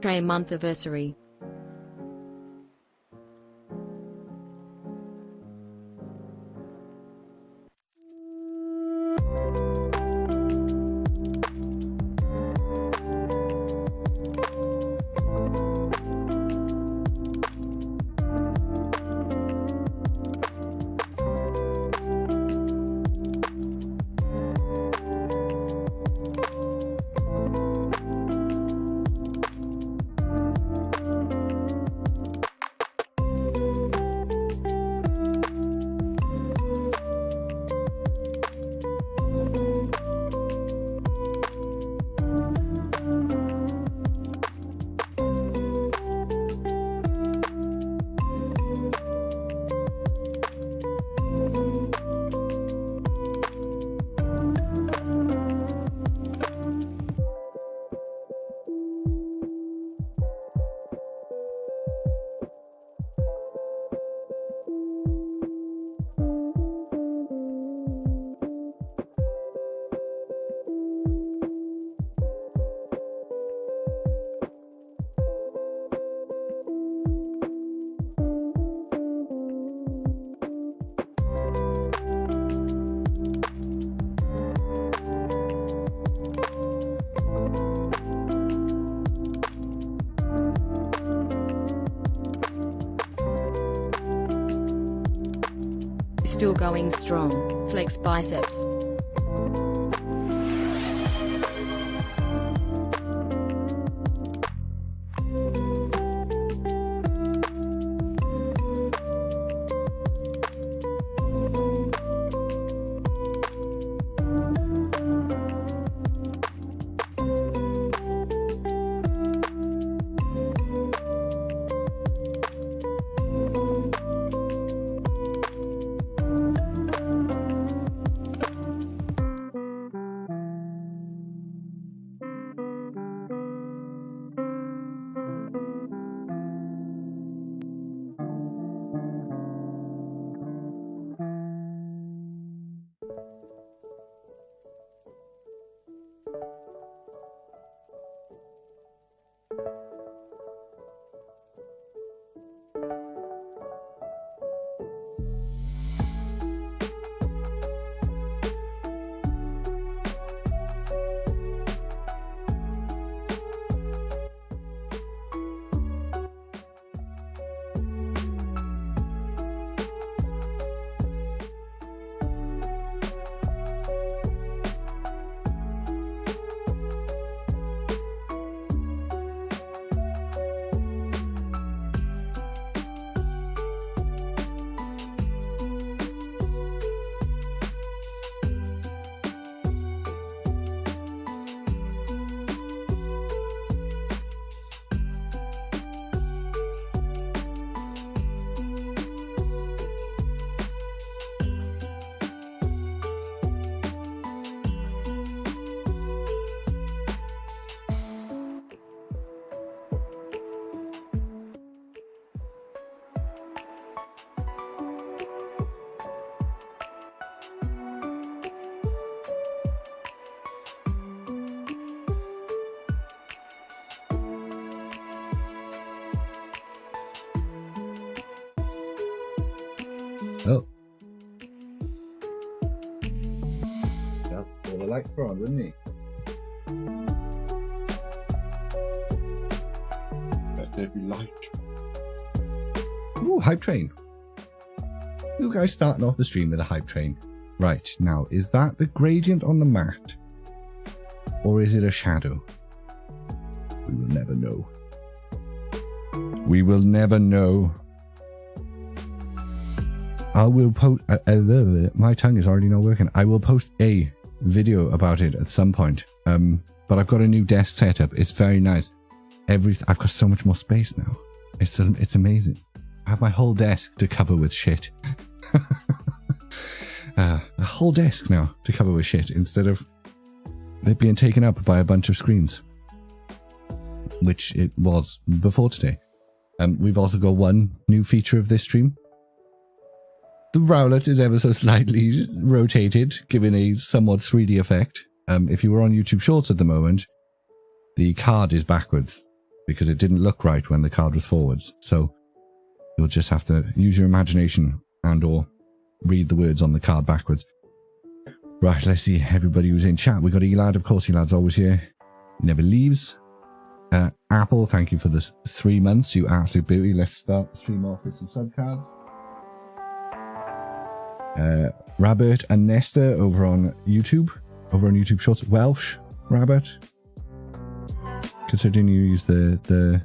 Stray month anniversary. Still going strong, flex biceps. Oh. Yeah, all the lights were on, didn't he? Let there be light. Ooh, hype train. You guys starting off the stream with a hype train. Right, now, is that the gradient on the mat? Or is it a shadow? We will never know. We will never know. I will post... my tongue is already not working. I will post a video about it at some point. But I've got a new desk setup. It's very nice. I've got so much more space now. It's amazing. I have my whole desk to cover with shit. A whole desk now to cover with shit instead of it being taken up by a bunch of screens, which it was before today. We've also got one new feature of this stream. The Rowlet is ever so slightly rotated, giving a somewhat 3D effect. If you were on YouTube Shorts at the moment, the card is backwards. because it didn't look right when the card was forwards. So you'll just have to use your imagination and or read the words on the card backwards. Right, let's see everybody who's in chat. We got Elad, of course. Elad's always here. Never leaves. Apple, thank you for this 3 months. You absolute beauty. Let's start the stream off with some sub cards. Robert and Nesta over on YouTube. Over on YouTube Shorts. Welsh, Robert. Considering you use the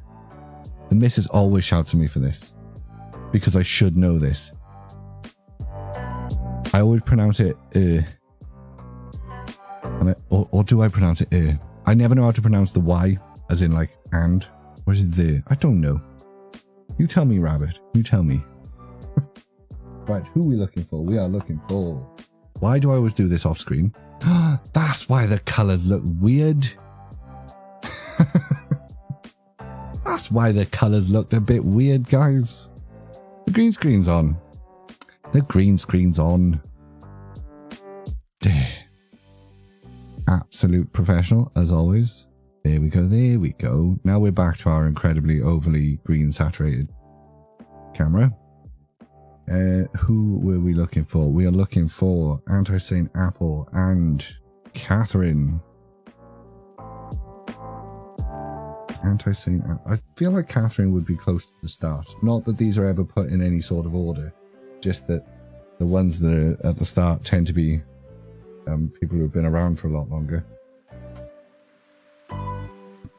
missus always shouts at me for this. Because I should know this. I always pronounce it or do I pronounce it I never know how to pronounce the Y, as in like and. Or is it the? I don't know. You tell me, Rabbit. You tell me. Right, who are we looking for? We are looking for... Why do I always do this off screen? That's why the colours look weird. That's why the colours looked a bit weird, guys. The green screen's on. The green screen's on. Absolute professional, as always. There we go, there we go. Now we're back to our incredibly overly green saturated camera. Who were we looking for? We are looking for Anti-Saint Apple and Catherine. Anti-Saint Apple. I feel like Catherine would be close to the start. Not that these are ever put in any sort of order. Just that the ones that are at the start tend to be people who have been around for a lot longer.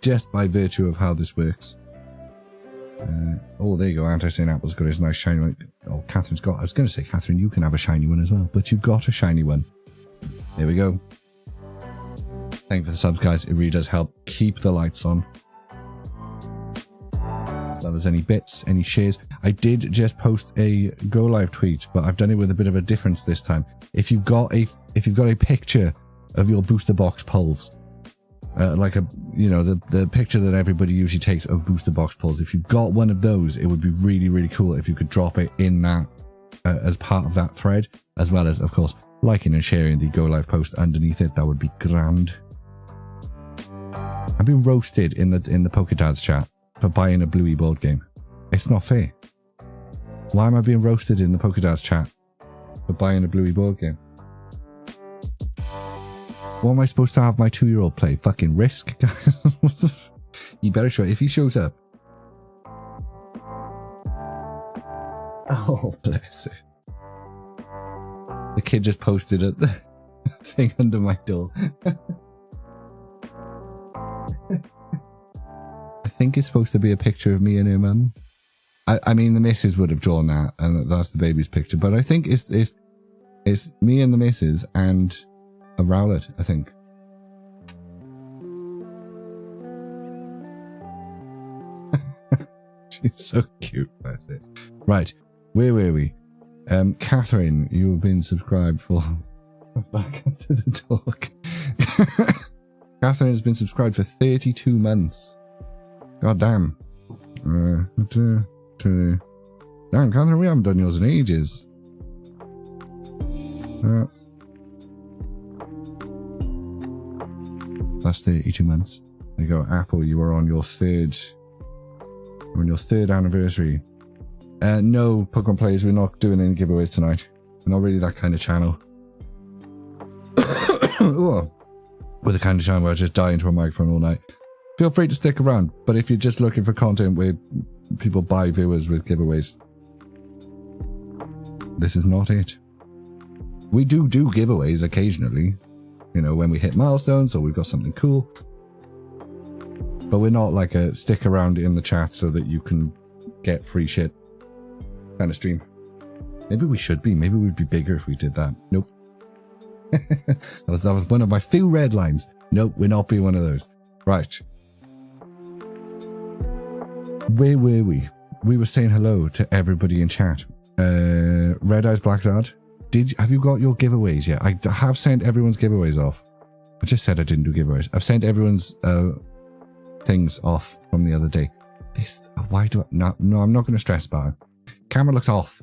Just by virtue of how this works. Oh, there you go. Anti-Saint Apple's got his nice shiny one. Oh, Catherine's got... I was going to say, Catherine, you can have a shiny one as well. But you've got a shiny one. There we go. Thank you for the subs, guys. It really does help keep the lights on. As well as any bits, any shares. I did just post a Go Live tweet, but I've done it with a bit of a difference this time. If you've got a picture of your booster box pulls, like a, you know, the picture that everybody usually takes of booster box pulls, if you've got one of those, it would be really, really cool if you could drop it in that as part of that thread, as well as, of course, liking and sharing the Go Live post underneath it. That would be grand. I've been roasted in the PokeDads chat for buying a Bluey board game. It's not fair. Why am I being roasted in the PokeDads chat for buying a Bluey board game? What am I supposed to have my 2-year-old play? Fucking Risk? You better show it if he shows up. Oh, bless it. The kid just posted a thing under my door. I think it's supposed to be a picture of me and her mum. I mean, the missus would have drawn that, and that's the baby's picture. But I think it's me and the missus and a Rowlet, I think. She's so cute, that's it. Right, where were we? Catherine, you have been subscribed for... Back onto the talk. Catherine has been subscribed for 32 months. God damn. Damn, Catherine, we haven't done yours in ages. That's 32 months. There you go, Apple, you are on your third anniversary. No, Pokemon Players, we're not doing any giveaways tonight. We're not really that kind of channel. We're the kind of channel where I just die into a microphone all night. Feel free to stick around, but if you're just looking for content where people buy viewers with giveaways, this is not it. We do giveaways occasionally, you know, when we hit milestones or we've got something cool. But we're not like a stick around in the chat so that you can get free shit kind of stream. Maybe we should be. Maybe we'd be bigger if we did that. Nope. that was one of my few red lines. Nope, we're not being one of those. Right. Where were we? We were saying hello to everybody in chat. Red Eyes Black Zard. Have you got your giveaways yet? I have sent everyone's giveaways off. I just said I didn't do giveaways. I've sent everyone's things off from the other day. Why do I no, I'm not going to stress about it. Camera looks off.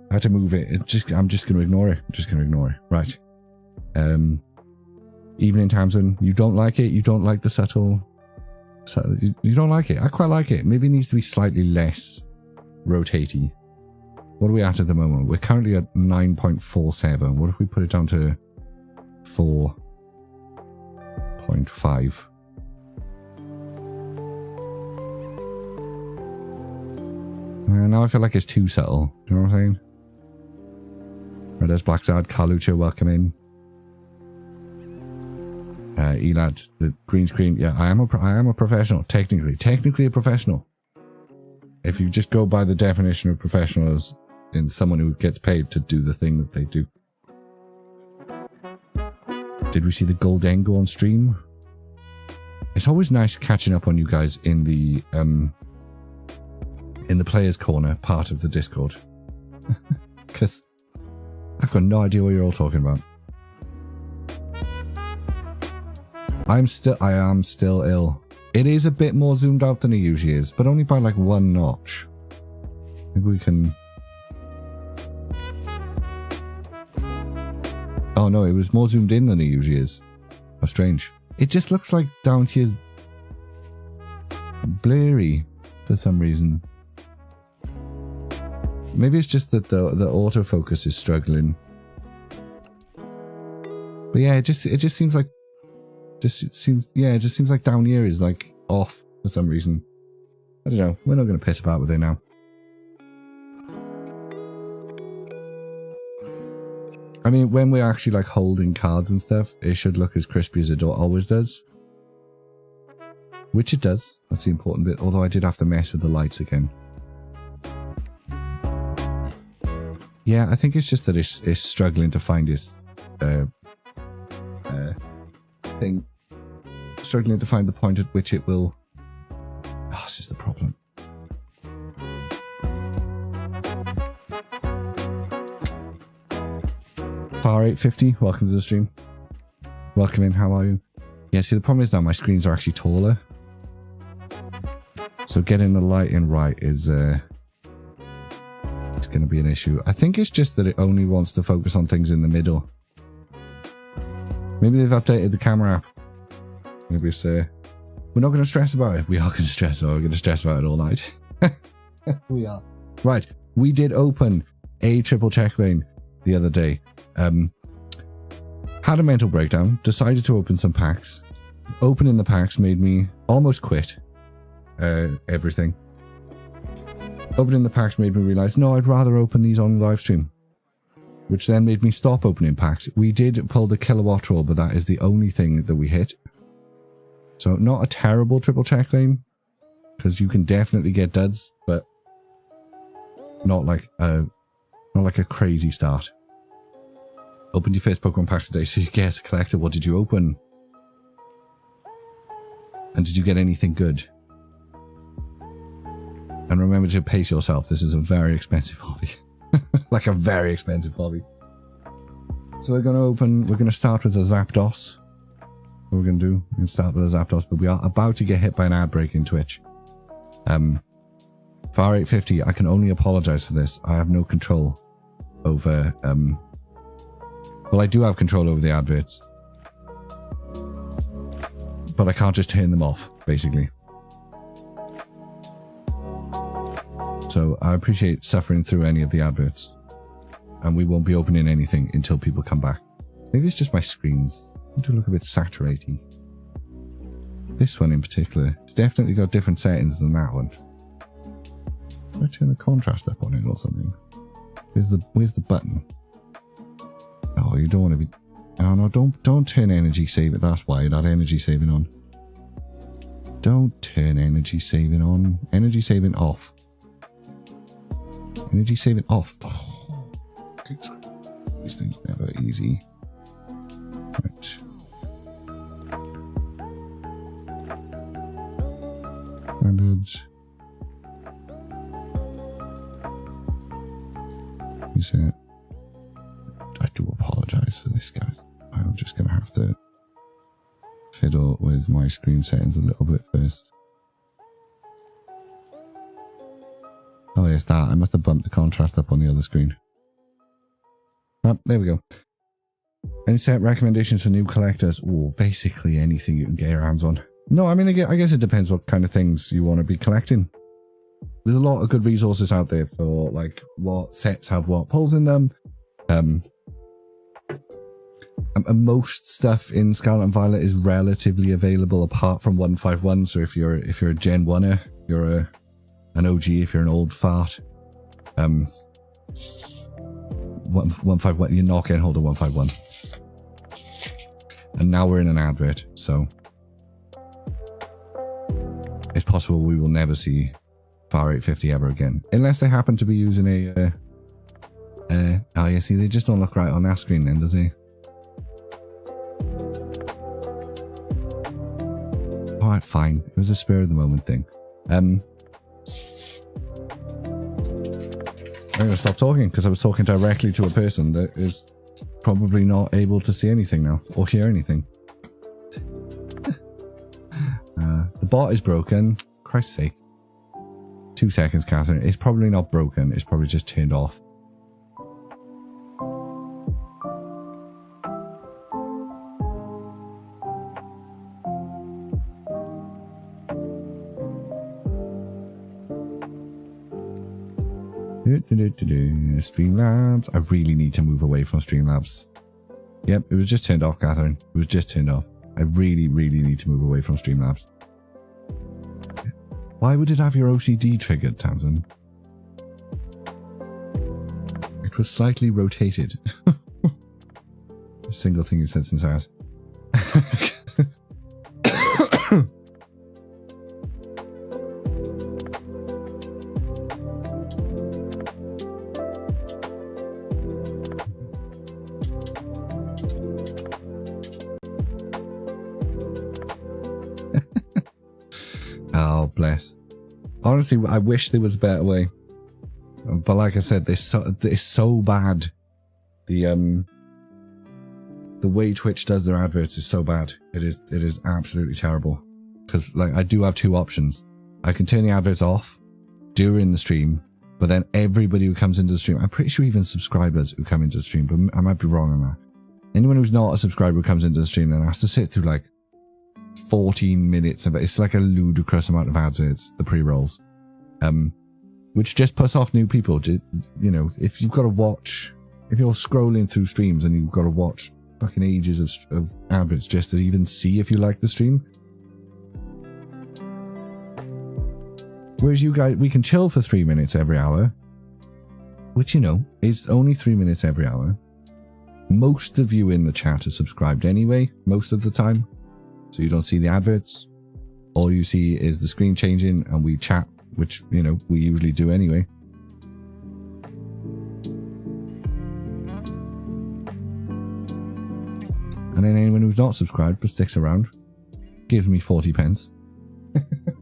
I had to move it. I'm just going to ignore it. I'm just going to ignore it. Right. Evening Tamsin, you don't like it? You don't like the subtle So you don't like it? I quite like it. Maybe it needs to be slightly less rotatey. What are we at the moment? We're currently at 9.47. What if we put it down to 4.5? Now I feel like it's too subtle. Do you know what I'm saying? Right, there's Blackzard, Carlucha, welcome in. Elad, the green screen. Yeah, I am a professional. Technically a professional. If you just go by the definition of professional as in someone who gets paid to do the thing that they do. Did we see the Goldengo on stream? It's always nice catching up on you guys in the players' corner part of the Discord. Because I've got no idea what you're all talking about. I am still ill. It is a bit more zoomed out than it usually is, but only by like 1 notch. Maybe we can... Oh no, it was more zoomed in than it usually is. How strange. It just looks like down here's blurry for some reason. Maybe it's just that the autofocus is struggling. But yeah, it just seems like it just seems like down here is like off for some reason. I don't know. We're not going to piss about with it now. I mean, when we're actually like holding cards and stuff, it should look as crispy as it always does. Which it does. That's the important bit. Although I did have to mess with the lights again. Yeah, I think it's just that it's struggling to find its thing. Struggling to find the point at which it will... Oh, this is the problem. Far 850, welcome to the stream. Welcome in, how are you? Yeah, see the problem is now my screens are actually taller. So getting the lighting right is it's going to be an issue. I think it's just that it only wants to focus on things in the middle. Maybe they've updated the camera app. Maybe it's we're not going to stress about it. We are going to stress about it. We're going to stress about it all night. We are. Right, we did open a triple check lane the other day. Had a mental breakdown, decided to open some packs. Opening the packs made me almost quit everything. Opening the packs made me realize, no, I'd rather open these on live stream. Which then made me stop opening packs. We did pull the kilowatt roll, but that is the only thing that we hit. So not a terrible triple check lane, because you can definitely get duds, but not like a crazy start. Opened your first Pokemon packs today, so you get a collector. What did you open? And did you get anything good? And remember to pace yourself. This is a very expensive hobby. Like a very expensive hobby. So we're going to start with a Zapdos. What we're going to do, we're going to start with a Zapdos, but we are about to get hit by an ad break in Twitch. Far 850, I can only apologize for this. I have no control over, well, I do have control over the adverts. But I can't just turn them off, basically. So I appreciate suffering through any of the adverts. And we won't be opening anything until people come back. Maybe it's just my screens. They do look a bit saturated. This one in particular, it's definitely got different settings than that one. Should I turn the contrast up on it or something? Where's the button? Oh, you don't want to be... Oh no, don't turn energy saving. That's why that energy saving on. Don't turn energy saving on. Energy saving off. Energy saving off. Oh, these things never easy. Right. Standards. You said, I do apologize for this, guys. I'm just going to have to fiddle with my screen settings a little bit first. Oh yes, that. I must have bumped the contrast up on the other screen. Oh, there we go. Any set recommendations for new collectors? Oh, basically anything you can get your hands on. No, I mean, I guess it depends what kind of things you want to be collecting. There's a lot of good resources out there for, like, what sets have what pulls in them. Most stuff in Scarlet and Violet is relatively available apart from 151. So if you're a Gen 1er, you're an OG. If you're an old fart, 151, you're not getting hold of 151. And now we're in an advert, so it's possible we will never see Far 850 ever again, unless they happen to be using a. Oh yeah, see, they just don't look right on that screen, then, does he? Alright, fine. It was a spur of the moment thing. I'm going to stop talking because I was talking directly to a person that is probably not able to see anything now or hear anything. The bot is broken. Christ's sake. 2 seconds, Catherine. It's probably not broken. It's probably just turned off. Streamlabs. I really need to move away from Streamlabs. Yep, it was just turned off, Catherine. It was just turned off. I really, really need to move away from Streamlabs. Why would it have your OCD triggered, Tamsin? It was slightly rotated. A single thing you've said since I asked. Oh, bless. Honestly, I wish there was a better way. But like I said, it's so bad. The way Twitch does their adverts is so bad. It is absolutely terrible. Because, like, I do have two options. I can turn the adverts off during the stream, but then everybody who comes into the stream, I'm pretty sure even subscribers who come into the stream, but I might be wrong on that. Anyone who's not a subscriber who comes into the stream then has to sit through like 14 minutes of it. It's like a ludicrous amount of adverts, the pre-rolls. Which just puts off new people. You know, if you've got to watch, if you're scrolling through streams and you've got to watch fucking ages of adverts just to even see if you like the stream. Whereas you guys, we can chill for 3 minutes every hour. Which, you know, it's only 3 minutes every hour. Most of you in the chat are subscribed anyway, most of the time. So you don't see the adverts. All you see is the screen changing and we chat, which, you know, we usually do anyway. And then anyone who's not subscribed but sticks around gives me 40 pence.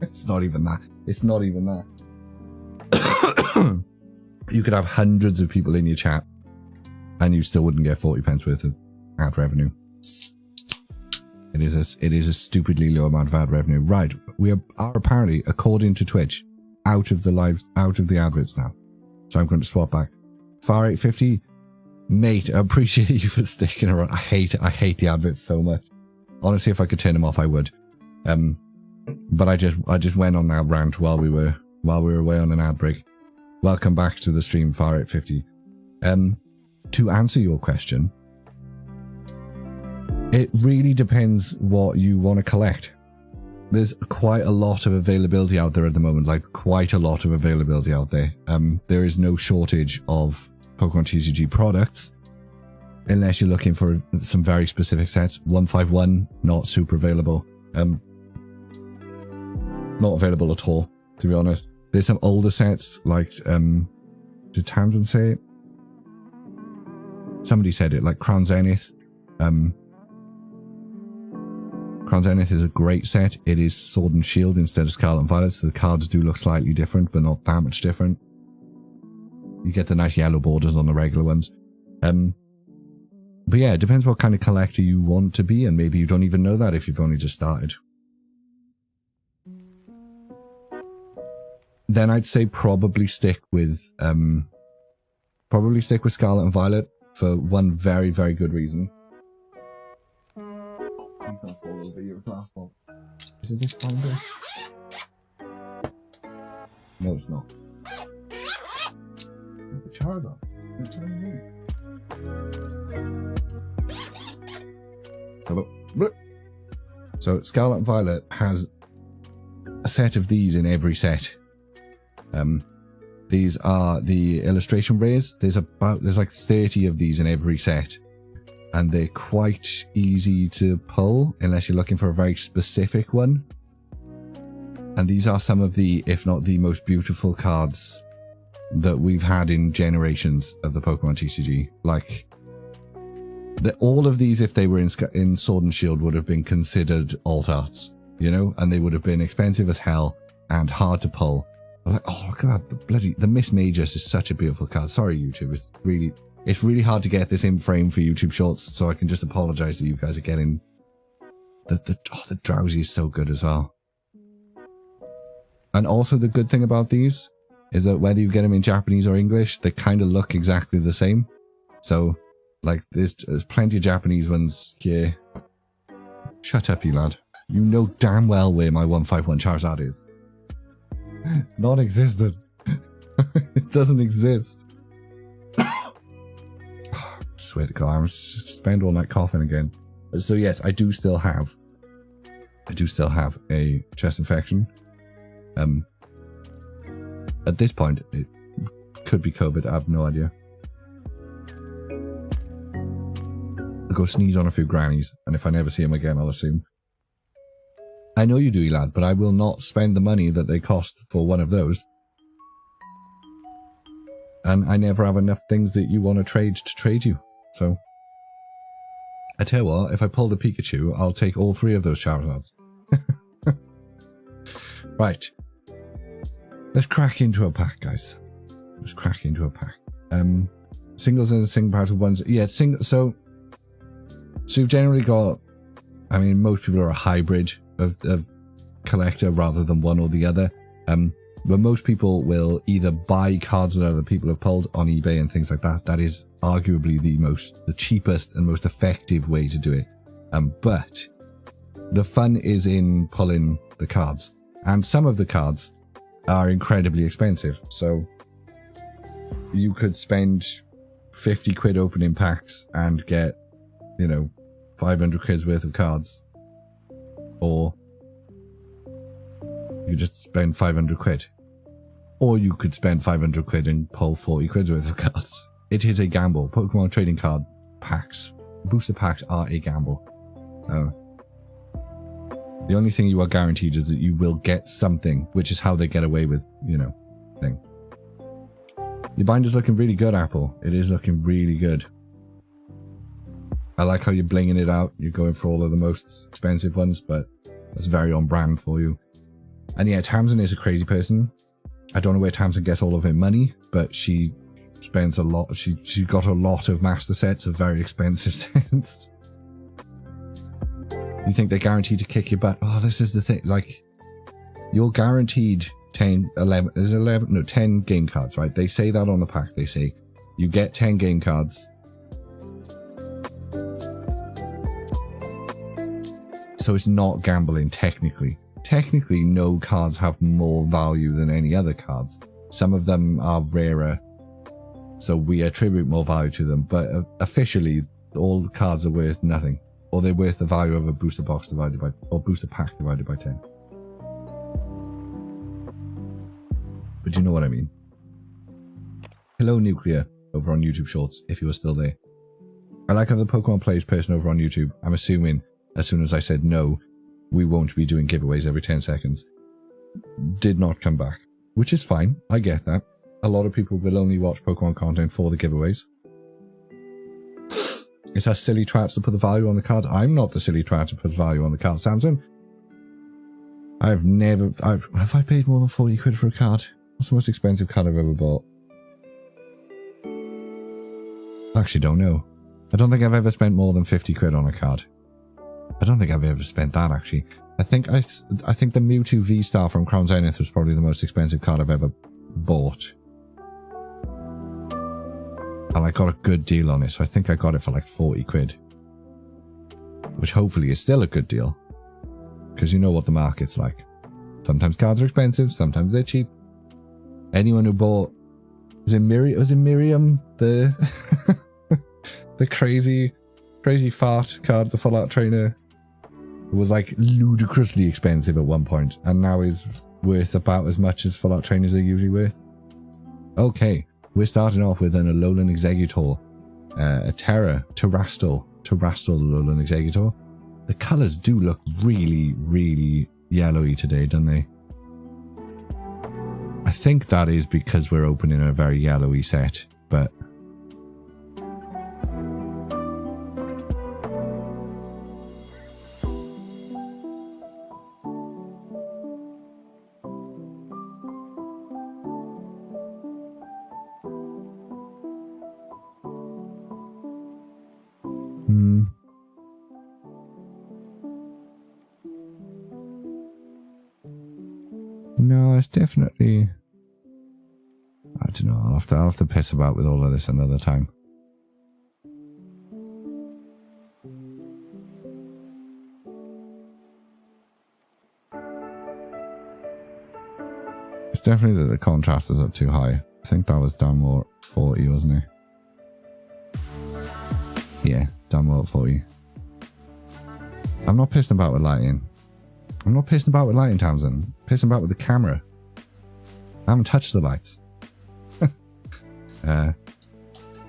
It's not even that. It's not even that. You could have hundreds of people in your chat and you still wouldn't get 40 pence worth of ad revenue. It is a stupidly low amount of ad revenue. Right, we are apparently, according to Twitch, out of the adverts now. So I'm going to swap back. Far 850, mate, I appreciate you for sticking around. I hate the adverts so much. Honestly, if I could turn them off, I would. But I just went on that rant while we were away on an ad break. Welcome back to the stream, Far 850. To answer your question, it really depends what you want to collect. There's quite a lot of availability out there at the moment, like quite a lot of availability out there. There is no shortage of Pokemon TCG products, unless you're looking for some very specific sets. 151, not super available. Not available at all, to be honest. There's some older sets, like, did Tamsin say it? Somebody said it, like Crown Zenith. Crown Zenith is a great set. It is Sword and Shield instead of Scarlet and Violet, so the cards do look slightly different, but not that much different. You get the nice yellow borders on the regular ones. But yeah, it depends what kind of collector you want to be, and maybe you don't even know that if you've only just started. Then I'd say probably stick with Scarlet and Violet for one very, very good reason. Please don't fall over your glass ball. Is it this binder? No, it's not. The Charizard. You're telling me. So Scarlet and Violet has a set of these in every set. These are the illustration rares. There's like 30 of these in every set, and they're quite easy to pull unless you're looking for a very specific one. And these are some of the, if not the most beautiful cards that we've had in generations of the Pokemon TCG. Like, all of these, if they were in Sword and Shield, would have been considered alt arts, you know, and they would have been expensive as hell and hard to pull. Like, oh, look at that! The Miss Magus is such a beautiful card. Sorry, YouTube, it's really hard to get this in frame for YouTube Shorts, so I can just apologize that you guys are getting the Drowsy is so good as well. And also the good thing about these is that whether you get them in Japanese or English, they kind of look exactly the same. So, like, there's plenty of Japanese ones here. Shut up, you lad. You know damn well where my 151 Charizard is. Non-existent. It doesn't exist. Swear to God, I'm spend all night coughing again. So yes, I do still have a chest infection. At this point, it could be COVID. I have no idea. I'll go sneeze on a few grannies, and if I never see him again, I'll assume. I know you do, lad, but I will not spend the money that they cost for one of those. And I never have enough things that you want to trade you. So, I tell you what, if I pull the Pikachu, I'll take all 3 of those Charizards. Right. Let's crack into a pack, guys. Let's crack into a pack. Singles and single powers ones. Yeah, so you've generally got, I mean, most people are a hybrid of collector rather than one or the other. But most people will either buy cards that other people have pulled on eBay and things like that. That is arguably the cheapest and most effective way to do it. But the fun is in pulling the cards. And some of the cards are incredibly expensive. So you could spend 50 quid opening packs and get, you know, 500 quid's worth of cards. Or you just spend 500 quid. Or you could spend 500 quid and pull 40 quid worth of cards. It is a gamble. Pokemon trading card packs, booster packs are a gamble. The only thing you are guaranteed is that you will get something, which is how they get away with, you know, thing. Your binder's looking really good, Apple. It is looking really good. I like how you're blinging it out. You're going for all of the most expensive ones, but that's very on brand for you. And yeah, Tamsin is a crazy person. I don't know where Tamsin gets all of her money, but she spends a lot. She got a lot of master sets of very expensive sets. You think they're guaranteed to kick your butt? Oh, this is the thing. Like, you're guaranteed 10 game cards, right? They say that on the pack. They say you get 10 game cards. So it's not gambling, technically. Technically, no cards have more value than any other cards. Some of them are rarer, so we attribute more value to them. But officially, all the cards are worth nothing. Or they're worth the value of a booster box divided by, or booster pack divided by 10. But you know what I mean. Hello, Nuclear, over on YouTube Shorts, if you are still there. I like how the Pokemon Plays person over on YouTube, I'm assuming, as soon as I said no, we won't be doing giveaways every 10 seconds, did not come back. Which is fine, I get that. A lot of people will only watch Pokemon content for the giveaways. It's us silly twats to put the value on the card. I'm not the silly twat to put value on the card, Samson. Have I paid more than 40 quid for a card? What's the most expensive card I've ever bought? I actually don't know. I don't think I've ever spent more than 50 quid on a card. I don't think I've ever spent that, actually. I think the Mewtwo V-Star from Crown Zenith was probably the most expensive card I've ever bought. And I got a good deal on it, so I think I got it for like 40 quid. which hopefully is still a good deal. Because you know what the market's like. Sometimes cards are expensive, sometimes they're cheap. Anyone who bought... Was it Miriam? The... the crazy fart card, the Full Art Trainer, was like ludicrously expensive at one point, and now is worth about as much as Full Art Trainers are usually worth. Okay, we're starting off with an Alolan Exeggutor, a Terrastal Alolan Exeggutor. The colours do look really, really yellowy today, don't they? I think that is because we're opening a very yellowy set, but... No, it's definitely... I don't know, I'll have to piss about with all of this another time. It's definitely that the contrast is up too high. I think that was down more at 40, wasn't it? Yeah, down more at 40. I'm not pissing about with lighting. I'm not pissing about with lighting, Townsend. I'm pissing about with the camera. I haven't touched the lights. Do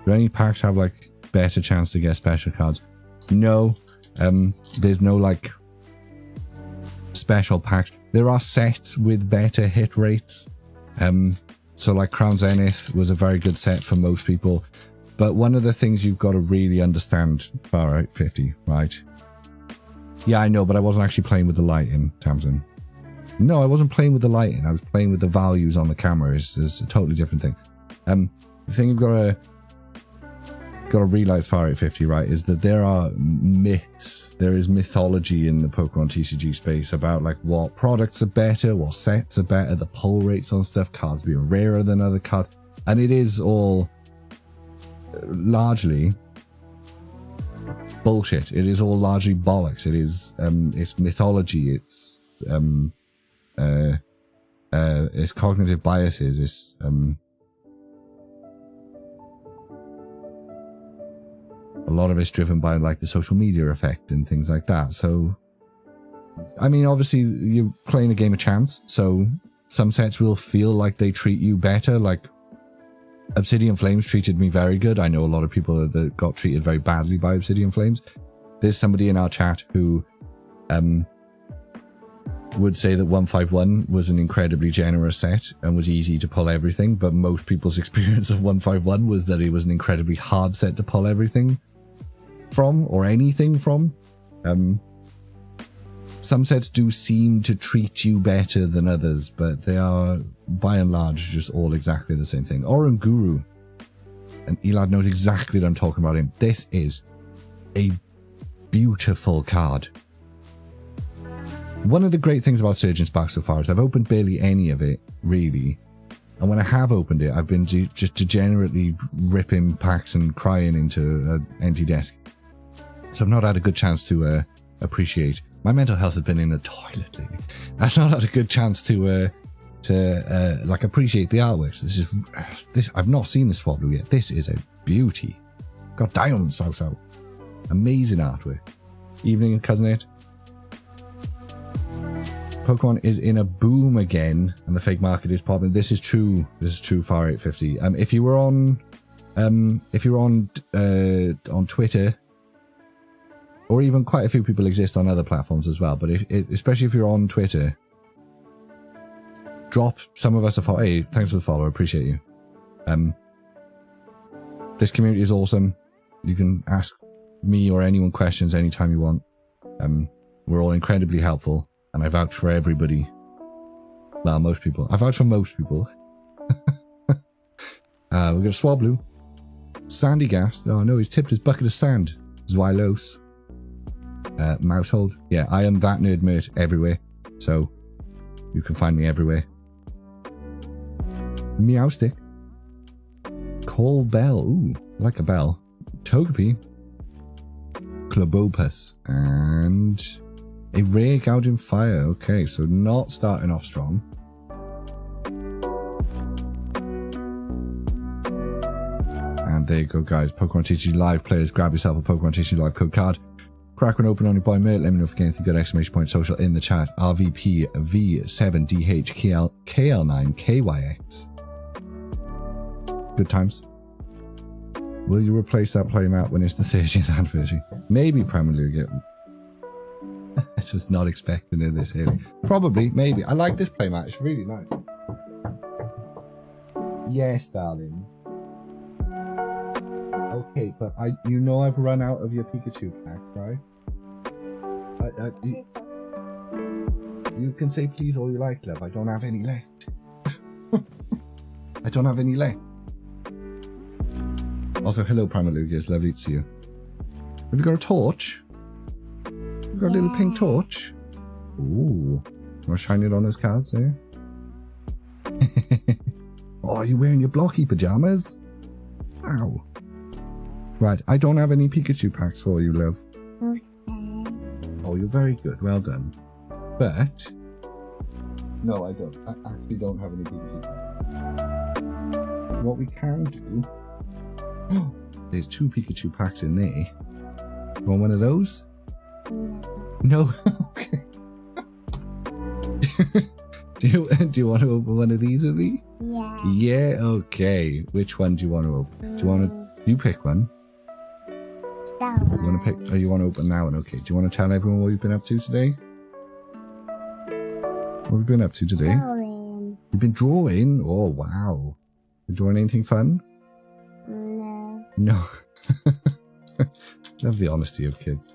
any packs have like better chance to get special cards? No. There's no like special packs. There are sets with better hit rates. So like Crown Zenith was a very good set for most people. But one of the things you've got to really understand, far out 50, right? Yeah, I know, but I wasn't actually playing with the lighting, Tamsin. No, I wasn't playing with the lighting. I was playing with the values on the camera. Is a totally different thing. The thing you've got to realize, far out 50, right, is that there are myths. There is mythology in the Pokemon TCG space about like what products are better, what sets are better, the pull rates on stuff, cards being rarer than other cards, and it is all largely bullshit. It is all largely bollocks. It is it's mythology. It's cognitive biases. It's a lot of it's driven by like the social media effect and things like that. So, I mean, obviously you're playing a game of chance. So some sets will feel like they treat you better. Like Obsidian Flames treated me very good. I know a lot of people that got treated very badly by Obsidian Flames. There's somebody in our chat who would say that 151 was an incredibly generous set and was easy to pull everything, but most people's experience of 151 was that it was an incredibly hard set to pull everything from, or anything from. Some sets do seem to treat you better than others, but they are, by and large, just all exactly the same thing. Oranguru, and Elad knows exactly what I'm talking about him. This is a beautiful card. One of the great things about Surgeon Spark so far is I've opened barely any of it, really. And when I have opened it, I've been just degenerately ripping packs and crying into an empty desk. So I've not had a good chance to appreciate. My mental health has been in the toilet lately. I've not had a good chance to like appreciate the artworks. This I've not seen this Swablu yet. This is a beauty. Got diamonds out. Amazing artwork. Evening, Cousin It. Pokemon is in a boom again, and the fake market is popping. This is true. This is true. Far 850. If you were on Twitter, or even quite a few people exist on other platforms as well, but especially if you're on Twitter, drop some of us a follow. Hey, thanks for the follow. I appreciate you. This community is awesome. You can ask me or anyone questions anytime you want. We're all incredibly helpful. And I vouch for everybody. Well, most people. I vouch for most people. We've got Swablu. Sandygast. Oh no, he's tipped his bucket of sand. Xylos. Mousehold. Yeah, I am that nerd mert everywhere. So, you can find me everywhere. Meowstick. Call Bell. Ooh, like a bell. Togepi. Clubopus, and a rare Gouging Fire. Okay, so not starting off strong. And there you go, guys. Pokemon TCG Live players, grab yourself a Pokemon TCG Live code card. Crack one open on your boy mate. Let me know if you get anything good. Exclamation point social in the chat. RVP V7DH KL9KYX. Good times. Will you replace that playmat when it's the 30th anniversary? Maybe Premier League. I was not expecting it this early. Probably, maybe. I like this playmat. It's really nice. Yes, darling. Okay, but you know I've run out of your Pikachu pack, right? You can say please all you like, love. I don't have any left. I don't have any left. Also, hello, Primalugia. It's lovely to see you. Have you got a torch? You got a little pink torch? Ooh. Want to shine it on his cards there? Oh, are you wearing your blocky pajamas? Ow. Right, I don't have any Pikachu packs for you, love. Okay. Oh, you're very good. Well done. But... no, I don't. I actually don't have any Pikachu packs. What we can do... there's 2 Pikachu packs in there. You want one of those? No? Okay. Do you want to open one of these with me? Yeah. Yeah, okay. Which one do you want to open? Do you want to... you pick one. That You want to pick... oh, you want to open that one? Okay. Do you want to tell everyone what you've been up to today? What have you been up to today? Drawing. You've been drawing? Oh, wow. You drawing anything fun? No. No. Love the honesty of kids.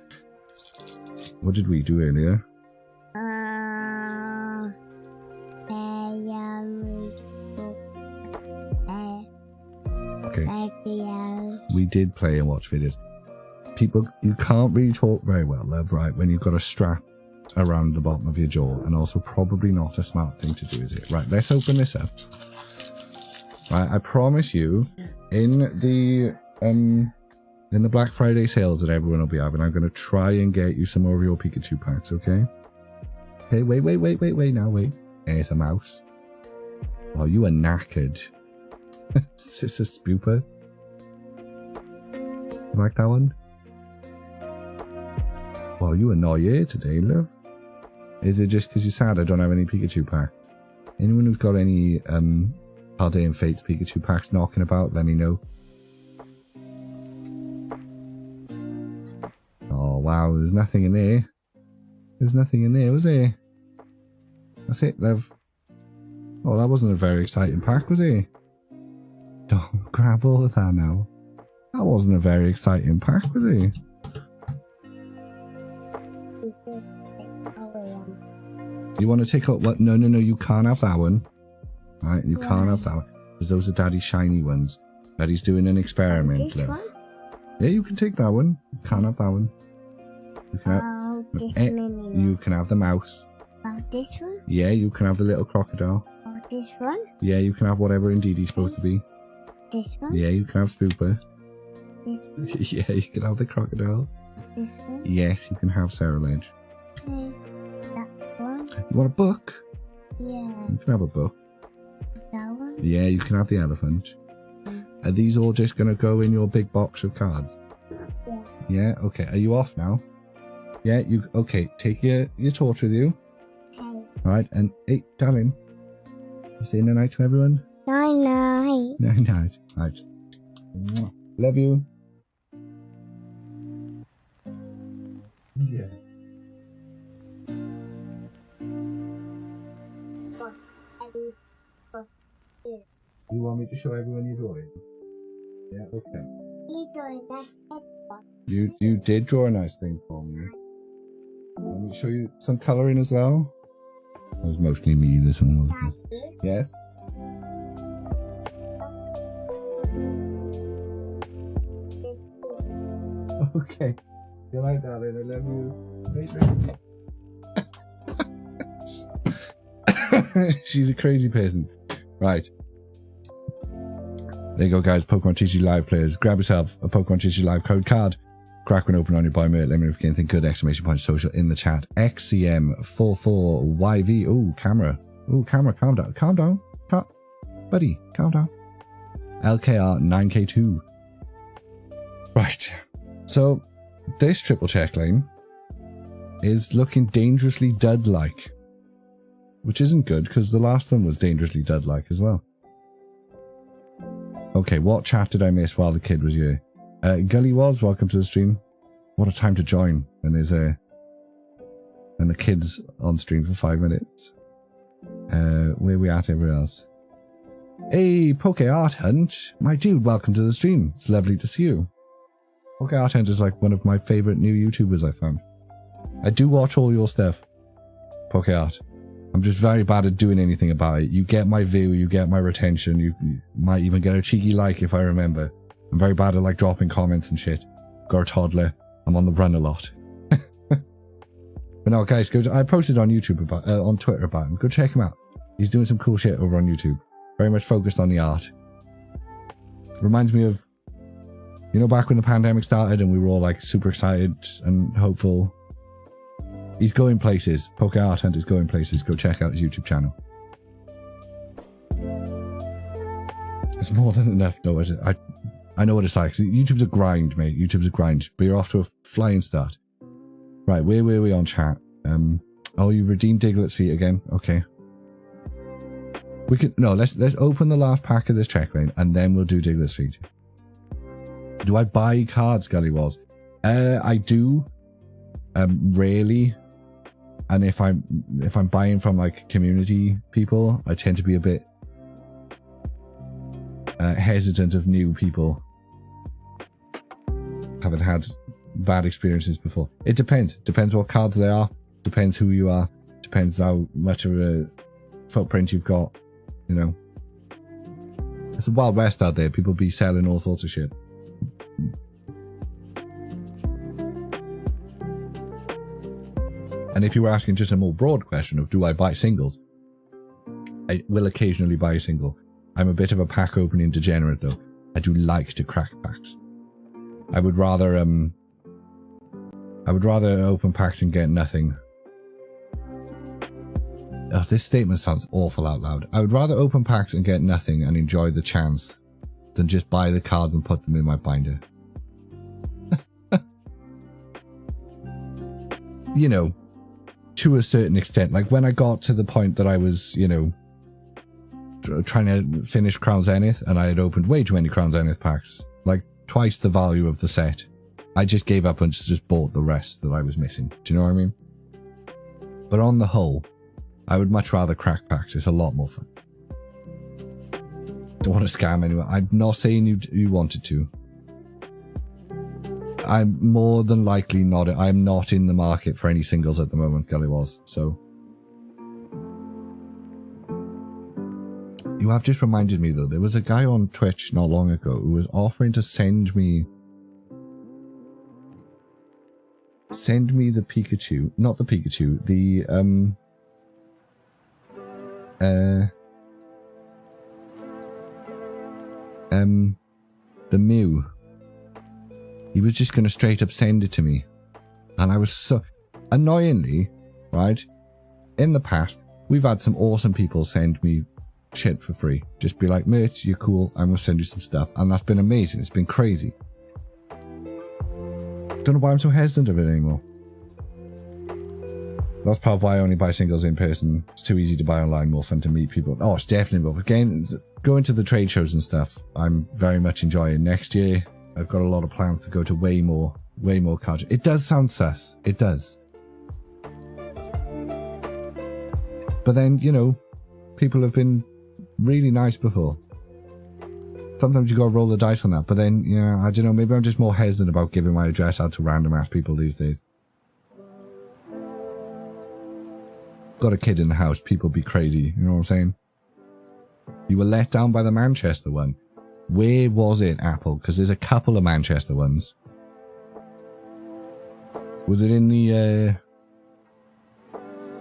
What did we do earlier? Okay. We did play and watch videos. People, you can't really talk very well, love, right? When you've got a strap around the bottom of your jaw, and also probably not a smart thing to do, is it? Right, let's open this up. Right, I promise you, in the Black Friday sales that everyone will be having, I'm going to try and get you some more of your Pikachu packs, okay? Okay, wait, now, wait. There's a mouse. Oh, you are knackered. Is this a spooper? You like that one? Well, you are not here today, love. Is it just because you're sad I don't have any Pikachu packs? Anyone who's got any Holiday and Fates Pikachu packs knocking about, let me know. Oh, wow, there's nothing in there. There's nothing in there, was there? That's it, love. Oh, that wasn't a very exciting pack, was it? Don't grab all of that now. That wasn't a very exciting pack, was it? You want to take up what? No, you can't have that one. Right, you can't have that one. Because those are Daddy's shiny ones. Daddy's doing an experiment. This one? Yeah, you can take that one. You can't have that one. You can have, this one. you can have the mouse. This one? Yeah, you can have the little crocodile. This one? Yeah, you can have whatever indeed he's supposed to be. This one? Yeah, you can have Spooper. This one? Yeah, you can have the crocodile. This one? Yes, you can have Sarah Ledge. Okay. That one? You want a book? Yeah. You can have a book. That one? Yeah, you can have the elephant. Are these all just going to go in your big box of cards? Yeah. Yeah, okay. Are you off now? Yeah, you... okay, take your torch with you. Okay. Alright, and... hey, darling. You saying night to everyone? Night. Night. Right. Love you. Yeah. You want me to show everyone your drawings? Yeah, okay. He's doing that. You did draw a nice thing for me. Let me show you some colouring as well. It was mostly me, this one wasn't it? Yes? Okay. You like that, I love you. She's a crazy person. Right. There you go, guys. Pokemon TCG Live players. Grab yourself a Pokemon TCG Live code card. Crack one open on your buy mate. Let me know if you can think good. Exclamation point social in the chat. XCM44YV. Ooh, camera. Ooh, camera. Calm down. Calm down. Buddy, calm down. LKR 9K2. Right. So, this triple check lane is looking dangerously dud-like. Which isn't good, because the last one was dangerously dud-like as well. Okay, what chat did I miss while the kid was here? Gully was, welcome to the stream. What a time to join. And there's and the kid's on stream for 5 minutes. Where are we at everywhere else? Hey, Poke Art Hunt. My dude, welcome to the stream. It's lovely to see you. Poke Art Hunt is like one of my favourite new YouTubers I found. I do watch all your stuff. Poke Art. I'm just very bad at doing anything about it. You get my view, you get my retention, you might even get a cheeky like if I remember. I'm very bad at like dropping comments and shit. Got a toddler. I'm on the run a lot. But no, guys, go. I posted on YouTube about, on Twitter about him. Go check him out. He's doing some cool shit over on YouTube. Very much focused on the art. Reminds me of, you know, back when the pandemic started and we were all like super excited and hopeful. He's going places. Poke Art Hunt is going places. Go check out his YouTube channel. It's more than enough. No, I know what it's like. YouTube's a grind, mate. YouTube's a grind. But you're off to a flying start. Right, where were we on chat? Oh, you redeemed Diglett's feet again. Okay. We could let's open the last pack of this check lane and then we'll do Diglett's feet. Do I buy cards, Gully Walls? I do. Rarely. And if I'm buying from like community people, I tend to be a bit hesitant of new people. Haven't had bad experiences before. It depends. Depends what cards they are. Depends who you are. Depends how much of a footprint you've got. You know. It's the Wild West out there. People be selling all sorts of shit. And if you were asking just a more broad question of do I buy singles, I will occasionally buy a single. I'm a bit of a pack opening degenerate though. I do like to crack packs. I would rather open packs and get nothing. Oh, this statement sounds awful out loud. I would rather open packs and get nothing and enjoy the chance than just buy the cards and put them in my binder. You know, to a certain extent. Like when I got to the point that I was, you know, trying to finish Crown Zenith and I had opened way too many Crown Zenith packs. Like twice the value of the set. I just gave up and just bought the rest that I was missing. Do you know what I mean? But on the whole, I would much rather crack packs. It's a lot more fun. Don't want to scam anyone. I'm not saying you wanted to. I'm more than likely not. I'm not in the market for any singles at the moment, Gully was. So. You have just reminded me though, there was a guy on Twitch not long ago who was offering to send me the Pikachu, not the Pikachu, the Mew. He was just gonna straight up send it to me. And I was so annoyingly, right? In the past, we've had some awesome people send me shit for free. Just be like, mate, you're cool, I'm gonna send you some stuff. And that's been amazing. It's been crazy. Don't know why I'm so hesitant of it anymore. That's probably why I only buy singles in person. It's too easy to buy online, more fun to meet people. Oh, it's definitely more. Again, going to the trade shows and stuff, I'm very much enjoying. Next year, I've got a lot of plans to go to way more cards. It does sound sus. It does. But then, you know, people have been really nice before. Sometimes you gotta roll the dice on that. But then, you know, I don't know, maybe I'm just more hesitant about giving my address out to random ass people these days. Got a kid in the house, people be crazy, you know what I'm saying? You were let down by the Manchester one. Where was it, Apple? Because there's a couple of Manchester ones. Was it in the,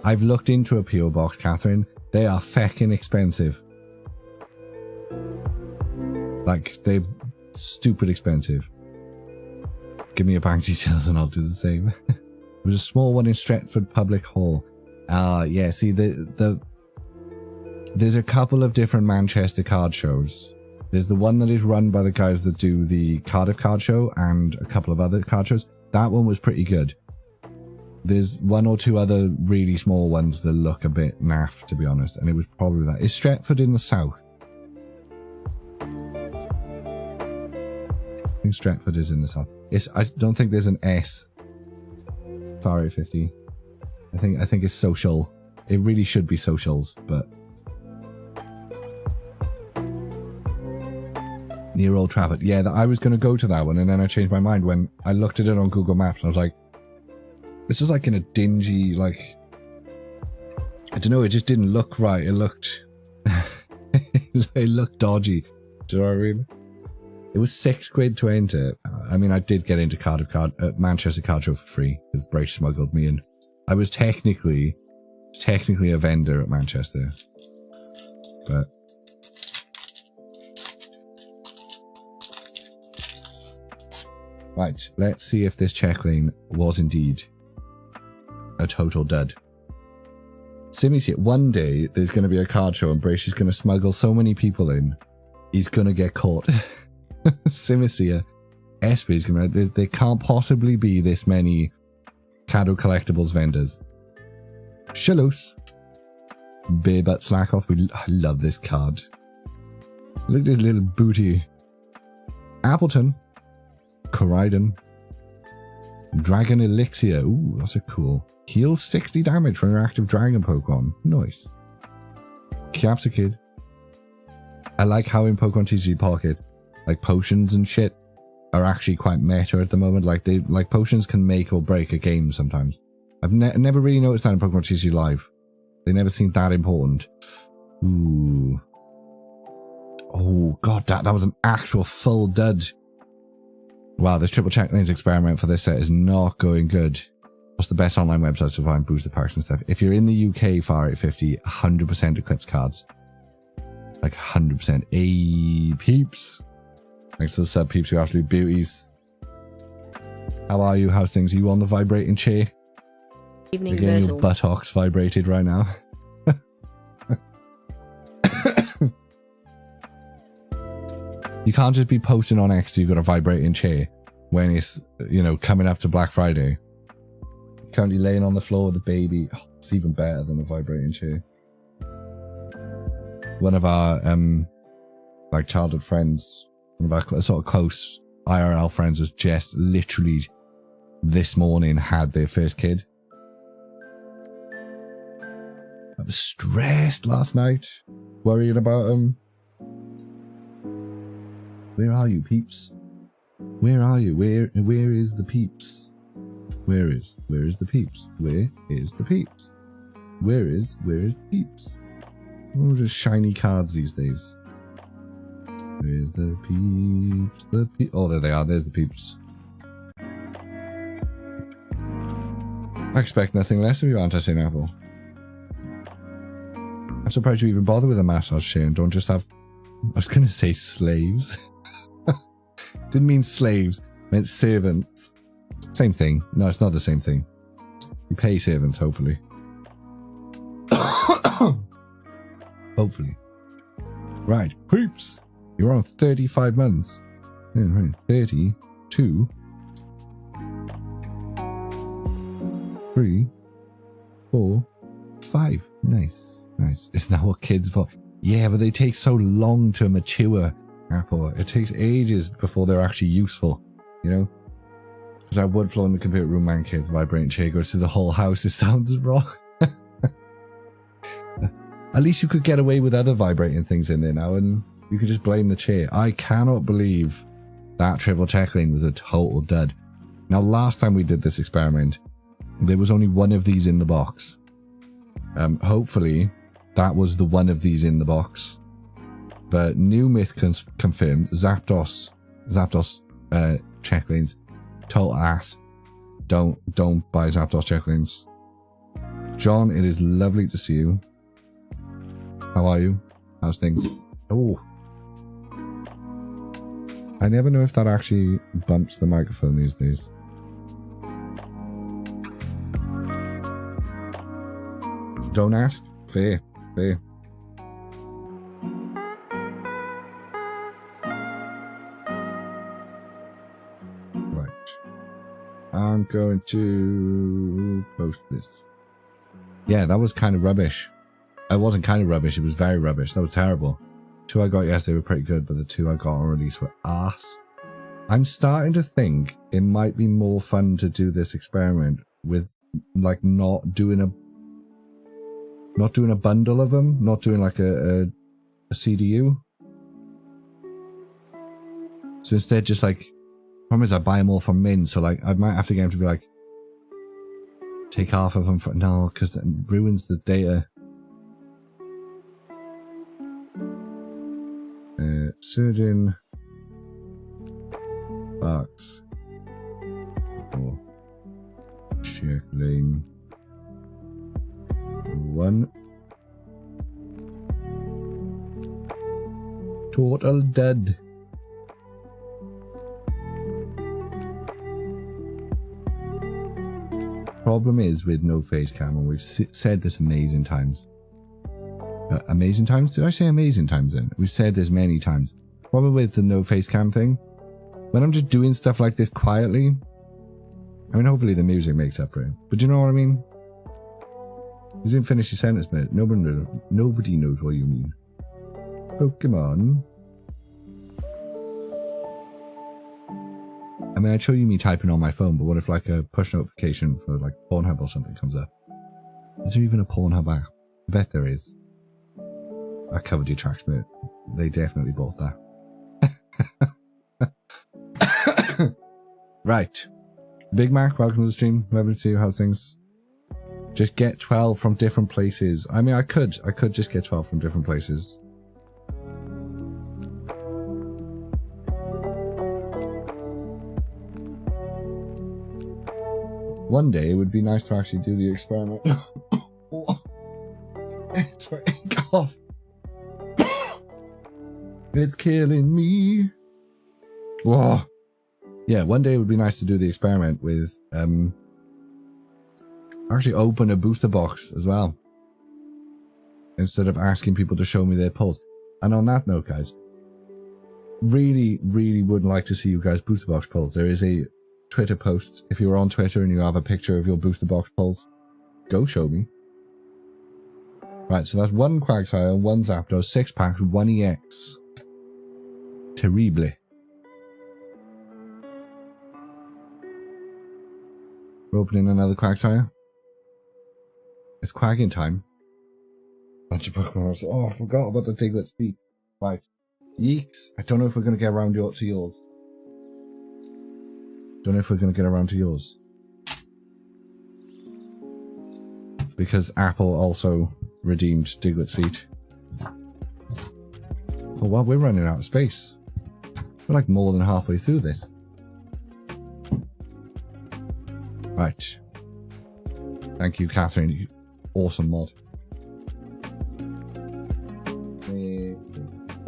I've looked into a P.O. box, Catherine. They are feckin' expensive. Like, they're stupid expensive. Give me your bank details and I'll do the same. There was a small one in Stretford Public Hall. Yeah, see, there's a couple of different Manchester card shows. There's the one that is run by the guys that do the Cardiff card show and a couple of other card shows. That one was pretty good. There's one or two other really small ones that look a bit naff, to be honest, and it was probably that. Is Stretford in the south? I think Stretford is in the south. I don't think there's an S. Far 850. I think it's social. It really should be socials, but near Old Trafford. Yeah, I was going to go to that one, and then I changed my mind when I looked at it on Google Maps, and I was like, this is like in a dingy, like, I don't know, it just didn't look right. It looked, it looked dodgy. Do you know what I mean? It was £6 to enter. I mean, I did get into Manchester Card Show for free, because Brace smuggled me in. I was technically a vendor at Manchester, but right, let's see if this checklane was indeed a total dud. Simmy's here. One day there's going to be a card show and Brace is going to smuggle so many people in, he's going to get caught. Simmy's here. Espy's going to... There can't possibly be this many Caddo Collectibles vendors. Shallows. Beer Butt Slackoff. I love this card. Look at this little booty. Appleton. Corridon. Dragon Elixir. Ooh, that's a cool. Heals 60 damage from your active dragon Pokemon. Nice. Capsicid. I like how in Pokemon TCG Pocket, like potions and shit are actually quite meta at the moment. Like potions can make or break a game sometimes. I've never really noticed that in Pokemon TCG Live. They never seem that important. Ooh. Oh god, that was an actual full dud. Wow, this triple Checklanes experiment for this set is not going good. What's the best online website to find booster packs and stuff? If you're in the UK, Far 850, 100% Eclipse cards. Like 100%. Hey, peeps. Thanks to the sub peeps, you absolute beauties. How are you? How's things? Are you on the vibrating chair? Evening, You're getting Virgil. your buttocks vibrated right now. You can't just be posting on X, you've got a vibrating chair when it's, you know, coming up to Black Friday. You're currently laying on the floor with a baby. Oh, it's even better than a vibrating chair. One of our, like, childhood friends, one of our sort of close IRL friends has just literally this morning had their first kid. I was stressed last night, worrying about him. Where are you, peeps? Where are you? Where is the peeps? Where is the peeps? Where is the peeps? Where is the peeps? Oh, just shiny cards these days. Where's the peeps? Oh, there they are. There's the peeps. I expect nothing less of you, aren't I, St. Apple? I'm surprised you even bother with a massage chair and don't just have... I was going to say slaves. Didn't mean slaves. Meant servants. Same thing. No, it's not the same thing. You pay servants, hopefully. Hopefully. Right, peeps. You're on 35 months. Yeah, right. 32. 3. 4. 5. Nice. Nice. Isn't that what kids for? Yeah, but they take so long to mature, Apple. It takes ages before they're actually useful, you know? Because our wood floor in the computer room man cave vibrating chair goes through the whole house. It sounds wrong. At least you could get away with other vibrating things in there now, and you could just blame the chair. I cannot believe that triple Checklane was a total dud. Now, last time we did this experiment, there was only one of these in the box. Hopefully, that was the one of these in the box. But new myth confirmed. Zapdos Checklanes, total ass. Don't buy Zapdos Checklanes. John, it is lovely to see you. How are you? How's things? Oh. I never know if that actually bumps the microphone these days. Don't ask. Fair. Fair. Right. I'm going to post this. Yeah, that was kind of rubbish. It wasn't kind of rubbish, it was very rubbish. That was terrible. 2 I got yesterday were pretty good, but the 2 I got on release were ass. I'm starting to think it might be more fun to do this experiment with, like, not doing a bundle of them, not doing like a CDU. So instead, just like, problem is I buy them all from Mint, so like I might have to get them to be like, take half of them for no, because it ruins the data. Surgeon box or Checklane 1 total dead. Problem is with no face cam, and we've said this amazing times. Amazing times? Did I say amazing times then? We've said this many times. Problem with the no face cam thing, when I'm just doing stuff like this quietly, I mean, hopefully the music makes up for it. But do you know what I mean? You didn't finish your sentence, mate. Nobody knows what you mean. Pokemon. I mean, I'd show you me typing on my phone, but what if like a push notification for like Pornhub or something comes up? Is there even a Pornhub app? I bet there is. I covered your tracks, mate. They definitely bought that. Right. Big Mac, welcome to the stream. Lovely to see you. How's things? Just get 12 from different places. I mean, I could just get 12 from different places. One day it would be nice to actually do the experiment. It's for cough. It's killing me. Whoa. Yeah, one day it would be nice to do the experiment with actually open a booster box as well, instead of asking people to show me their pulse. And on that note, guys, really would like to see you guys booster box pulls. There is a Twitter post. If you're on Twitter and you have a picture of your booster box pulls, go show me. Right, so that's 1 Quagsire, 1 Zapdos, 6 packs, 1 EX. Terrible. We're opening another Quagsire. It's quagging time. Bunch of Pokemon. Oh, I forgot about the Diglett's feet. Right. Yeeks. I don't know if we're going to get around to yours. Don't know if we're going to get around to yours. Because Apple also redeemed Diglett's feet. Oh, well, we're running out of space. We're like more than halfway through this. Right. Thank you, Catherine. You awesome mod. Where's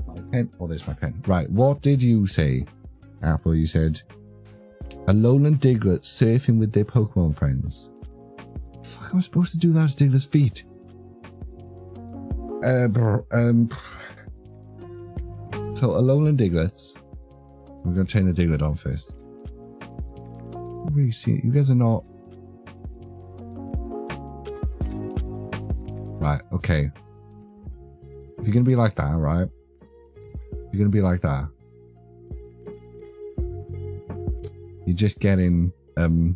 my pen? Oh, there's my pen. Right. What did you say, Apple? You said Alolan Diglett surfing with their Pokemon friends. Fuck, I'm supposed to do that to Diglett's feet. So Alolan Digletts. We're gonna turn the Diglett on first. Really see it. You guys are not right. Okay, if you're gonna be like that, right? If you're gonna be like that, you're just getting you're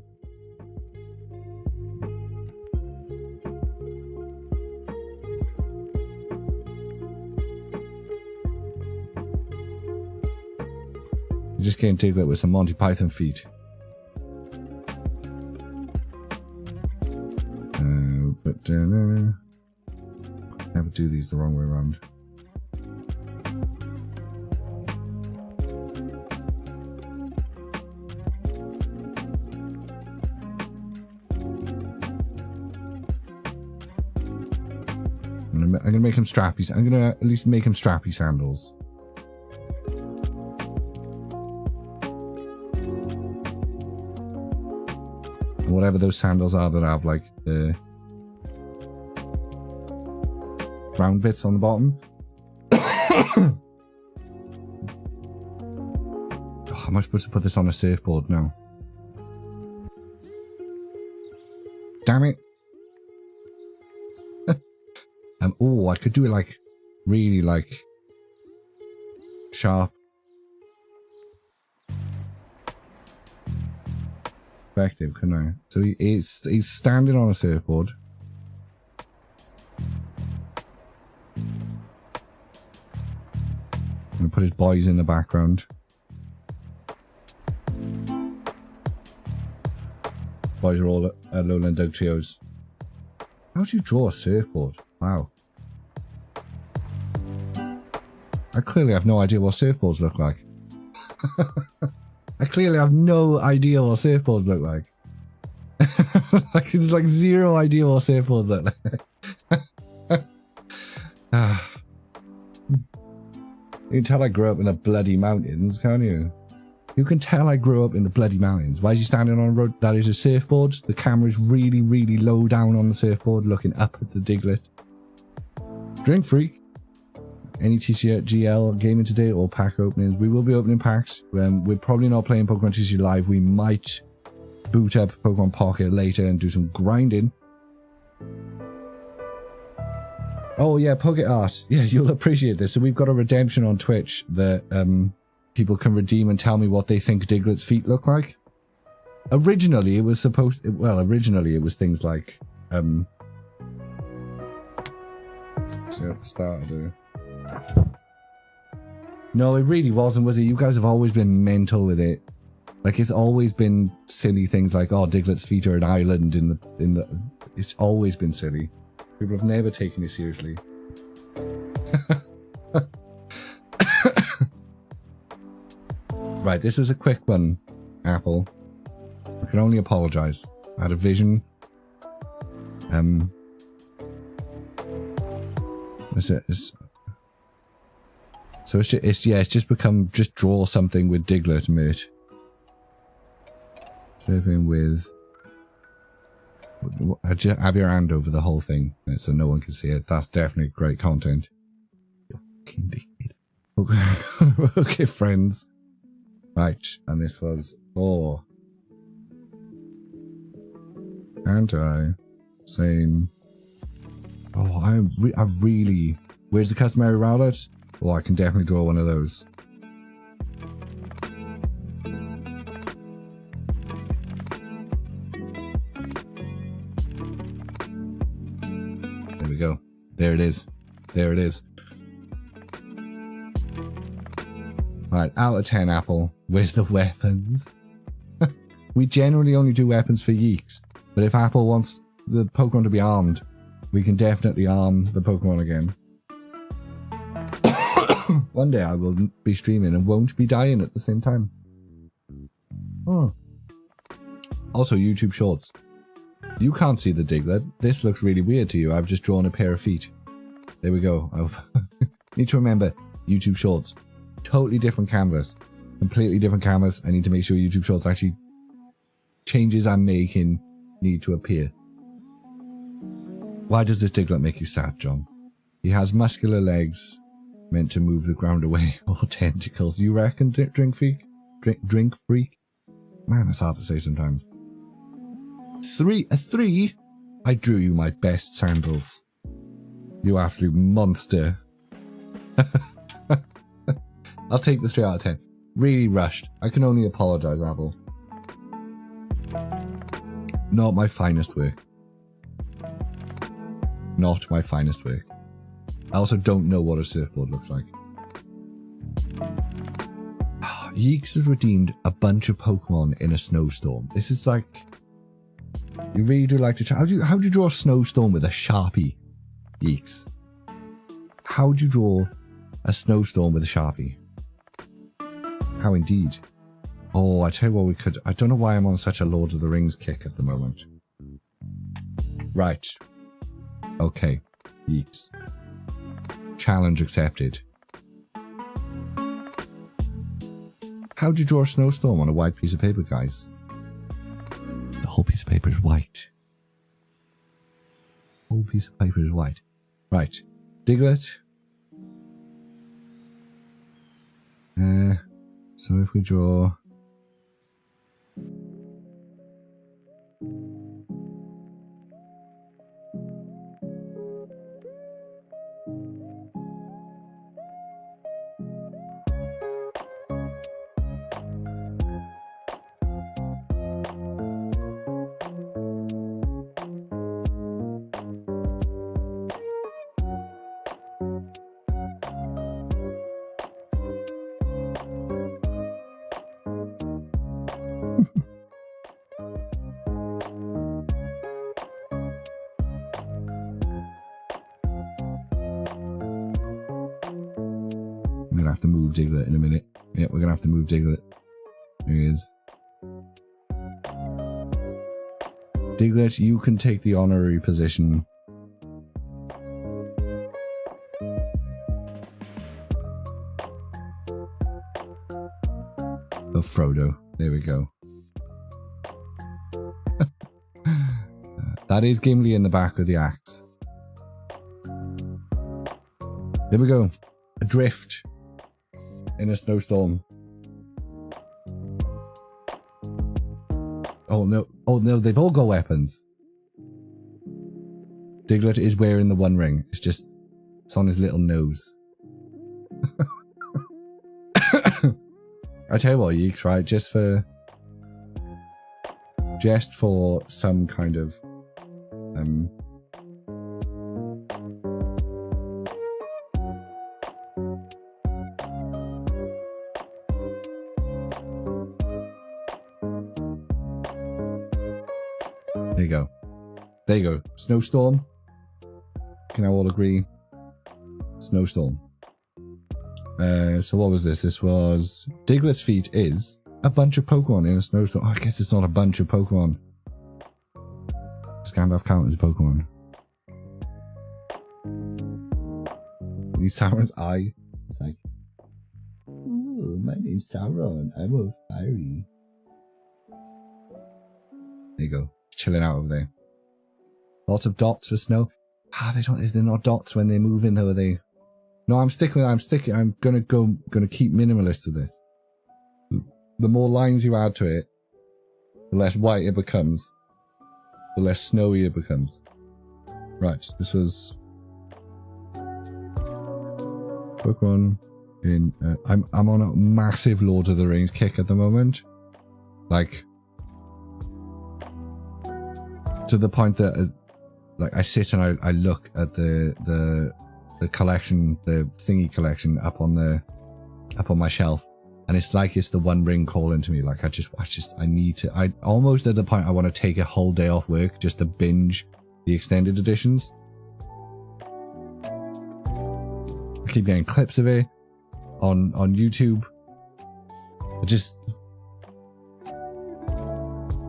just getting Diglett with some Monty Python feet. But never do these the wrong way around. I'm gonna make him strappy. I'm gonna at least make him strappy sandals. Whatever those sandals are that have like the round bits on the bottom. Oh, am I supposed to put this on a surfboard now? Damn it. Oh, I could do it like really like sharp. Effective, couldn't I? So he's standing on a surfboard. I'm gonna put his boys in the background. Boys are all at Lowland Dog Trios. How do you draw a surfboard? Wow. I clearly have no idea what surfboards look like. I clearly have no idea what surfboards look like. Like, it's like zero idea what surfboards look like. You can tell I grew up in the bloody mountains, can't you? You can tell I grew up in the bloody mountains. Why is he standing on a road? That is a surfboard. The camera is really, really low down on the surfboard, looking up at the Diglett. Drink Freak. Any TCGL gaming today or pack openings? We will be opening packs. We're probably not playing Pokemon TCG Live. We might boot up Pokemon Pocket later and do some grinding. Oh yeah, Pocket Art. Yeah, you'll appreciate this. So we've got a redemption on Twitch that people can redeem and tell me what they think Diglett's feet look like. Originally, it was supposed... originally it was things like... So at the start of the... No, it really wasn't, was it? You guys have always been mental with it. Like, it's always been silly things like, oh, Diglett's feet are an island in the... It's always been silly. People have never taken it seriously. Right, this was a quick one, Apple. I can only apologize. I had a vision. So it's just become, just draw something with Diglett, mate. Surfing with... Have your hand over the whole thing so no one can see it. That's definitely great content. You're fucking dickhead. Okay, friends. Right, and this was for Anti saying, oh, I really, where's the customary Rowlet? Oh, I can definitely draw one of those. There we go. There it is. There it is. Right, out of 10, Apple. Where's the weapons? We generally only do weapons for Yeeks, but if Apple wants the Pokemon to be armed, we can definitely arm the Pokemon again. One day I will be streaming and won't be dying at the same time. Oh. Also, YouTube Shorts. You can't see the Diglett. This looks really weird to you. I've just drawn a pair of feet. There we go. Need to remember, YouTube Shorts. Totally different canvas. Completely different canvas. I need to make sure YouTube Shorts actually changes I'm making need to appear. Why does this Diglett make you sad, John? He has muscular legs meant to move the ground away, or tentacles. You reckon, Drink Freak? Drink Freak? Man, it's hard to say sometimes. A 3? I drew you my best sandals. You absolute monster. I'll take the 3 out of 10. Really rushed. I can only apologise, Apple. Not my finest work. Not my finest work. I also don't know what a surfboard looks like. Yeeks has redeemed a bunch of Pokemon in a snowstorm. This is like... You really do like to try... How do you draw a snowstorm with a Sharpie, Yeeks? How do you draw a snowstorm with a Sharpie? How indeed. Oh, I tell you what we could... I don't know why I'm on such a Lord of the Rings kick at the moment. Right. Okay. Yeeks. Challenge accepted. How do you draw a snowstorm on a white piece of paper, guys? whole piece of paper is white. Whole piece of paper is white. Right. Diglett. So if we draw... I'm gonna have to move Diglett in a minute. Yeah, we're gonna have to move Diglett. There he is. Diglett, you can take the honorary position. Of Frodo. There we go. That is Gimli in the back with the axe. There we go. Adrift. In a snowstorm. Oh no. Oh no, they've all got weapons. Diglett is wearing the One Ring. It's on his little nose. I tell you what, Yeeks, right? Just for some kind of there you go. There you go. Snowstorm. Can I all agree? Snowstorm. So what was this? This was Diglett's feat is a bunch of Pokemon in a snowstorm. Oh, I guess it's not a bunch of Pokemon. Does Gandalf count as a Pokemon? These Sauron's eye. It's like, oh, my name's Sauron. I'm a fairy. There you go. Chilling out over there. Lots of dots for snow. Ah, they're not dots when they move in though, are they? No, I'm gonna keep minimalist to this. The more lines you add to it, the less white it becomes. The less snowy it becomes. Right, this was Pokemon in I'm on a massive Lord of the Rings kick at the moment. Like to the point that like I sit and I look at the collection, the thingy collection up on my shelf, and it's like it's the One Ring calling to me. Like I almost at the point I want to take a whole day off work just to binge the extended editions. I keep getting clips of it on YouTube.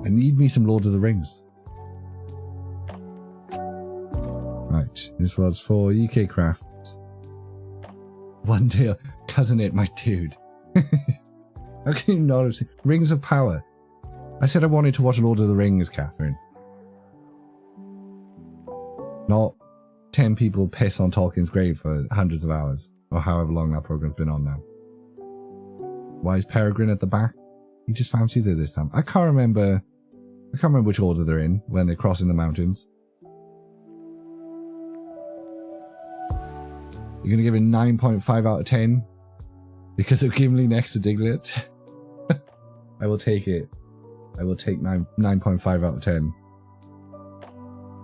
I need me some Lord of the Rings. Right, this was for UK Crafts. One day, cousin it, my dude. How can you not have seen Rings of Power? I said I wanted to watch Lord of the Rings, Catherine. Not 10 people piss on Tolkien's grave for hundreds of hours, or however long that program's been on now. Why is Peregrine at the back? He just fancied it this time. I can't remember which order they're in when they're crossing the mountains. You're going to give it 9.5 out of 10 because of Gimli next to Diglett. I will take it. I will take 9.5 out of 10.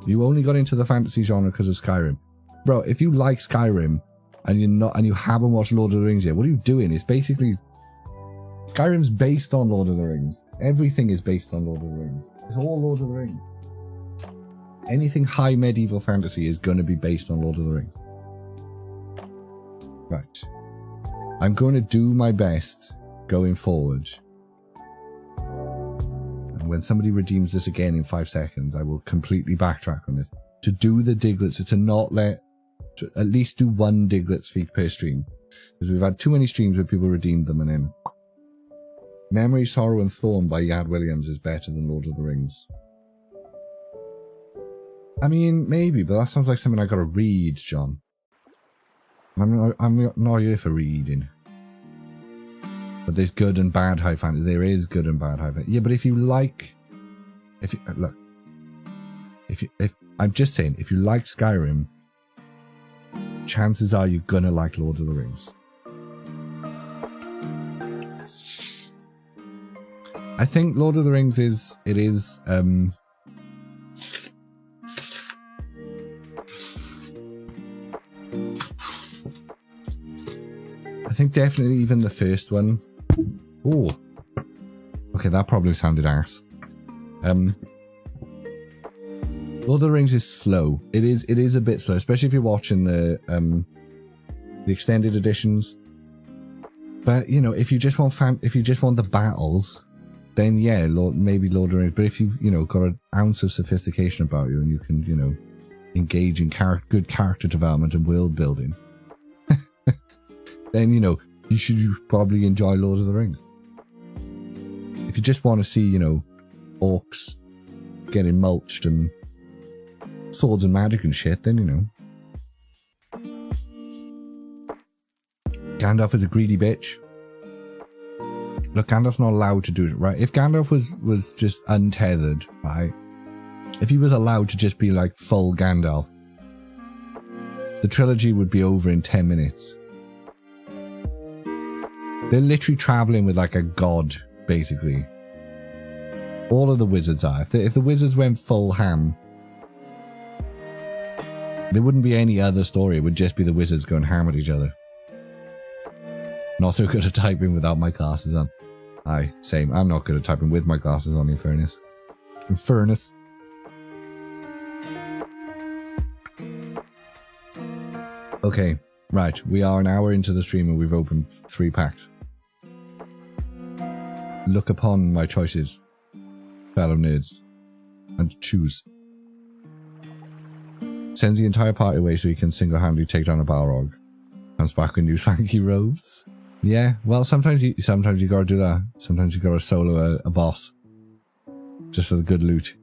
You only got into the fantasy genre because of Skyrim. Bro, if you like Skyrim and you haven't watched Lord of the Rings yet, what are you doing? It's basically Skyrim's based on Lord of the Rings. Everything is based on Lord of the Rings. It's all Lord of the Rings. Anything high medieval fantasy is going to be based on Lord of the Rings. Right. I'm going to do my best going forward. And when somebody redeems this again in 5 seconds, I will completely backtrack on this. To do the Digletts, to at least do one Diglett's feat per stream. Because we've had too many streams where people redeemed them and then Memory, Sorrow and Thorn by Yad Williams is better than Lord of the Rings. I mean, maybe, but that sounds like something I gotta read, John. I'm not here for reading. But there's good and bad high fantasy. There is good and bad high fantasy. Yeah, but if you look, if I'm just saying, if you like Skyrim, chances are you're gonna like Lord of the Rings. I think Lord of the Rings is I think definitely even the first one. Oh, okay, that probably sounded ass. Lord of the Rings is slow. It is a bit slow, especially if you're watching the extended editions. But you know, if you just want the battles, then yeah, maybe Lord of the Rings. But if you've got an ounce of sophistication about you and you can engage in good character development and world building, then you should probably enjoy Lord of the Rings. If you just want to see orcs getting mulched and swords and magic and shit, then Gandalf is a greedy bitch. Look, Gandalf's not allowed to do it, right? If Gandalf was just untethered, right? If he was allowed to just be like full Gandalf, the trilogy would be over in 10 minutes. They're literally traveling with like a god, basically. All of the wizards are. If the wizards went full ham, there wouldn't be any other story. It would just be the wizards going ham at each other. Not so good at typing without my glasses on. Aye, same. I'm not good at typing with my glasses on, in fairness. In fairness. Okay, right. We are an hour into the stream and we've opened 3 packs. Look upon my choices, fellow nerds, and choose. Sends the entire party away so he can single-handedly take down a Balrog. Comes back with new swanky robes. Yeah, well, sometimes you gotta do that. Sometimes you gotta solo a boss. Just for the good loot.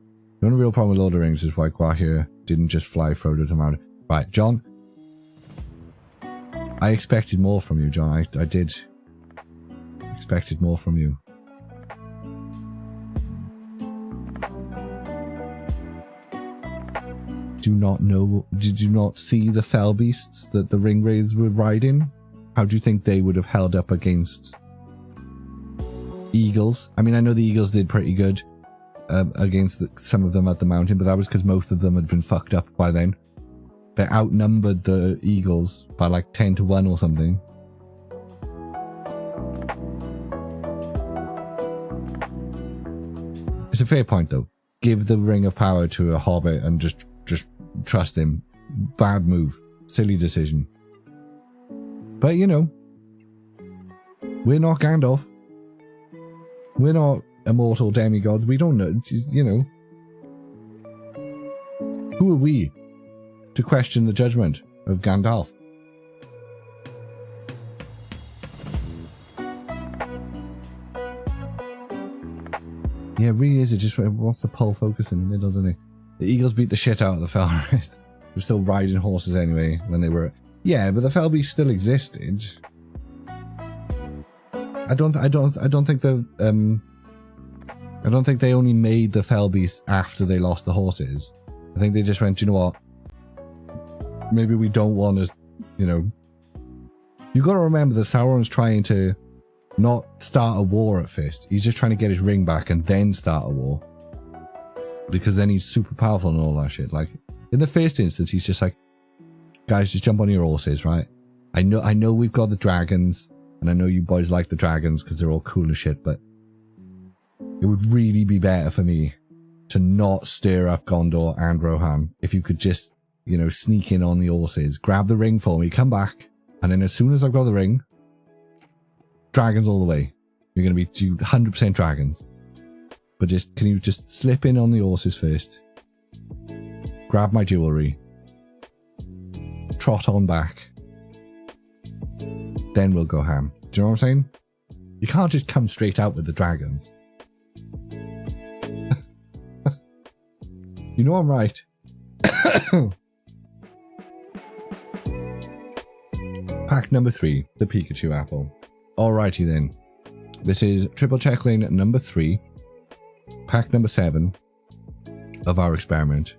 The only real problem with Lord of the Rings is why Gwahir didn't just fly Frodo to Mount. Right, John. I expected more from you, John. I did. Expected more from you. Did you not see the fell beasts that the ring wraiths were riding? How do you think they would have held up against eagles? I mean, I know the eagles did pretty good against some of them at the mountain, but that was because most of them had been fucked up by then. They outnumbered the eagles by like 10 to 1 or something. It's a fair point though. Give the ring of power to a hobbit and just trust him. Bad move. Silly decision. But we're not Gandalf. We're not immortal demigods. We don't know, Who are we to question the judgment of Gandalf? Yeah, it really is. It just wants the pole focus in the middle, doesn't it? The eagles beat the shit out of the fell wraiths. They were still riding horses anyway when they were. Yeah, but the fell beast still existed. I don't think they only made the fell beast after they lost the horses. I think they just went, you know what? Maybe we don't want to, You got to remember that Sauron's trying to not start a war at first. He's just trying to get his ring back and then start a war. Because then he's super powerful and all that shit. Like, in the first instance, he's just like, guys, just jump on your horses, right? I know we've got the dragons, and I know you boys like the dragons because they're all cool as shit, but it would really be better for me to not stir up Gondor and Rohan if you could just, sneak in on the horses, grab the ring for me, come back, and then as soon as I've got the ring, dragons all the way. You're going to be 100% dragons. But can you just slip in on the horses first? Grab my jewelry. Trot on back. Then we'll go ham. Do you know what I'm saying? You can't just come straight out with the dragons. You know I'm right. Pack number 3, the Pikachu apple. Alrighty then. This is triple check lane number 3. Pack number 7 of our experiment.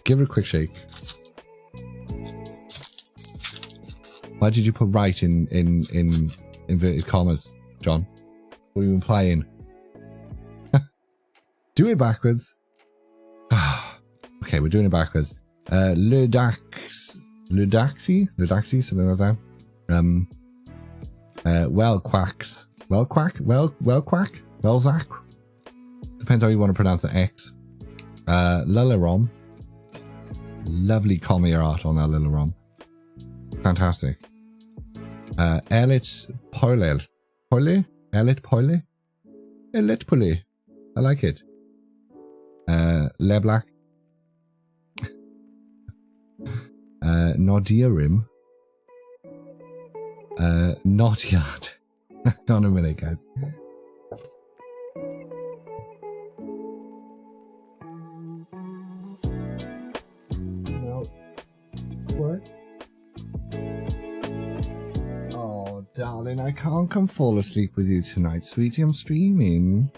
Give it a quick shake. Why did you put right in inverted commas, John? What are you implying? Do it backwards. Okay, we're doing it backwards. Ludaxi, something like that. Wellzac. Depends how you want to pronounce the X. Lularom. Lovely comic art on that Lularom. Fantastic. Elit Poile. Elit Poile? Elit Poile. I like it. Leblac. Nodiarim. Notyard. Not a minute, guys. No. What? Oh, darling, I can't come fall asleep with you tonight, sweetie. I'm streaming.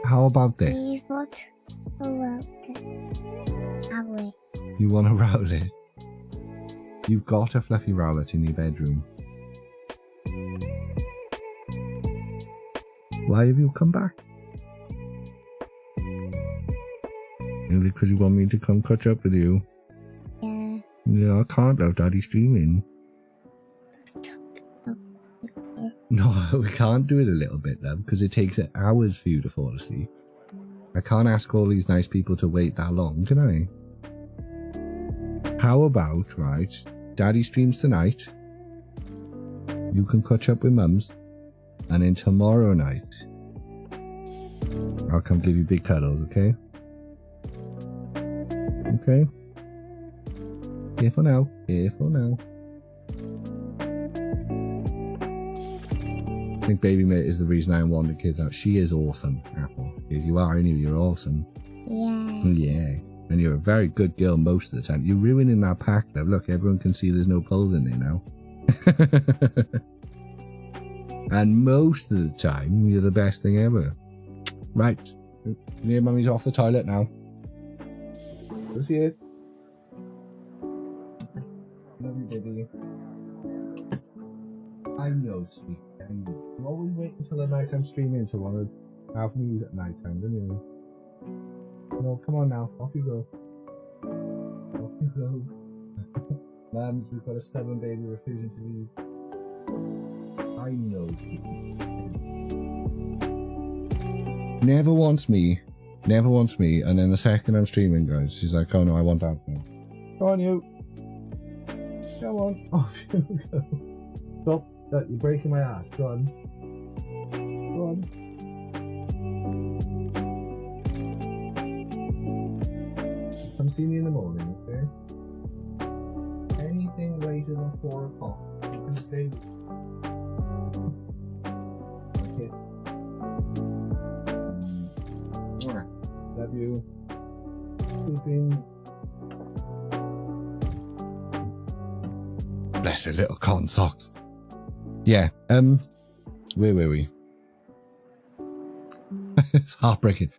How about this? We got a router. You want a Rowlet? You've got a fluffy Rowlet in your bedroom. Why have you come back? Is it because you want me to come catch up with you? Yeah. Yeah, I can't, love. Daddy's streaming. No, we can't do it a little bit, love, because it takes hours for you to fall asleep. I can't ask all these nice people to wait that long, can I? How about, right, Daddy streams tonight, you can catch up with Mums, and then tomorrow night, I'll come give you big cuddles, okay? Okay? Here for now. Here for now. I think Baby Mate is the reason I want the kids out. She is awesome, Apple. If you are, anyway, you're awesome. Yeah. Yeah. And you're a very good girl most of the time. You're ruining that pack, love. Look, everyone can see there's no pulls in there now. And most of the time, you're the best thing ever. Right. Near Mummy's off the toilet now. Go see it. Love you, baby. I know, sweet. You always wait until the nighttime streaming to want to have news at nighttime, don't you? No, come on now. Off you go. Off you go. Mums, we've got a stubborn baby refusing to leave. I know. Never wants me. Never wants me. And then the second I'm streaming, guys, she's like, oh no, I want dance now. Go on, you. Come on. Off you go. Stop. You're breaking my ass. Go on. Go on. Come see me in the morning, okay? Anything later than 4 o'clock, you can stay with me. Okay. Love you. Sweet dreams. Bless her little cotton socks. Yeah, where were we? It's heartbreaking.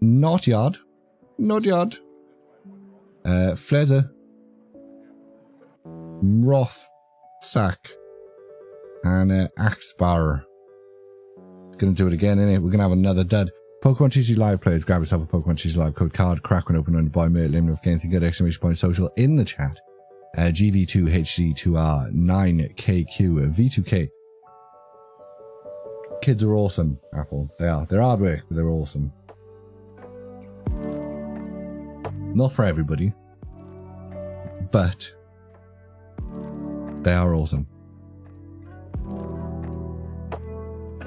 Notyard, Flezzer, Roth, Sack, and Axbar. It's gonna do it again, innit? We're gonna have another dud. Pokemon TCG Live players, grab yourself a Pokemon TCG Live code card, crack one open on the buy merch, limit of anything good, exclamation point social in the chat. GV2HD2R 9KQ V2K. Kids are awesome, Apple. They are. They're hard work, but they're awesome. Not for everybody, but they are awesome.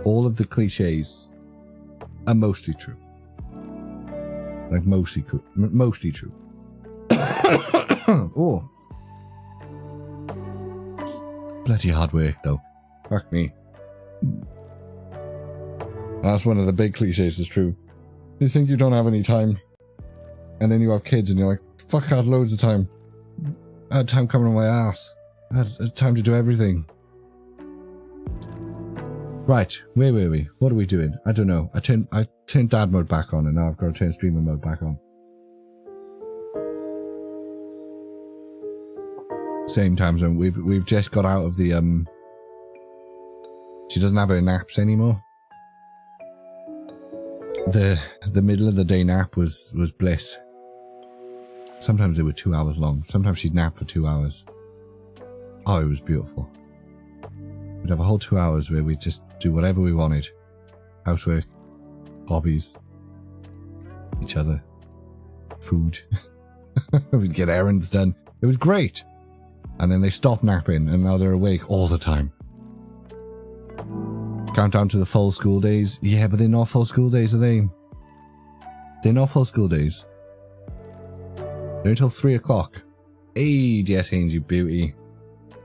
All of the cliches are mostly true. Like mostly true. Oh. Bloody hard work, though. Fuck me. That's one of the big cliches, is true. You think you don't have any time, and then you have kids and you're like, fuck, I had loads of time. I had time coming on my ass. I had time to do everything. Right, where were we? What are we doing? I don't know. I turned dad mode back on, and now I've got to turn streamer mode back on. Same time zone. We've just got out of the she doesn't have her naps anymore. The middle of the day nap was bliss. Sometimes they were 2 hours long. Sometimes she'd nap for 2 hours. Oh, it was beautiful. We'd have a whole 2 hours where we'd just do whatever we wanted. Housework, hobbies, each other, food. We'd get errands done. It was great. And then they stopped napping and now they're awake all the time. Countdown to the full school days. Yeah, but they're not full school days, are they? They're not full school days. They're until 3 o'clock. Hey, DS Haynes, you beauty.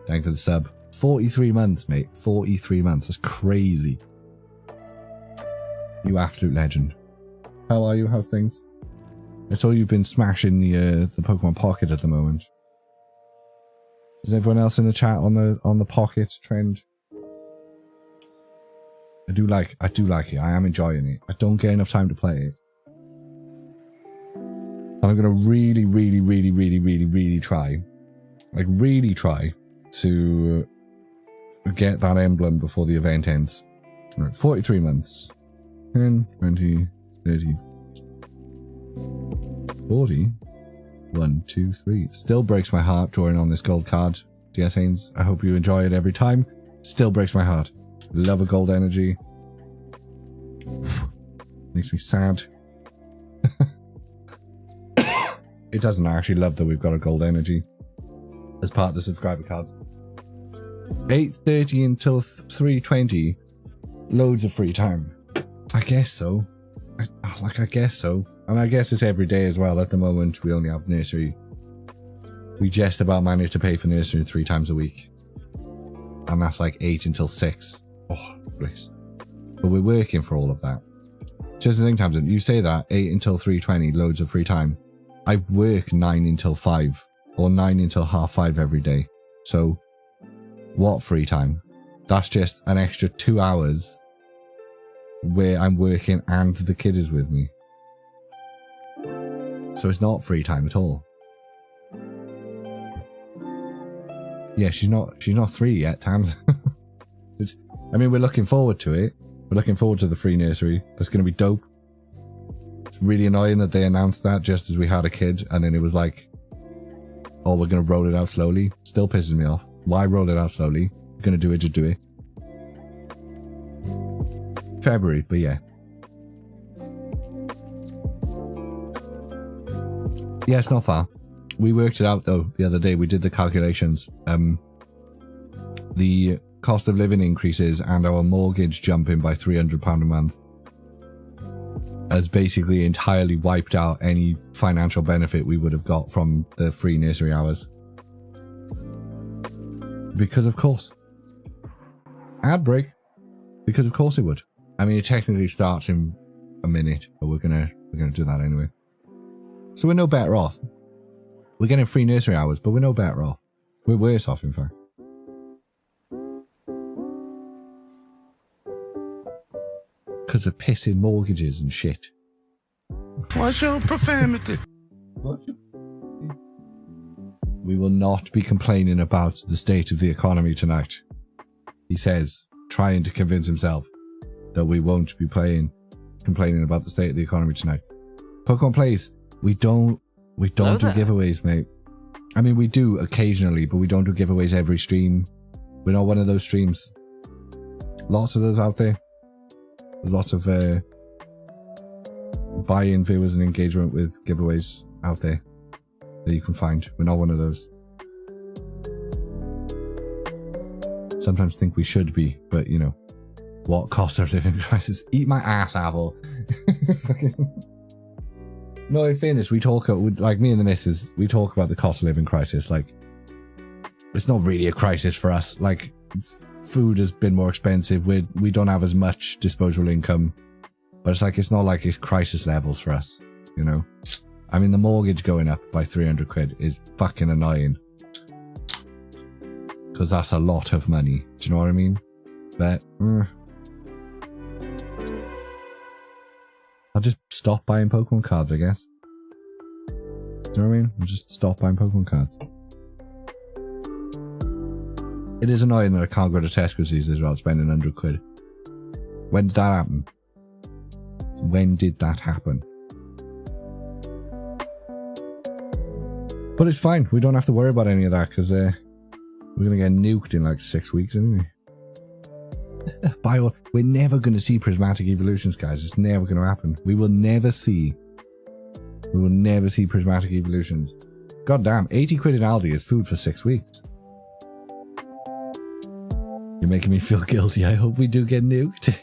Thanks for the sub. 43 months, mate. 43 months. That's crazy. You absolute legend. How are you? How's things? I saw you've been smashing the Pokemon Pocket at the moment. Is everyone else in the chat on the Pocket trend? I do like it. I am enjoying it. I don't get enough time to play it. And I'm gonna really try. Like really try to get that emblem before the event ends. Right, 43 months. 10, 20, 30, 40. 1, 2, 3. Still breaks my heart drawing on this gold card. DS Haynes, I hope you enjoy it every time. Still breaks my heart. Love a gold energy. Makes me sad. It doesn't. I actually love that we've got a gold energy as part of the subscriber cards. 8:30 until 3:20. Loads of free time. I guess so. I guess so. And I guess it's every day as well. At the moment, we only have nursery. We just about manage to pay for nursery 3 times a week. And that's like 8 until 6. Oh, bliss. But we're working for all of that. Just the thing, Tamsin, you say that, 8 until 3:20, loads of free time. I work 9 until 5. Or 9 until 5:30 every day. So, what free time? That's just an extra 2 hours where I'm working and the kid is with me. So it's not free time at all. Yeah, she's not 3 yet, Tams. I mean, we're looking forward to it. We're looking forward to the free nursery. That's going to be dope. It's really annoying that they announced that just as we had a kid, and then it was like, oh, we're going to roll it out slowly. Still pisses me off. Why roll it out slowly? We're going to do it, just do it. February, but yeah. Yeah, it's not far. We worked it out though the other day. We did the calculations. The cost of living increases and our mortgage jumping by £300 a month has basically entirely wiped out any financial benefit we would have got from the free nursery hours. Because of course. Ad break. Because of course it would. I mean, it technically starts in a minute, but we're gonna do that anyway. So we're no better off. We're getting free nursery hours, but we're no better off. We're worse off, in fact. Because of pissing mortgages and shit. What's your profanity? We will not be complaining about the state of the economy tonight. He says, trying to convince himself that we won't be complaining about the state of the economy tonight. Pokemon Plays, we don't do giveaways, mate. I mean, we do occasionally, but we don't do giveaways every stream. We're not one of those streams. Lots of those out there. There's lots of buy-in viewers and engagement with giveaways out there that you can find. We're not one of those. Sometimes think we should be, but you know, what cost of living crisis? Eat my ass, Apple. No, in fairness, we talk, like me and the missus, we talk about the cost of living crisis. Like, it's not really a crisis for us. Like, food has been more expensive. We don't have as much disposable income. But it's like, it's not like it's crisis levels for us, you know? I mean, the mortgage going up by 300 quid is fucking annoying. Because that's a lot of money. Do you know what I mean? But, I'll just stop buying Pokemon cards, I guess. Do you know what I mean? I'll just stop buying Pokemon cards. It is annoying that I can't go to Tesco's these days without spending 100 quid. When did that happen? When did that happen? But it's fine. We don't have to worry about any of that because we're going to get nuked in like 6 weeks anyway. We're never going to see prismatic evolutions, guys. It's never going to happen. We will never see prismatic evolutions. God damn, 80 quid in Aldi is food for 6 weeks. You're making me feel guilty. I hope we do get nuked.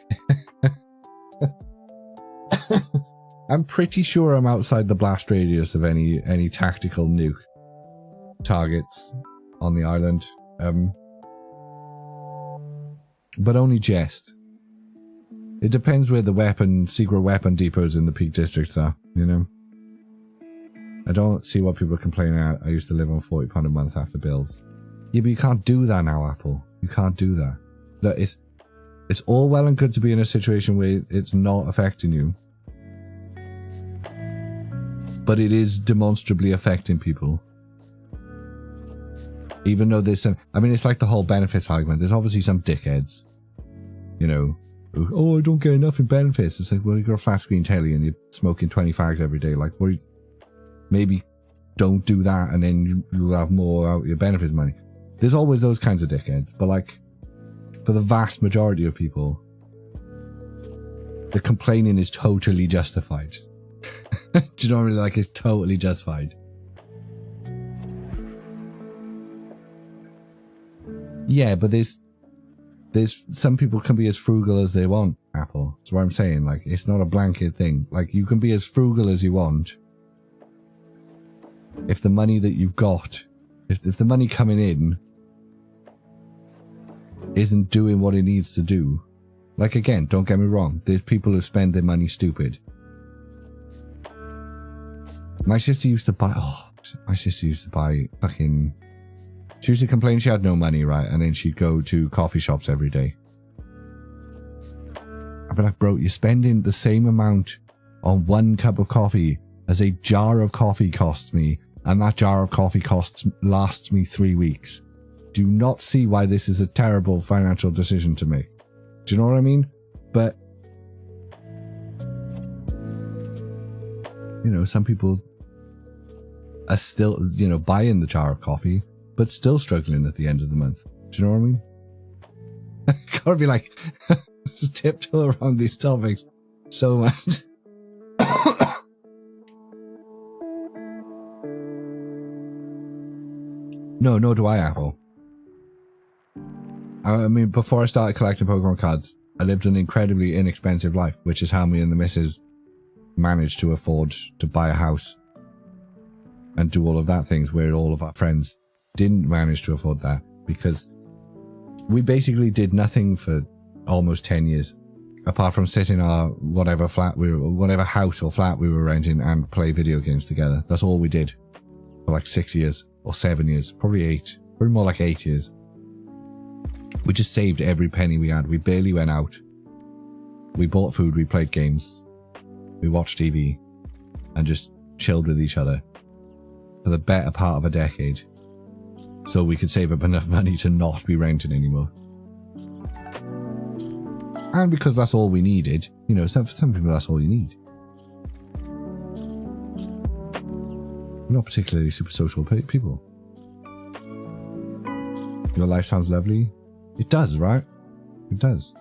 I'm pretty sure I'm outside the blast radius of any tactical nuke targets on the island. But only just. It depends where the secret weapon depots in the Peak Districts are, you know? I don't see what people are complaining at. I used to live on £40 a month after bills. Yeah, but you can't do that now, Apple. You can't do that. Look, it's all well and good to be in a situation where it's not affecting you. But it is demonstrably affecting people. Even though there's some... I mean, it's like the whole benefits argument. There's obviously some dickheads, you know, who, oh, I don't get enough in benefits. It's like, well, you've got a flat screen telly and you're smoking 20 fags every day. Like, well, maybe don't do that and then you'll have more out of your benefits money. There's always those kinds of dickheads. But, like, for the vast majority of people, the complaining is totally justified. Do you know what I mean? Like, it's totally justified. Yeah, but there's some people can be as frugal as they want, Apple. That's what I'm saying. Like, it's not a blanket thing. Like, you can be as frugal as you want. If the money that you've got, if the money coming in isn't doing what it needs to do. Like, again, don't get me wrong. There's people who spend their money stupid. My sister used to buy fucking... She used to complain she had no money, right? And then she'd go to coffee shops every day. I'd be like, bro, you're spending the same amount on one cup of coffee as a jar of coffee costs me. And that jar of coffee lasts me 3 weeks. Do not see why this is a terrible financial decision to make. Do you know what I mean? But, you know, some people are still, you know, buying the jar of coffee, but still struggling at the end of the month. Do you know what I mean? Gotta be like, tiptoe around these topics so much. No, nor do I, Apple. I mean, before I started collecting Pokemon cards, I lived an incredibly inexpensive life, which is how me and the missus managed to afford to buy a house and do all of that things, where all of our friends didn't manage to afford that, because we basically did nothing for almost 10 years, apart from sit in our whatever house or flat we were renting and play video games together. That's all we did for like 6 years or 7 years, probably 8, probably more like 8 years. We just saved every penny we had. We barely went out. We bought food, we played games, we watched TV, and just chilled with each other for the better part of a decade, so we could save up enough money to not be renting anymore. And because that's all we needed, you know, for some people that's all you need. We're not particularly super social people. Your life sounds lovely. It does, right? It does.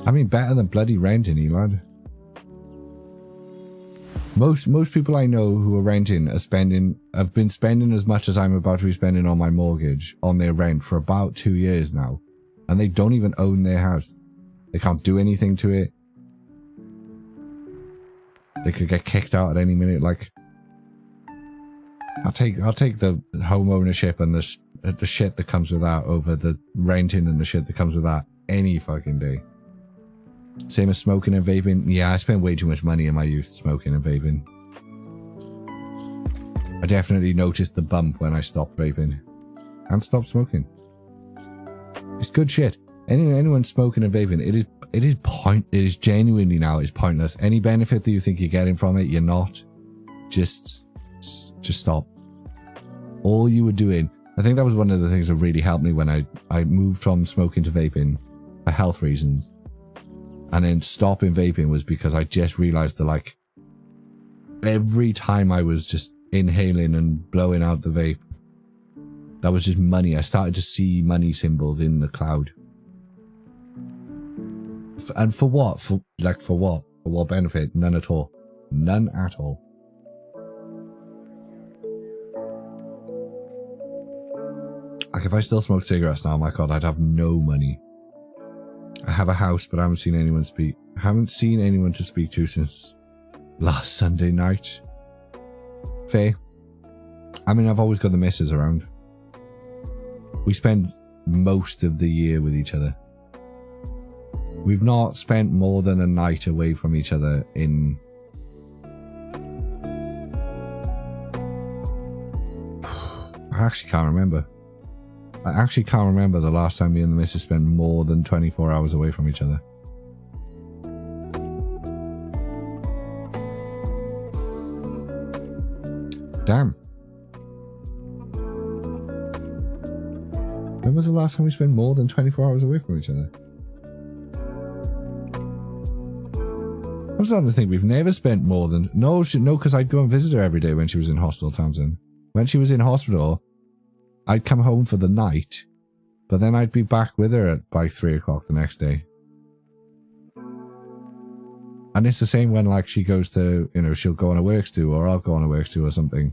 I mean, better than bloody renting, lad. Most people I know who are renting have been spending as much as I'm about to be spending on my mortgage on their rent for about 2 years now. And they don't even own their house. They can't do anything to it. They could get kicked out at any minute. Like, I'll take the home ownership and the shit that comes with that over the renting and the shit that comes with that any fucking day. Same as smoking and vaping. Yeah, I spent way too much money in my youth smoking and vaping. I definitely noticed the bump when I stopped vaping and stopped smoking. It's good shit. Anyone smoking and vaping, it is genuinely now, it's pointless. Any benefit that you think you're getting from it, you're not. Just stop. All you were doing, I think that was one of the things that really helped me when I moved from smoking to vaping for health reasons. And then stopping vaping was because I just realized that, like, every time I was just inhaling and blowing out the vape, that was just money. I started to see money symbols in the cloud. And for what? For what? For what benefit? None at all. None at all. Like, if I still smoked cigarettes now, my God, I'd have no money. I have a house, but I haven't seen anyone to speak to since last Sunday night. Faye. I mean, I've always got the missus around. We spend most of the year with each other. We've not spent more than a night away from each other in... I actually can't remember. I actually can't remember the last time me and the missus spent more than 24 hours away from each other. Damn. When was the last time we spent more than 24 hours away from each other? I was starting to think we've never spent more than... No, because I'd go and visit her every day when she was in hospital, Townsend. When she was in hospital, I'd come home for the night, but then I'd be back with her by 3 o'clock the next day. And it's the same when, like, she goes to, you know, she'll go on a works do, or I'll go on a works do or something.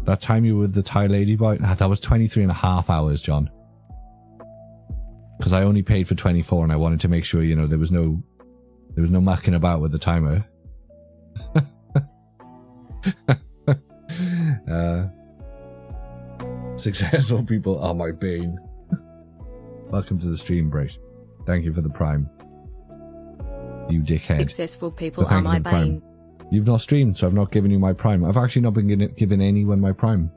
That time you were with the Thai lady boy, that was 23 and a half hours, John. Because I only paid for 24 and I wanted to make sure, you know, there was no mucking about with the timer. Successful people are my bane. Welcome to the stream, Brait. Thank you for the prime. You dickhead. Successful people are my bane. You've not streamed, so I've not given you my prime. I've actually not been giving anyone my prime.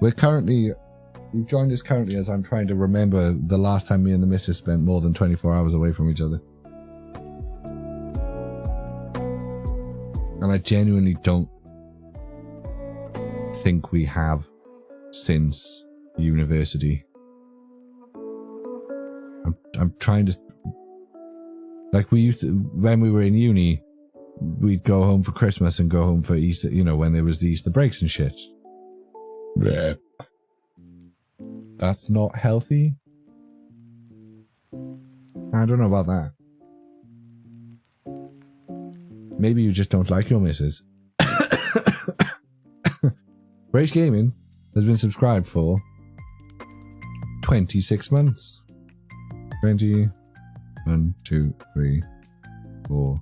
You've joined us currently as I'm trying to remember the last time me and the missus spent more than 24 hours away from each other. And I genuinely don't think we have since university. I'm trying to... Like, we used to... When we were in uni, we'd go home for Christmas and go home for Easter, you know, when there was the Easter breaks and shit. Yeah. That's not healthy. I don't know about that. Maybe you just don't like your missus. Brace Gaming has been subscribed for 26 months. 20, 1, 2, 3, 4,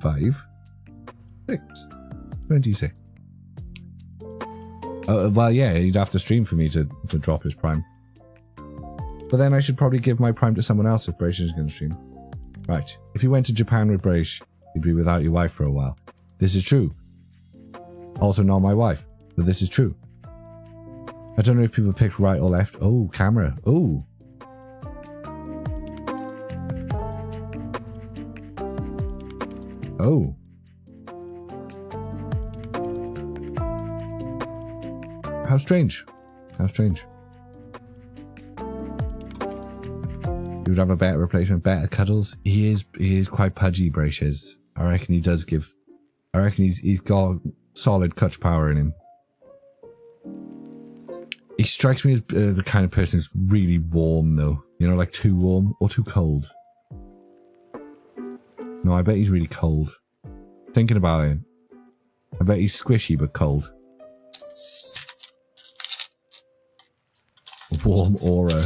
5, 6, 26. Well, yeah, you'd have to stream for me to drop his prime. But then I should probably give my prime to someone else if Braish is going to stream. Right. If you went to Japan with Braish, you'd be without your wife for a while. This is true. Also not my wife, but this is true. I don't know if people picked right or left. Oh, camera. Oh. Oh. How strange. How strange. You would have a better replacement, better cuddles. He is quite pudgy, Braish is. I reckon he does give... I reckon he's got solid clutch power in him. He strikes me as the kind of person who's really warm, though. You know, like too warm or too cold. No, I bet he's really cold. Thinking about it, I bet he's squishy but cold. Warm aura.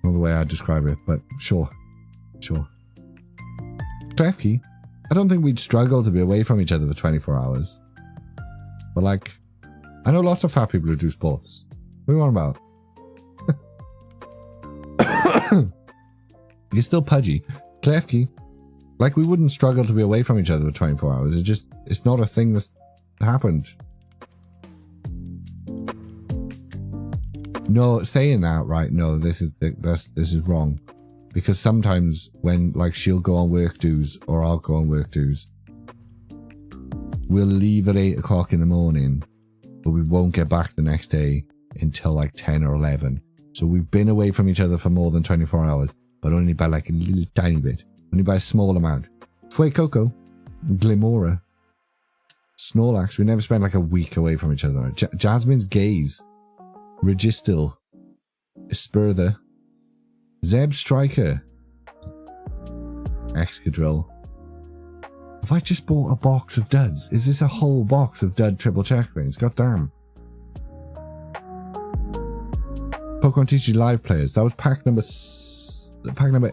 Not the way I'd describe it, but sure. Sure. Klefki, I don't think we'd struggle to be away from each other for 24 hours. But like, I know lots of fat people who do sports. What are you on about? You're still pudgy. Klefki. Like, we wouldn't struggle to be away from each other for 24 hours. It's not a thing that's happened. No, saying that, right, no, this is wrong. Because sometimes when, like, she'll go on work dues, or I'll go on work dues, we'll leave at 8 o'clock in the morning, but we won't get back the next day until like 10 or 11. So we've been away from each other for more than 24 hours, but only by like a little tiny bit. Only by a small amount. Fuecoco, Glimora, Snorlax, we never spent like a week away from each other. Jasmine's Gaze, Registil, Espurther, Zeb Striker, Excadrill. Have I just bought a box of duds? Is this a whole box of dud triple Checklanes? God damn. Pokemon TCG Live players. That was pack number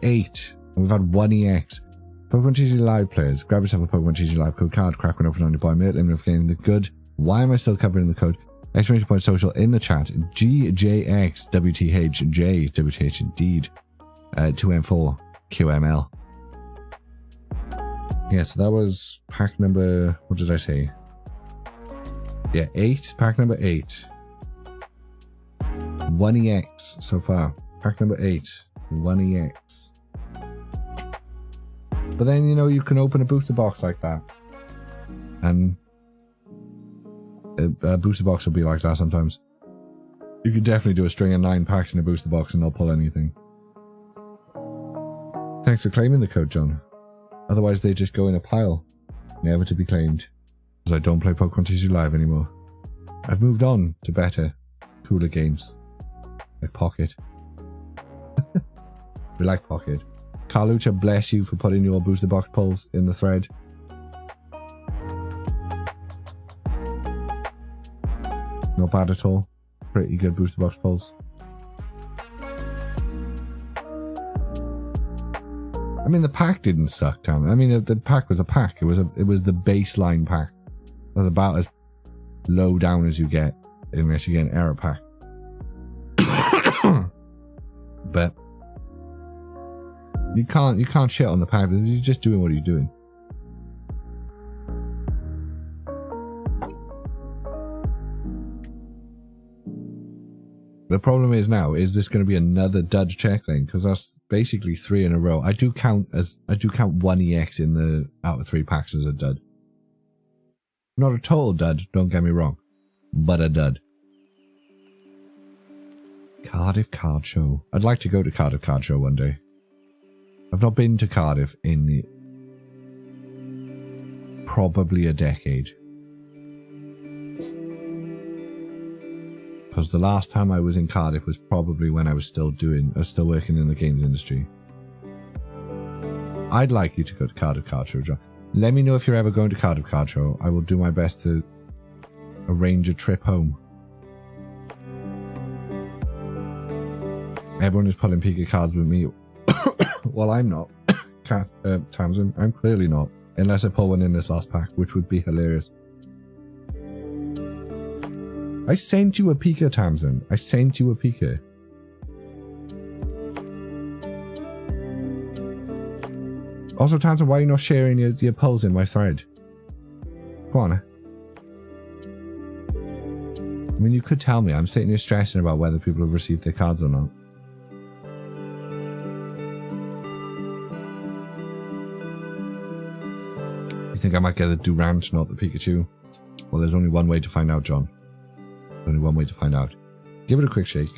8. And we've had 1 EX. Pokemon TCG Live players. Grab yourself a Pokemon TCG Live code card. Crack one open on your boy mate. Let me know if you're getting the good. Why am I still covering the code? Exclamation point social in the chat. GJXWTHJ indeed. 2M4 QML. Yeah, so that was pack number, what did I say? Yeah, 8. Pack number 8. 1 EX so far. Pack number 8. 1 EX. But then, you know, you can open a booster box like that. And a booster box will be like that sometimes. You can definitely do a string of 9 packs in a booster box and not pull anything. Thanks for claiming the code, John. Otherwise they just go in a pile. Never to be claimed. Because I don't play Pokemon TCG Live anymore. I've moved on to better, cooler games. Like Pocket. We like Pocket. Carlucha, bless you for putting your booster box pulls in the thread. Not bad at all. Pretty good booster box pulls. I mean, the pack didn't suck, Tom. I mean, the pack was a pack. It was the baseline pack. That's about as low down as you get, unless you get an error pack. But you can't shit on the pack because he's just doing what he's doing. The problem is now, is this going to be another dud checklane? Because that's basically 3 in a row. I do count 1 EX in the out of 3 packs as a dud. Not a total dud, don't get me wrong, but a dud. Cardiff Card Show. I'd like to go to Cardiff Card Show one day. I've not been to Cardiff in probably a decade. Because the last time I was in Cardiff was probably when I was still working in the games industry. I'd like you to go to Cardiff Card Show, John. Let me know if you're ever going to Cardiff Card Show. I will do my best to arrange a trip home. Everyone is pulling Pika cards with me. Well, I'm not. Tamsin, I'm clearly not. Unless I pull one in this last pack, which would be hilarious. I sent you a Pika, Tamsin. I sent you a Pika. Also, Tamsin, why are you not sharing your polls in my thread? Go on. I mean, you could tell me. I'm sitting here stressing about whether people have received their cards or not. You think I might get a Durant, not the Pikachu? Well, there's only one way to find out, John. Only one way to find out. Give it a quick shake.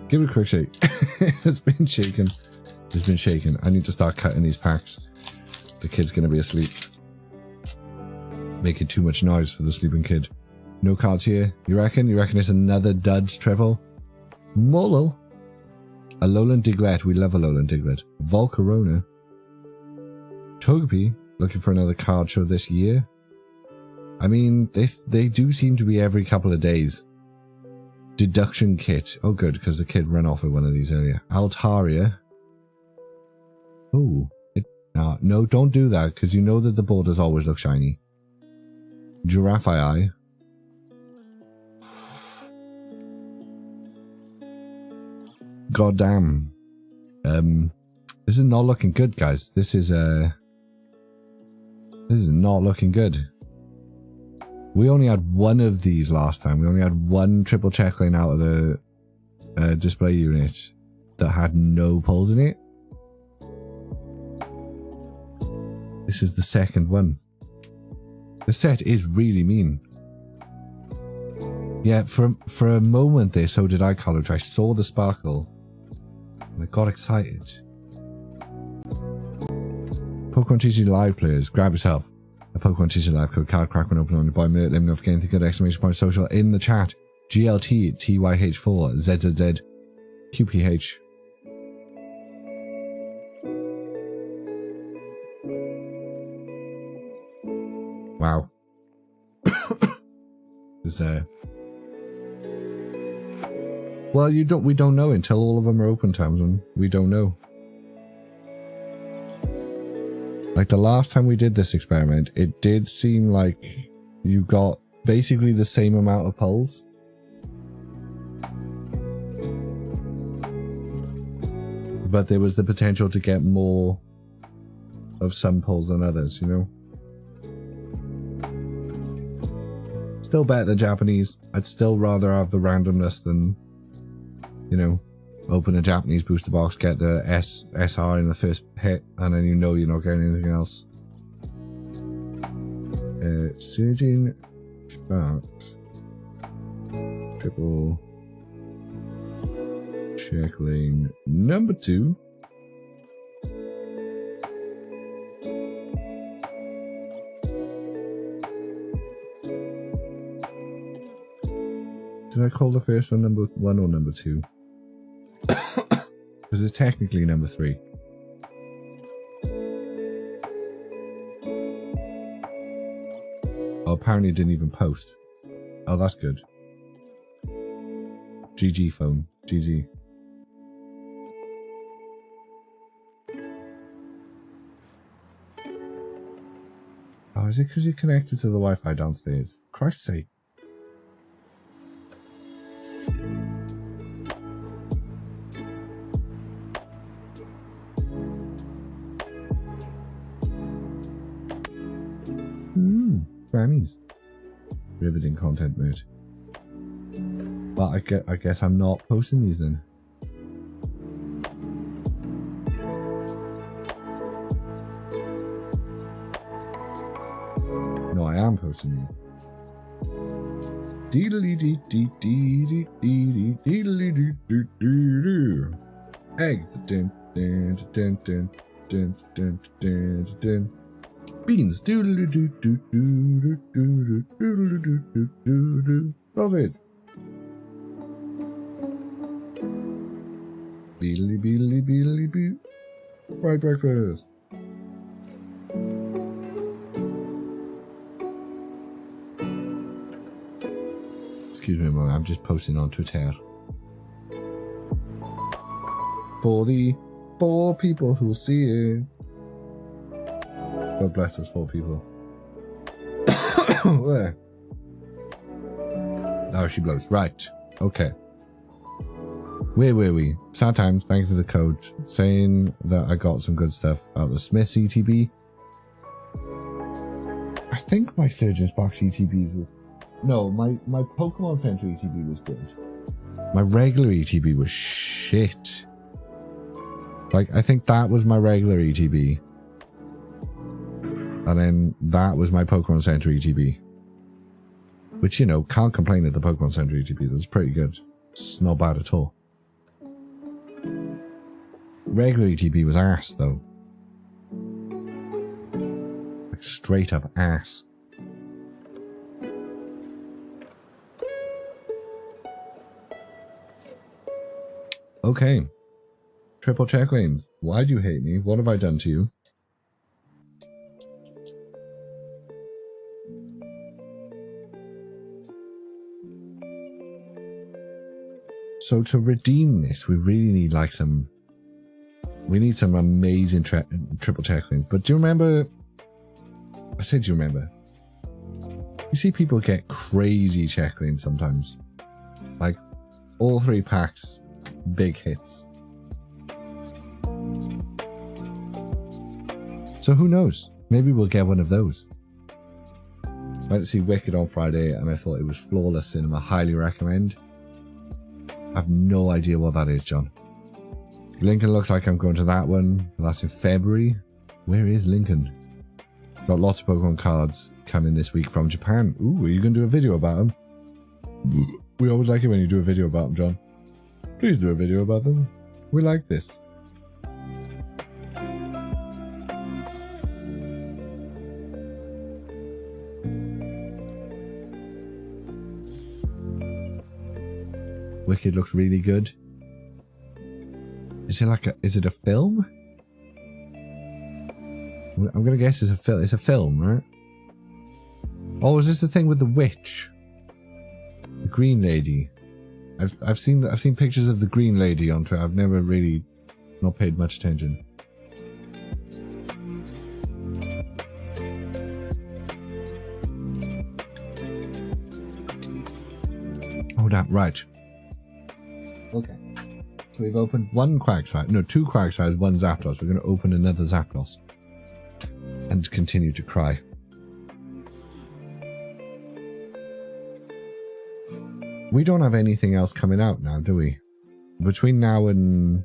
Give it a quick shake. It's been shaken. It's been shaken. I need to start cutting these packs. The kid's gonna be asleep. Making too much noise for the sleeping kid. No cards here. You reckon? You reckon it's another dud triple? Molol. Alolan Diglett. We love Alolan Diglett. Volcarona. Togepi. Looking for another card show this year. I mean, they do seem to be every couple of days. Deduction Kit. Oh, good, because the kid ran off with one of these earlier. Altaria. Oh, No, don't do that, because you know that the borders always look shiny. Giraffe eye. God damn. This is not looking good, guys. This is not looking good. We only had one of these last time. We only had one triple check lane out of the display unit that had no poles in it. This is the second one. The set is really mean. Yeah, for a moment there, so did I, College. I saw the sparkle and I got excited. Pokemon TCG Live players, grab yourself a Pokemon TCG Live code card crack when open on your boy Mert. Let me know if you get anything good, exclamation point social in the chat. GLT TYH4 ZZZ QPH. Wow. This well, we don't know until all of them are open, Tamsin. We don't know. Like the last time we did this experiment, it did seem like you got basically the same amount of pulls. But there was the potential to get more of some pulls than others, you know? Still better than Japanese. I'd still rather have the randomness than, you know, open a Japanese booster box, get the SR in the first hit, and then you know you're not getting anything else. Surging Sparks. Triple check lane number 2. Did I call the first one number 1 or number 2? Because it's technically number 3. Oh, apparently it didn't even post. Oh, that's good. GG phone. GG. Oh, is it because you're connected to the Wi-Fi downstairs? Christ's sake. Grannies. Riveting content mood. But I guess I'm not posting these then. No, I am posting these. Deedly dee dee dee dee dee deedly dee dee dee. Eggs. Dun dun dun dun dun dun dun dun. Beans. Doodly doo doo doo doo doo doo doo doo doo doo. Love it. Beedly beedly beedly boo. Fried breakfast. Excuse me, Mom. I'm just posting on Twitter. For the 4 people who'll see it. God bless those 4 people. Where? Oh, she blows. Right. Okay. Where were we? Sad times. Thank you for the code. Saying that I got some good stuff out of the Smith's ETB. I think my Surgeon's Box ETBs were... No, my Pokemon Center ETB was good. My regular ETB was shit. Like, I think that was my regular ETB. And then that was my Pokemon Center ETB. Which, you know, can't complain at the Pokemon Center ETB. That's pretty good. It's not bad at all. Regular ETB was ass, though. Like, straight up ass. Okay. Triple check lanes. Why do you hate me? What have I done to you? So to redeem this, we really need like some We need some amazing triple checklings. But do you remember? I said, do you remember? You see people get crazy checklings sometimes. Like, all 3 packs, big hits. So who knows? Maybe we'll get one of those. I went to see Wicked on Friday and I thought it was flawless cinema. Highly recommend. I have no idea what that is, John. Lincoln looks like I'm going to that one. That's in February. Where is Lincoln? Got lots of Pokemon cards coming this week from Japan. Ooh, are you going to do a video about them? We always like it when you do a video about them, John. Please do a video about them. We like this. Wicked looks really good. Is it a film? I'm gonna guess it's a film. It's a film, right? Oh, is this the thing with the witch? The green lady. I've seen pictures of the green lady on Twitter. I've never really not paid much attention. Oh, that right. Okay. So we've opened 1 Quagsire. No, 2 Quagsires, 1 Zapdos. We're going to open another Zapdos. And continue to cry. We don't have anything else coming out now, do we? Between now and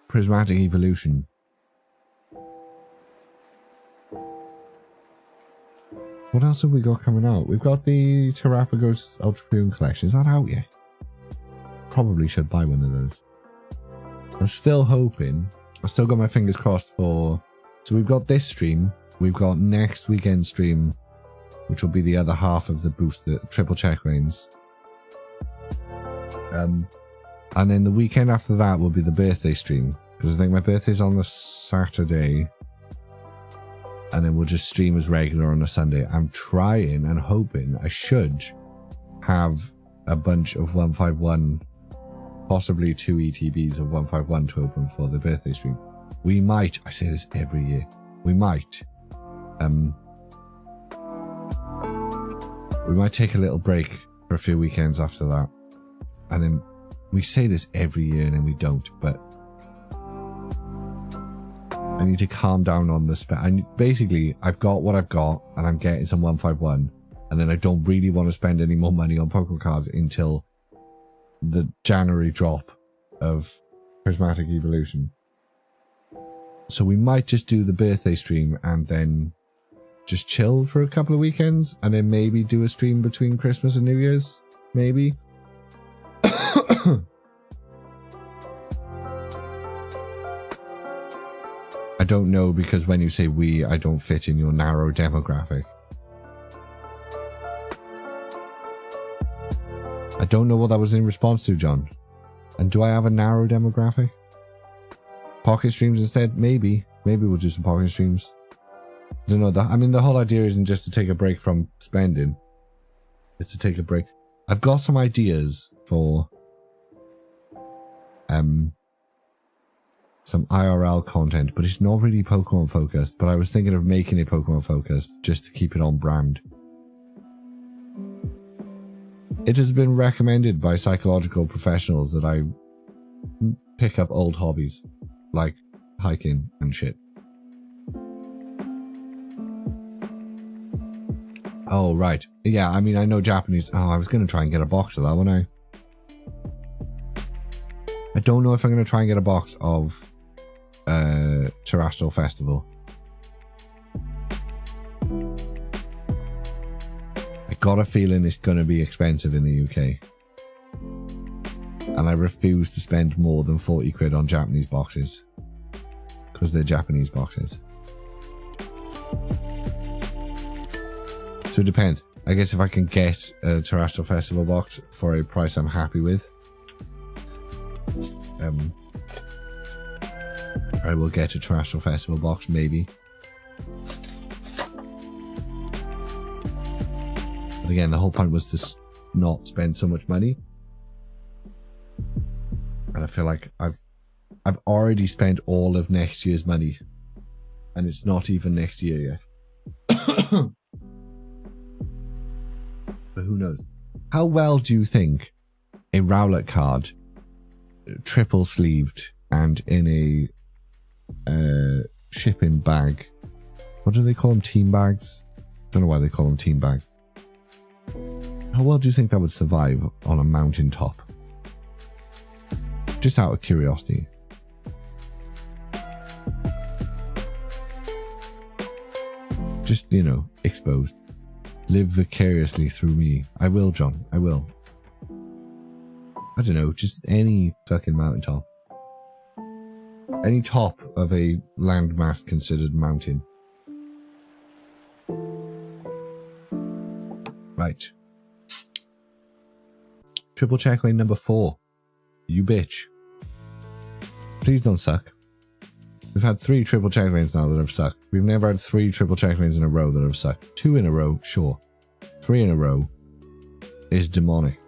Prismatic Evolution. What else have we got coming out? We've got the Terrapagos Ultra Pune collection. Is that out yet? Probably should buy one of those. I'm still hoping. I've still got my fingers crossed for... So we've got this stream. We've got next weekend stream, which will be the other half of the boost, the triple Checklanes. And then the weekend after that will be the birthday stream. Because I think my birthday's on the Saturday. And then we'll just stream as regular on a Sunday. I'm trying and hoping I should have a bunch of 151, possibly 2 ETBs of 151 to open for the birthday stream. We might, I say this every year, we might take a little break for a few weekends after that. And then we say this every year and then we don't, but I need to calm down on the spend. Basically, I've got what I've got, and I'm getting some 151, and then I don't really want to spend any more money on Pokemon cards until the January drop of Prismatic Evolution. So we might just do the birthday stream and then just chill for a couple of weekends, and then maybe do a stream between Christmas and New Year's, maybe. I don't know, because when you say we, I don't fit in your narrow demographic. I don't know what that was in response to, John. And do I have a narrow demographic? Pocket streams instead? Maybe. Maybe we'll do some pocket streams. I don't know. I mean, the whole idea isn't just to take a break from spending. It's to take a break. I've got some ideas for some IRL content, but it's not really Pokemon focused. But I was thinking of making it Pokemon focused just to keep it on brand. It has been recommended by psychological professionals that I pick up old hobbies like hiking and shit. Oh, right. Yeah, I mean, I know Japanese. Oh, I was going to try and get a box of that, wasn't I don't know if I'm going to try and get a box of Terrestrial Festival. I got a feeling it's going to be expensive in the UK. And I refuse to spend more than 40 quid on Japanese boxes. Because they're Japanese boxes. So it depends. I guess if I can get a Terrestrial Festival box for a price I'm happy with, I will get a Terrestrial Festival box, maybe. But again, the whole point was to not spend so much money. And I feel like I've already spent all of next year's money. And it's not even next year yet. But who knows? How well do you think a Rowlet card, triple sleeved and in a shipping bag, what do they call them? Team bags? Don't know why they call them team bags. How well do you think that would survive on a mountain top? Just out of curiosity. Just, you know, exposed. Live vicariously through me. I will, John. I will. I don't know, just any fucking mountaintop. Any top of a landmass considered mountain. Right. Triple checklane number 4. You bitch. Please don't suck. We've had 3 triple checklanes now that have sucked. We've never had 3 triple checklanes in a row that have sucked. 2 in a row, sure. 3 in a row is demonic.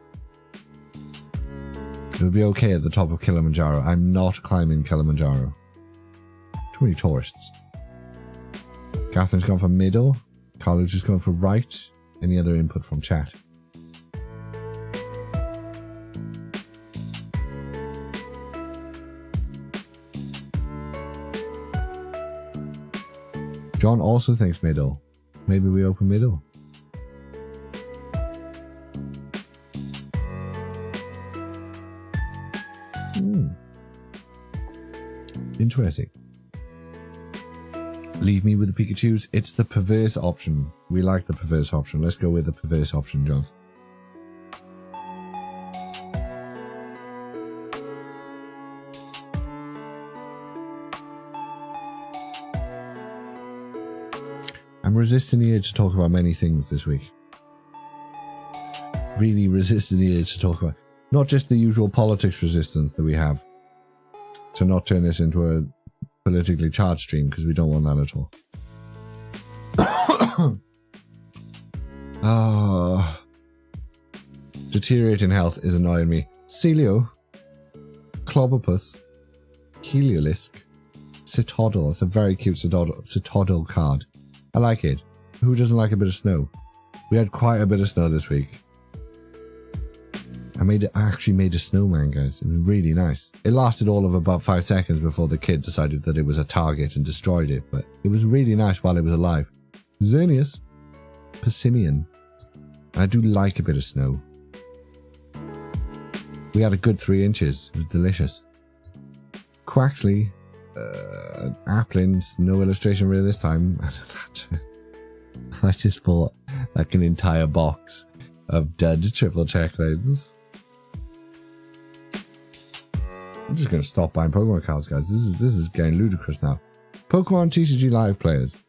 It would be okay at the top of Kilimanjaro. I'm not climbing Kilimanjaro. Too many tourists. Catherine's gone for middle. College has gone for right. Any other input from chat? John also thinks middle. Maybe we open middle. Interesting. Leave me with the Pikachus. It's the perverse option. We like the perverse option. Let's go with the perverse option, John. I'm resisting the urge to talk about many things this week. Really resisting the urge to talk about not just the usual politics resistance that we have, to not turn this into a politically charged stream, because we don't want that at all. Deteriorating health is annoying me. Celio, Clobopus, Heliolisk, Citadel. It's a very cute Citadel card. I like it. Who doesn't like a bit of snow? We had quite a bit of snow this week. I actually made a snowman, guys. It was really nice. It lasted all of about 5 seconds before the kid decided that it was a target and destroyed it, but it was really nice while it was alive. Xerneas, Persimmon. I do like a bit of snow. We had a good 3 inches. It was delicious. Quaxley, Applins, no illustration rare this time. I just bought like an entire box of dud triple checklines. I'm just going to stop buying Pokemon cards, guys. This is getting ludicrous now. Pokemon TCG Live players.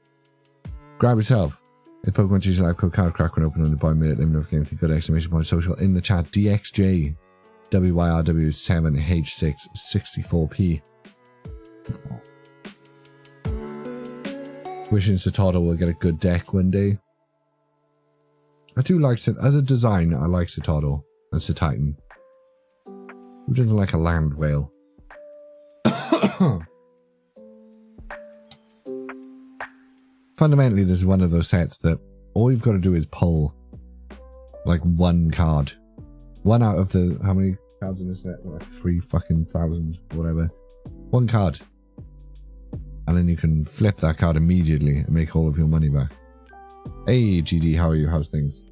Grab yourself a Pokemon TCG Live code card crack when opening the buy minute. Let me know if you get good exclamation point social in the chat. DXJ WYRW7H664P. Wishing Citadel will get a good deck one day. I do like it as a design. I like Citadel and Cititan. Who doesn't like a land whale? Fundamentally, there's one of those sets that all you've got to do is pull like one card. One out of the, how many cards in this set? Like 3,000, whatever. One card. And then you can flip that card immediately and make all of your money back. Hey GD, how are you? How's things?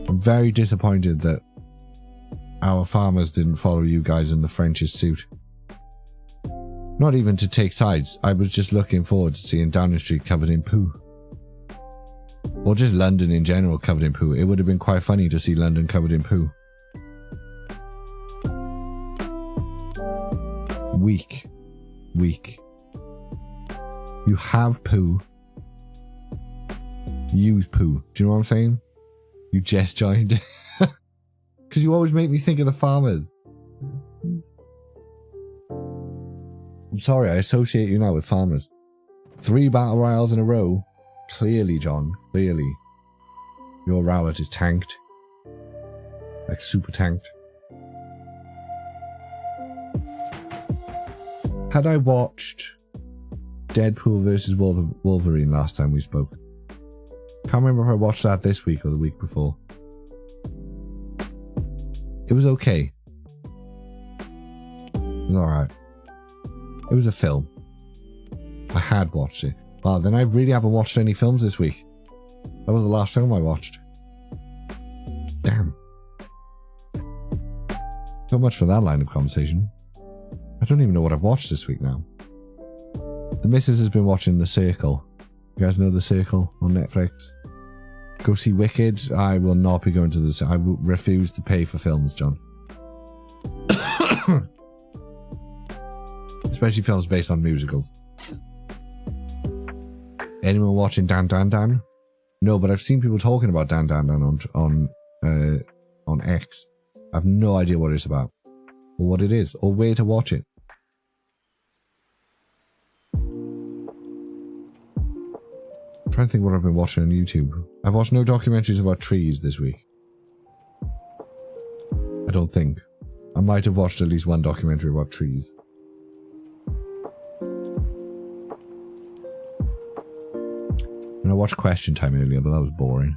I'm very disappointed that our farmers didn't follow you guys in the French's suit. Not even to take sides, I was just looking forward to seeing Downing Street covered in poo. Or just London in general covered in poo. It would have been quite funny to see London covered in poo. Weak. You have poo. Use poo. Do you know what I'm saying? You just joined. Because you always make me think of the farmers. I'm sorry, I associate you now with farmers. 3 battle royals in a row. Clearly, John. Clearly. Your Rowlet is tanked. Like super tanked. Had I watched Deadpool vs. Wolverine last time we spoke? Can't remember if I watched that this week or the week before. It was okay. It was alright. It was a film. I had watched it. Wow, then I really haven't watched any films this week. That was the last film I watched. Damn. So much for that line of conversation. I don't even know what I've watched this week now. The missus has been watching The Circle. You guys know The Circle on Netflix? Go see Wicked. I will not be going to this. I will refuse to pay for films, John. Especially films based on musicals. Anyone watching Dan Dan Dan? No, but I've seen people talking about Dan Dan Dan on X. I have no idea what it's about, or what it is, or where to watch it. I'm trying to think what I've been watching on YouTube. I've watched no documentaries about trees this week. I don't think. I might have watched at least one documentary about trees. And I watched Question Time earlier, but that was boring.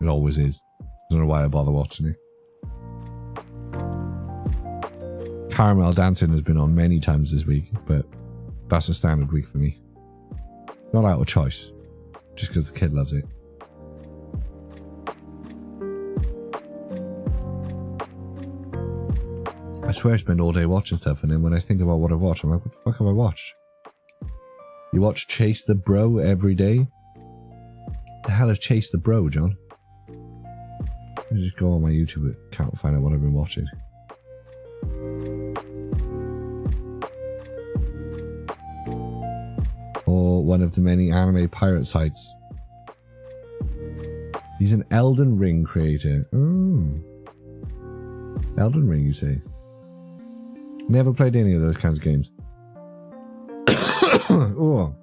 It always is. I don't know why I bother watching it. Caramel Dancing has been on many times this week, but that's a standard week for me. Not out of choice, just because the kid loves it. I swear I spend all day watching stuff, and then when I think about what I've watched, I'm like, what the fuck have I watched? You watch Chase the Bro every day? The hell is Chase the Bro, John? Let me just go on my YouTube account and find out what I've been watching. Or one of the many anime pirate sites. He's an Elden Ring creator. Oh. Elden Ring, you say? Never played any of those kinds of games. Oh.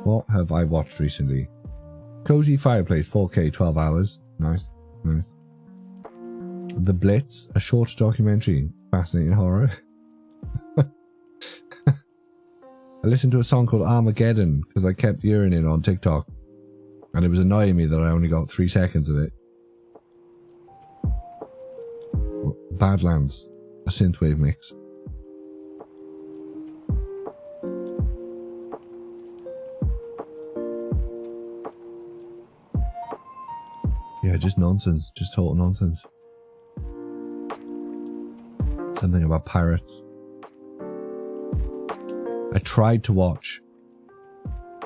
What have I watched recently? Cozy Fireplace, 4K, 12 hours. Nice, nice. The Blitz, a short documentary. Fascinating horror. I listened to a song called Armageddon because I kept hearing it on TikTok. And it was annoying me that I only got 3 seconds of it. Badlands, a synthwave mix. Yeah, just nonsense. Just total nonsense. Something about pirates. I tried to watch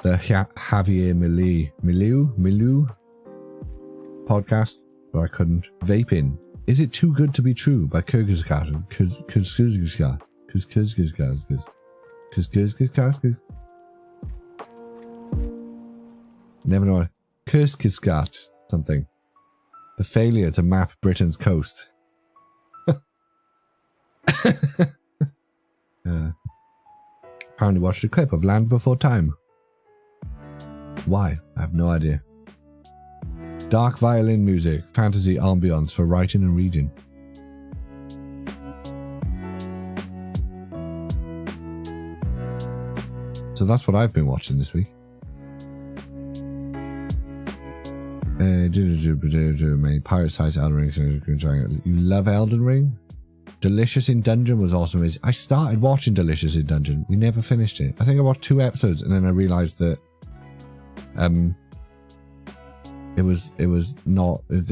the Javier Milieu podcast, but I couldn't. Vaping. Is it too good to be true? By Kyrgyzstan. Never know. Kyrgyzstan something. The failure to map Britain's coast. Apparently watched a clip of Land Before Time. Why? I have no idea. Dark violin music, fantasy ambience for writing and reading. So that's what I've been watching this week. Pirate sites, Elden Ring. You love Elden Ring? Delicious in Dungeon was awesome. I started watching Delicious in Dungeon. We never finished it. I think I watched 2 episodes and then I realised that it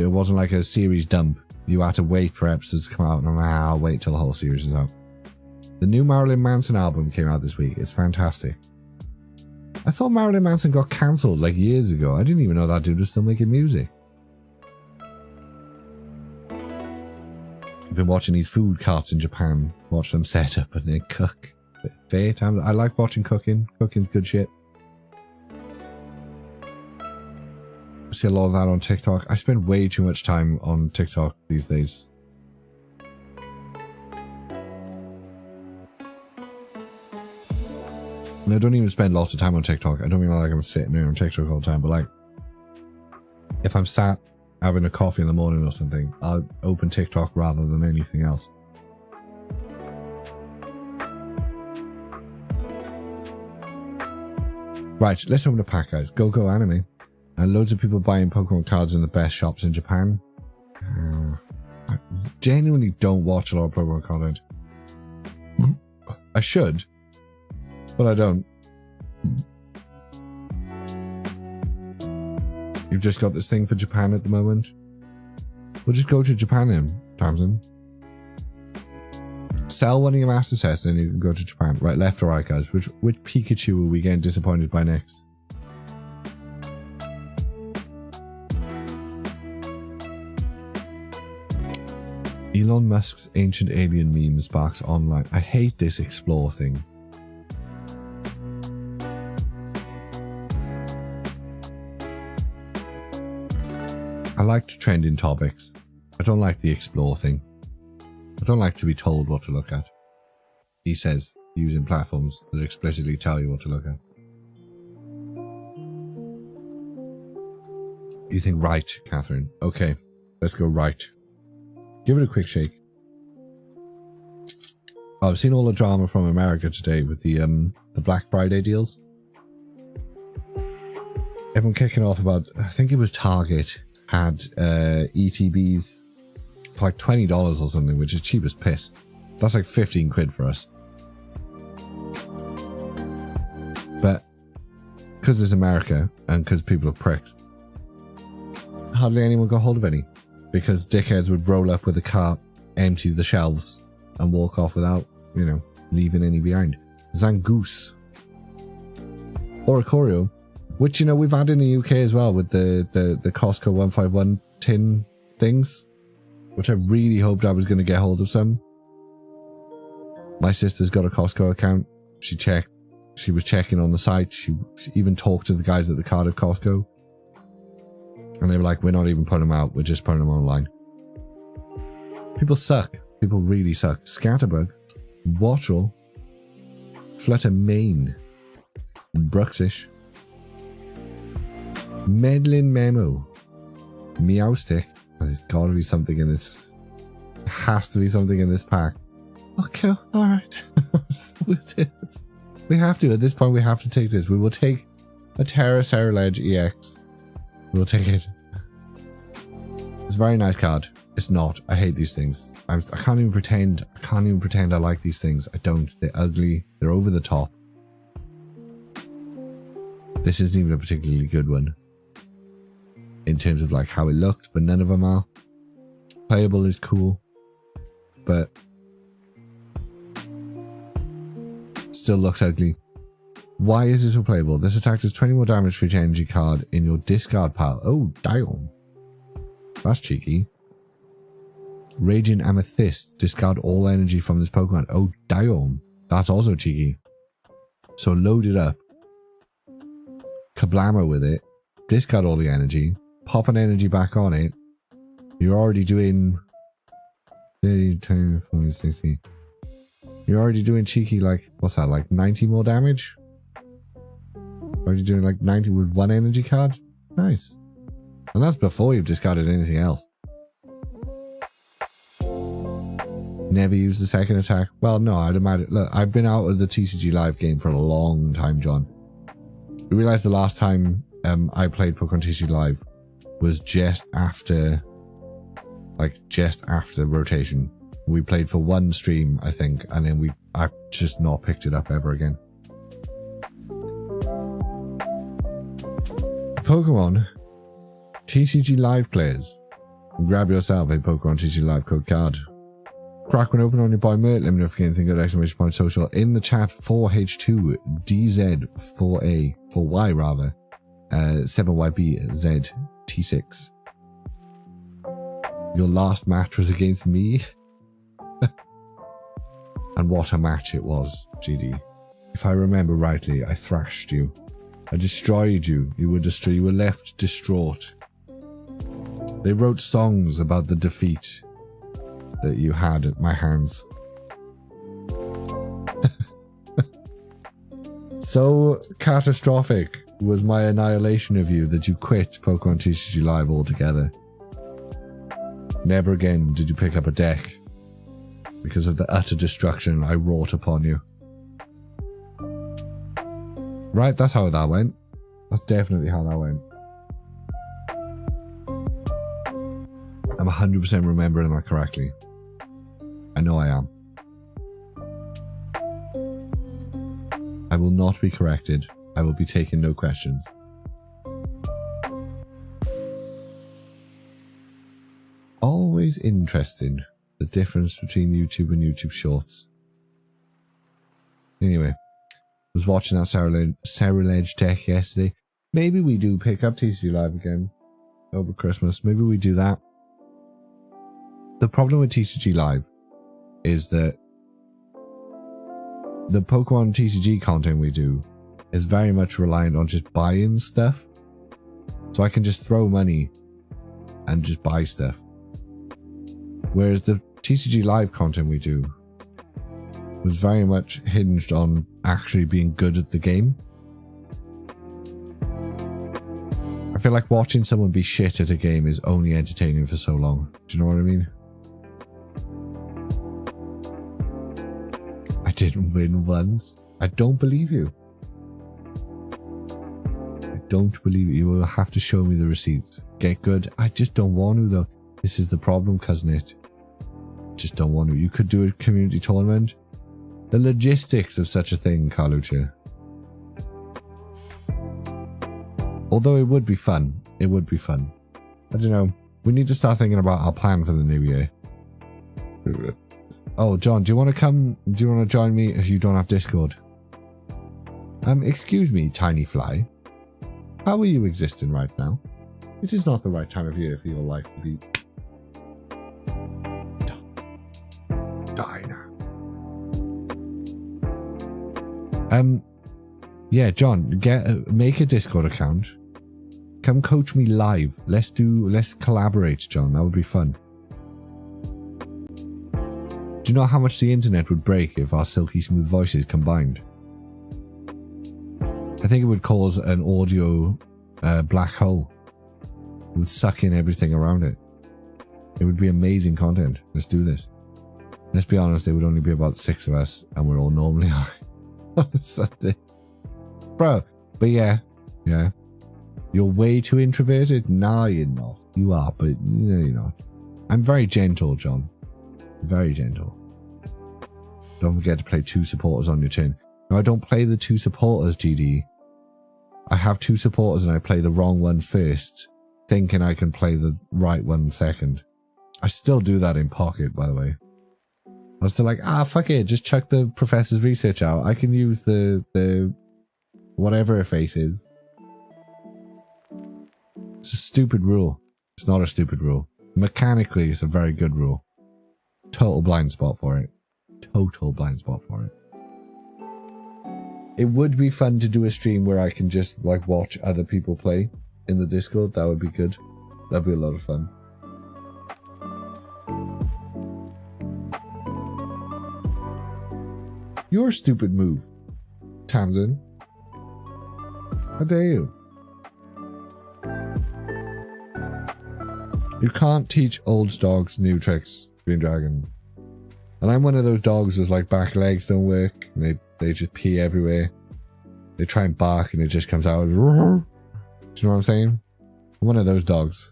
wasn't like a series dump. You had to wait for episodes to come out, and I'm like, I'll wait till the whole series is out. The new Marilyn Manson album came out this week. It's fantastic. I thought Marilyn Manson got cancelled like years ago. I didn't even know that dude was still making music. I've been watching these food carts in Japan. Watch them set up and they cook. Fair time. I like watching cooking. Cooking's good shit. I see a lot of that on TikTok. I spend way too much time on TikTok these days. And I don't even spend lots of time on TikTok. I don't mean like I'm sitting there on TikTok all the time, but like, if I'm sat having a coffee in the morning or something, I'll open TikTok rather than anything else. Right, let's open a pack, guys. Go anime. And loads of people buying Pokemon cards in the best shops in Japan. I genuinely don't watch a lot of Pokemon content. I should, but I don't. You've just got this thing for Japan at the moment. We'll just go to Japan then, Tamsin. Sell one of your master sets and you can go to Japan. Right, left or right, guys? Which Pikachu are we getting disappointed by next? Elon Musk's ancient alien meme sparks online. I hate this explore thing. I like to trend in topics. I don't like the explore thing. I don't like to be told what to look at. He says, using platforms that explicitly tell you what to look at. You think right, Catherine? Okay, let's go right. Give it a quick shake. Oh, I've seen all the drama from America today with the Black Friday deals. Everyone kicking off about, I think it was Target had ETBs for like $20 or something, which is cheap as piss. That's like 15 quid for us. But because it's America and because people are pricks, hardly anyone got hold of any. Because dickheads would roll up with a cart, empty the shelves, and walk off without, you know, leaving any behind. Zangoose. Or a Oreo, which, you know, we've had in the UK as well with the Costco 151 tin things, which I really hoped I was going to get hold of some. My sister's got a Costco account. She checked. She was checking on the site. She even talked to the guys at the Cardiff Costco. And they were like, we're not even putting them out. We're just putting them online. People suck. People really suck. Scatterbug. Watchel. Flutter Mane. Bruxish. Medlin Memo. Meowstick. There's gotta be something in this. There has to be something in this pack. Okay, alright. We have to. At this point, we have to take this. We will take a Terra Ceruledge EX. We'll take it. It's a very nice card. It's not. I hate these things. I can't even pretend. I can't even pretend I like these things. I don't. They're ugly. They're over the top. This isn't even a particularly good one. In terms of like how it looked, but none of them are. Playable is cool. But still looks ugly. Why is this replayable? This attack does 20 more damage for each energy card in your discard pile. Oh, damn. That's cheeky. Raging Amethyst. Discard all energy from this Pokemon. Oh, damn. That's also cheeky. So load it up. Kablammer with it. Discard all the energy. Pop an energy back on it. You're already doing 30, 20, 40, 60. You're already doing cheeky, like, what's that, like 90 more damage? Already doing like 90 with one energy card? Nice. And that's before you've discarded anything else. Never use the second attack. Well, no, I'd imagine. Look, I've been out of the TCG Live game for a long time, John. I realized the last time I played Pokemon TCG Live was just after rotation. We played for one stream, I think, and then I've just not picked it up ever again. Pokemon TCG Live players, grab yourself a Pokemon TCG Live code card. Crack one open on your boy Mert. Let me know if you get anything good. Exclamation point social in the chat. 4H2 DZ 4A 4Y rather 7YB Z T6. Your last match was against me. And what a match it was, GD. If I remember rightly, I thrashed you. I destroyed you. You were left distraught. They wrote songs about the defeat that you had at my hands. So catastrophic was my annihilation of you that you quit Pokemon TCG Live altogether. Never again did you pick up a deck because of the utter destruction I wrought upon you. Right, that's how that went. That's definitely how that went. I'm 100% remembering that correctly. I know I am. I will not be corrected. I will be taking no questions. Always interesting, the difference between YouTube and YouTube Shorts. Anyway, I was watching that Ceruledge deck yesterday. Maybe we do pick up TCG Live again over Christmas. Maybe we do that. The problem with TCG Live is that the Pokemon TCG content we do is very much reliant on just buying stuff. So I can just throw money and just buy stuff. Whereas the TCG Live content we do was very much hinged on actually being good at the game. I feel like watching someone be shit at a game is only entertaining for so long. Do you know what I mean? I didn't win once. I don't believe you. I don't believe you. You will have to show me the receipts. Get good. I just don't want to though. This is the problem, cousin it. Just don't want to. You could do a community tournament. The logistics of such a thing, Carluccia. Although it would be fun. It would be fun. I don't know. We need to start thinking about our plan for the new year. Oh, John, do you want to come? Do you want to join me if you don't have Discord? Excuse me, Tiny Fly. How are you existing right now? It is not the right time of year for your life to be... Die now. Yeah, John, make a Discord account. Come coach me live. Let's collaborate, John. That would be fun. Do you know how much the internet would break if our silky smooth voices combined? I think it would cause an audio black hole. It would suck in everything around it. It would be amazing content. Let's do this. Let's be honest, there would only be about 6 of us, and we're all normally on Sunday. Bro, but yeah. You're way too introverted? Nah, you're not. You are, but no, you're not. I'm very gentle, John. Very gentle. Don't forget to play 2 supporters on your turn. No, I don't play the 2 supporters, GD. I have 2 supporters and I play the wrong one first, thinking I can play the right one second. I still do that in Pocket, by the way. I was still like, fuck it, just chuck the professor's research out. I can use the whatever her face is. It's a stupid rule. It's not a stupid rule. Mechanically, it's a very good rule. Total blind spot for it. Total blind spot for it. It would be fun to do a stream where I can just like watch other people play in the Discord. That would be good. That'd be a lot of fun. Your stupid move, Tamsin. How dare you? You can't teach old dogs new tricks, Green Dragon. And I'm one of those dogs that's like back legs don't work. And they just pee everywhere. They try and bark and it just comes out. Do you know what I'm saying? I'm one of those dogs.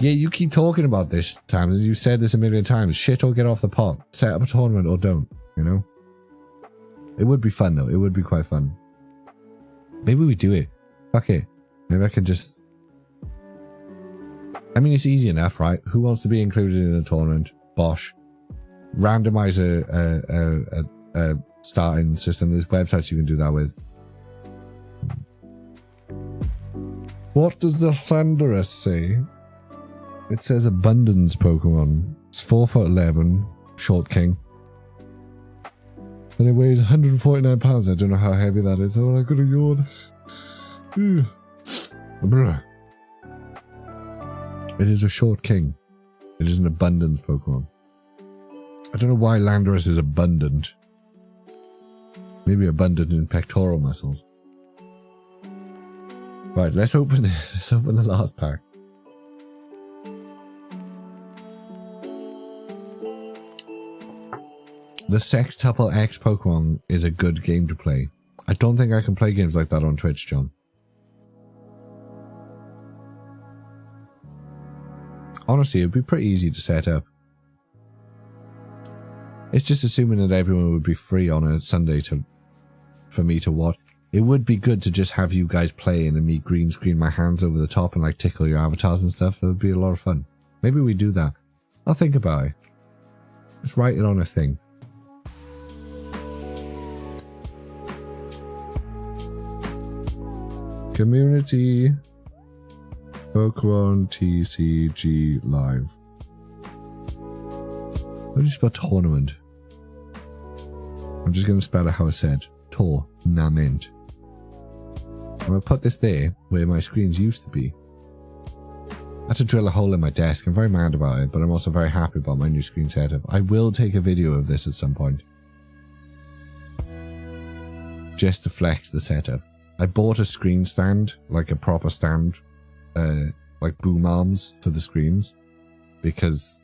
Yeah, you keep talking about this, Tam. You said this a million times. Shit or get off the pot. Set up a tournament or don't, you know? It would be fun though. It would be quite fun. Maybe we do it. Fuck it. Maybe I can just... I mean, it's easy enough, right? Who wants to be included in a tournament? Bosh. Randomize a starting system. There's websites you can do that with. What does the Thunderous say? It says Abundance Pokemon. It's 4'11", short king. And it weighs 149 pounds. I don't know how heavy that is. Oh, I got a yawn. It is a short king. It is an abundance Pokemon. I don't know why Landorus is abundant. Maybe abundant in pectoral muscles. Right, let's open it. Let's open the last pack. The Sextuple X Pokemon is a good game to play. I don't think I can play games like that on Twitch, John. Honestly, it'd be pretty easy to set up. It's just assuming that everyone would be free on a Sunday for me to watch. It would be good to just have you guys playing and me green screen my hands over the top and like tickle your avatars and stuff. That would be a lot of fun. Maybe we do that. I'll think about it. Just write it on a thing. Community Pokemon TCG Live. What do you spell tournament? I'm just going to spell it how I said. Tournament. I'm going to put this there where my screens used to be. I had to drill a hole in my desk. I'm very mad about it, but I'm also very happy about my new screen setup. I will take a video of this at some point. Just to flex the setup. I bought a screen stand, like a proper stand, like boom arms for the screens, because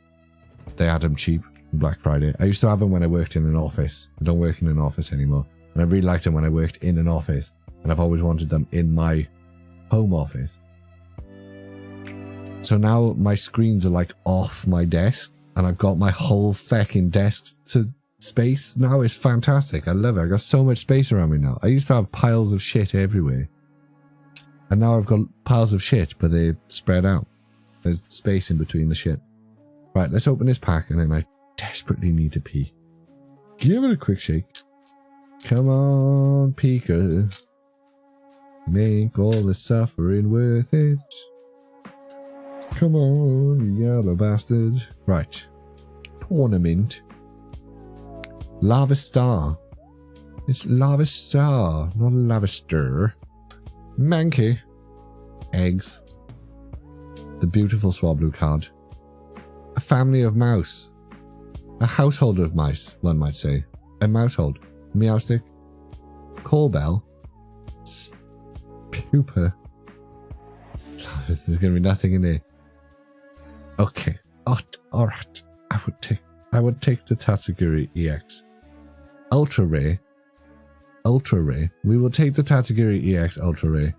they had them cheap on Black Friday. I used to have them when I worked in an office. I don't work in an office anymore. And I really liked them when I worked in an office. And I've always wanted them in my home office. So now my screens are like off my desk. And I've got my whole fecking desk to space. Now it's fantastic. I love it. I got so much space around me now. I used to have piles of shit everywhere. And now I've got piles of shit, but they're spread out. There's space in between the shit. Right, let's open this pack and then I desperately need to pee. Give it a quick shake. Come on, Pika. Make all the suffering worth it. Come on, you yellow bastard. Right. Tournament. Lava Star. It's Lava Star, not Lava Stir. Mankey. Eggs. The beautiful Swablu card. A family of mouse. A household of mice, one might say. A mousehold. Meowstick. Callbell. Pupa. There's gonna be nothing in there. Okay. Alright. I would take the Tatsugiri EX. Ultra Rare. Ultra Rare. We will take the Tatsugiri EX Ultra Rare.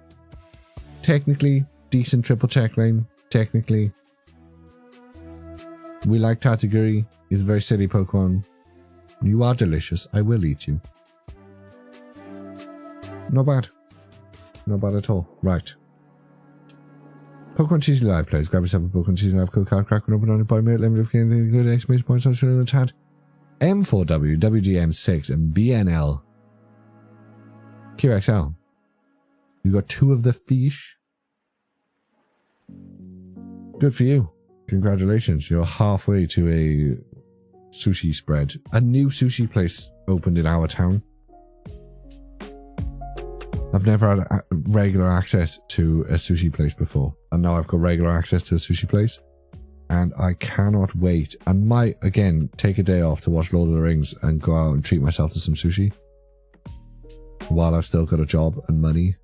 Technically, decent triple check lane. Technically. We like Tatsugiri. He's a very silly Pokemon. You are delicious. I will eat you. Not bad. Not bad at all. Right. Pokemon TCG Live players. Grab yourself a Pokemon TCG Live code card, crack one open on it, buy merit, limit of anything good, exclamation points on in the chat. M4W, WGM6, and BNL. QXL. You got 2 of the fish. Good for you. Congratulations. You're halfway to a sushi spread. A new sushi place opened in our town. I've never had regular access to a sushi place before. And now I've got regular access to a sushi place. And I cannot wait. I might, again, take a day off to watch Lord of the Rings and go out and treat myself to some sushi. While I've still got a job and money.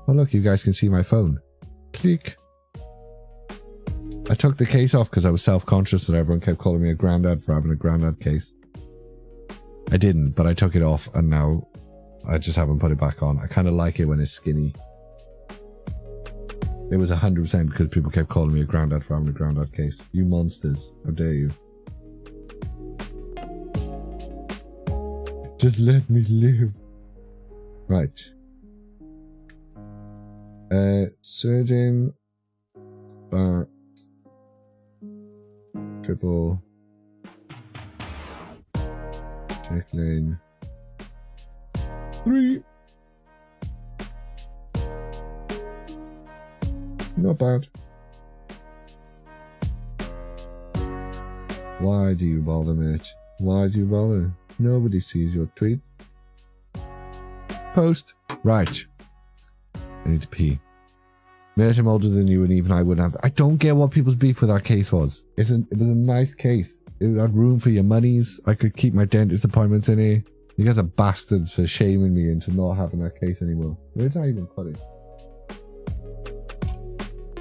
Oh look, you guys can see my phone. Click. I took the case off because I was self-conscious that everyone kept calling me a granddad for having a granddad case. I didn't, but I took it off and now I just haven't put it back on. I kind of like it when it's skinny. It was 100% because people kept calling me a granddad for having a granddad case. You monsters. How dare you. Just let me live. Right. Surgeon. Triple. Check lane. 3. Not bad. Why do you bother, mate? Why do you bother? Nobody sees your tweet. Post. Right. I need to pee. Made him older than you and even I wouldn't have. I don't get what people's beef with that case was. It was a nice case. It had room for your monies. I could keep my dentist appointments in here. You guys are bastards for shaming me into not having that case anymore. Where did I even put it?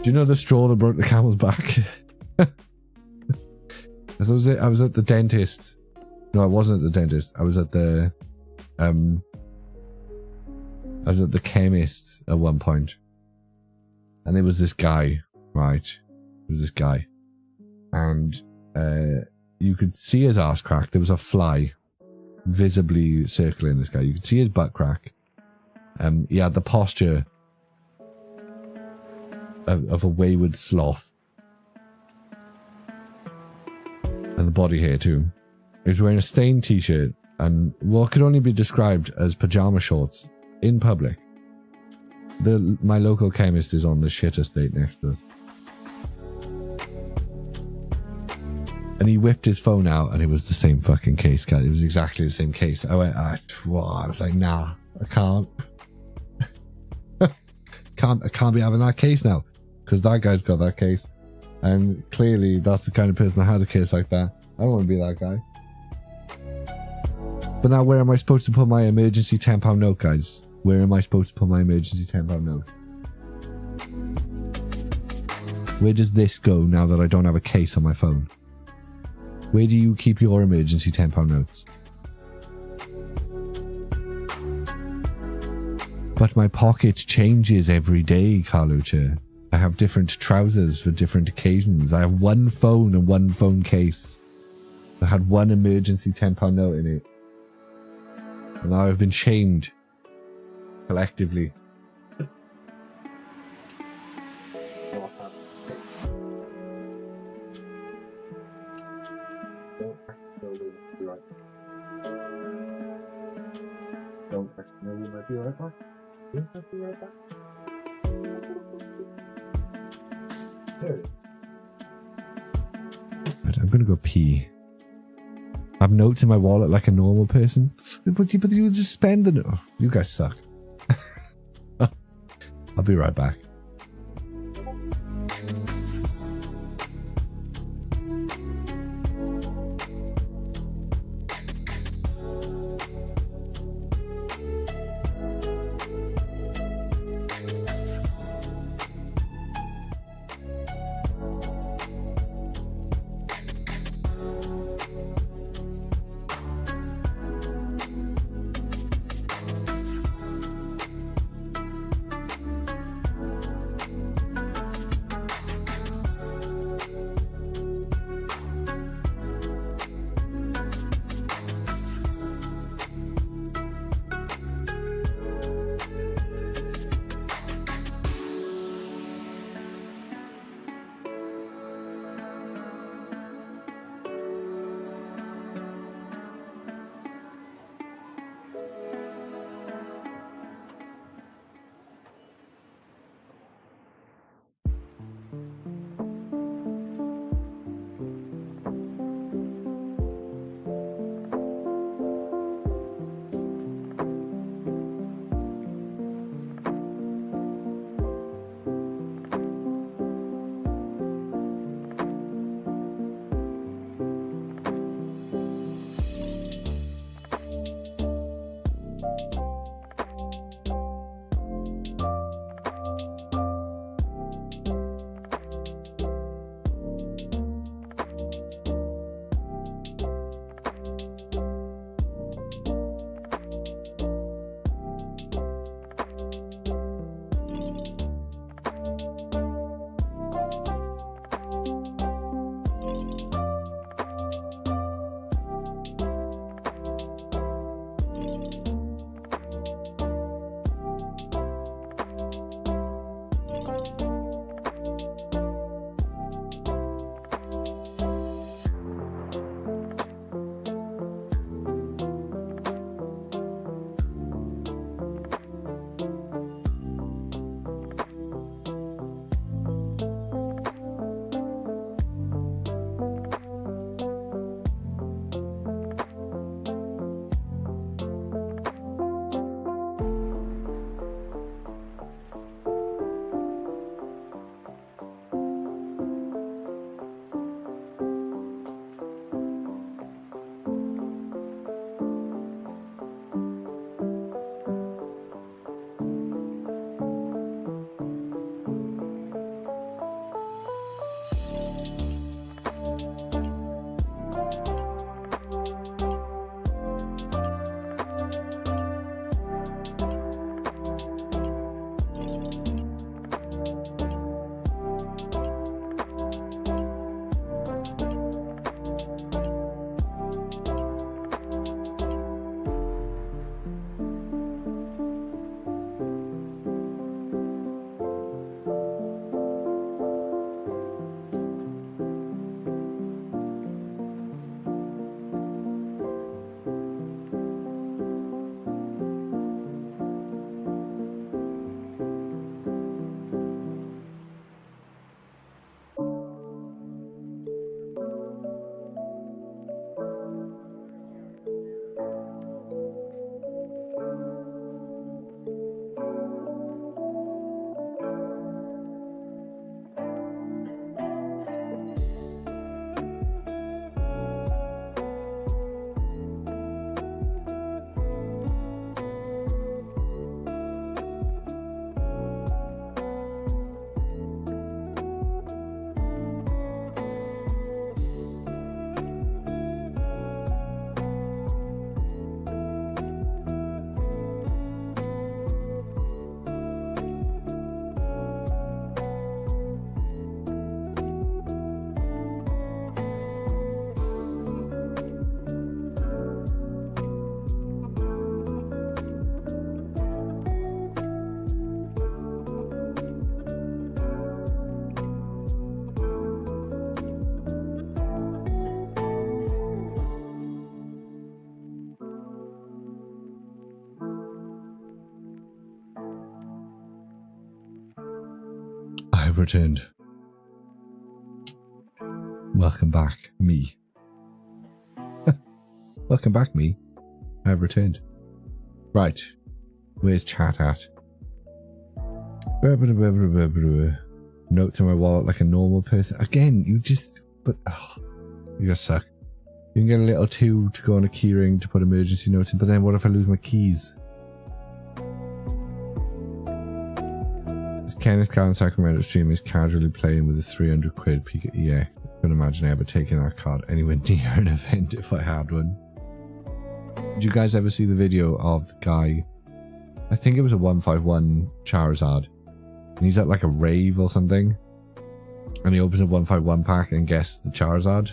Do you know the straw that broke the camel's back? I was at the dentist. No, I wasn't at the dentist. I was at the chemist at one point. And there was this guy, right? There was this guy. And you could see his arse crack. There was a fly visibly circling this guy. You could see his butt crack. He had the posture of a wayward sloth. And the body hair too. He was wearing a stained t-shirt and what could only be described as pajama shorts in public. My local chemist is on the shit estate next to us. And he whipped his phone out and it was the same fucking case, cat. It was exactly the same case. I went, I was like, nah, I can't. I can't be having that case now. Because that guy's got that case. And clearly that's the kind of person that has a case like that. I don't want to be that guy. But now where am I supposed to put my emergency £10 note, guys? Where am I supposed to put my emergency £10 note? Where does this go now that I don't have a case on my phone? Where do you keep your emergency £10 notes? But my pocket changes every day, Carluccia. I have different trousers for different occasions. I have one phone and one phone case that had one emergency £10 note in it. And now I've been shamed. Collectively. But I'm gonna go pee. I have notes in my wallet like a normal person. But you just spend the... Oh, you guys suck. I'll be right back. I've returned. Welcome back, me. Welcome back, me. I've returned. Right. Where's chat at? Notes in my wallet like a normal person. Again, you just... But... Oh, you just suck. You can get a little 2 to go on a keyring to put emergency notes in, but then what if I lose my keys? This Kenneth Callan Sacramento stream is casually playing with a 300 quid Pikachu. Yeah, I couldn't imagine ever taking that card anywhere near an event if I had one. Did you guys ever see the video of the guy? I think it was a 151 Charizard. And he's at like a rave or something. And he opens a 151 pack and gets the Charizard.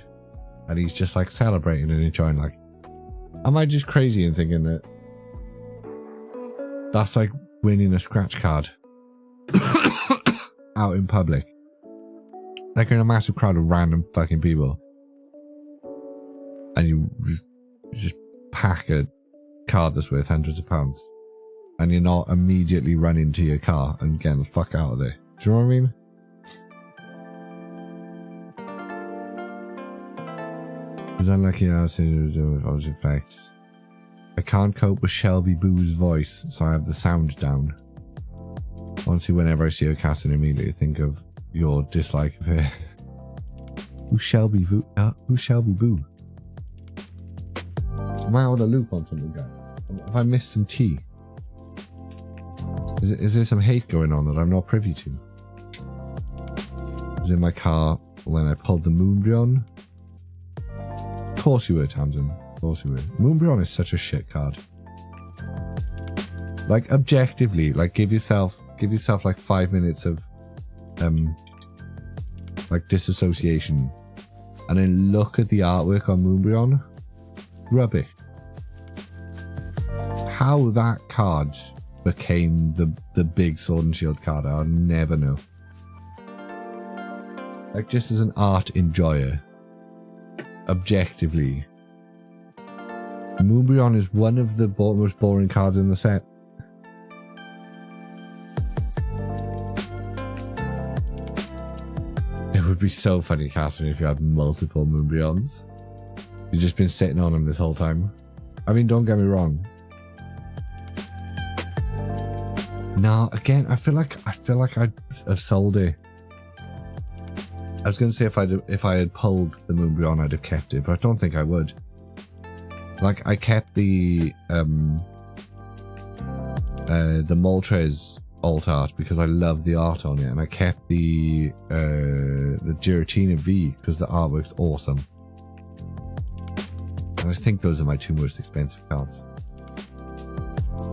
And he's just like celebrating and enjoying, like, am I just crazy in thinking that that's like winning a scratch card out in public? Like in a massive crowd of random fucking people. And you just pack a card that's worth hundreds of pounds. And you're not immediately running to your car and getting the fuck out of there. Do you know what I mean? It's unlucky now to those effects. I can't cope with Shelby Boo's voice, so I have the sound down. Honestly, whenever I see her cat, I immediately think of your dislike of her. Who's Shelby Boo? Who's Shelby Boo? Am I out of the loop on something, guys? Have I missed some tea? Is there some hate going on that I'm not privy to? I was in my car when I pulled the Moonbryon. Of course you were, Tamsin. Of course you were. Moonbryon is such a shit card. Like, objectively, like, give yourself like 5 minutes of like disassociation, and then look at the artwork on Moonbryon. Rubbish. How that card became the big Sword and Shield card, I'll never know. Like, just as an art enjoyer, objectively, Moonbryon is one of the most boring cards in the set. It would be so funny, Catherine, if you had multiple Moonbryons. You've just been sitting on them this whole time. I mean, don't get me wrong. No, again, I feel like I'd have sold it. I was going to say if I had pulled the Moonbryon, I'd have kept it, but I don't think I would. Like, I kept the Moltres alt art because I love the art on it, and I kept the Giratina V because the artwork's awesome. And I think those are my 2 most expensive cards.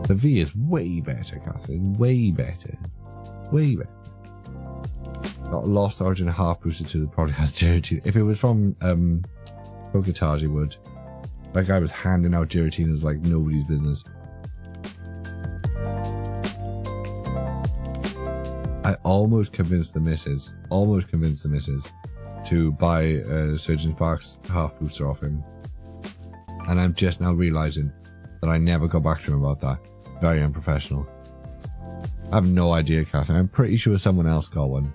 The V is way better, Catherine. Way better. Way better. Got Lost Origin half boosted to probably has Giratina. If it was from Poketage, it would. Like, I was handing out Giratinas like nobody's business. I almost convinced the missus to buy Surgeon Sparks half booster off him. And I'm just now realizing that I never got back to him about that. Very unprofessional. I have no idea, Catherine. I'm pretty sure someone else got one.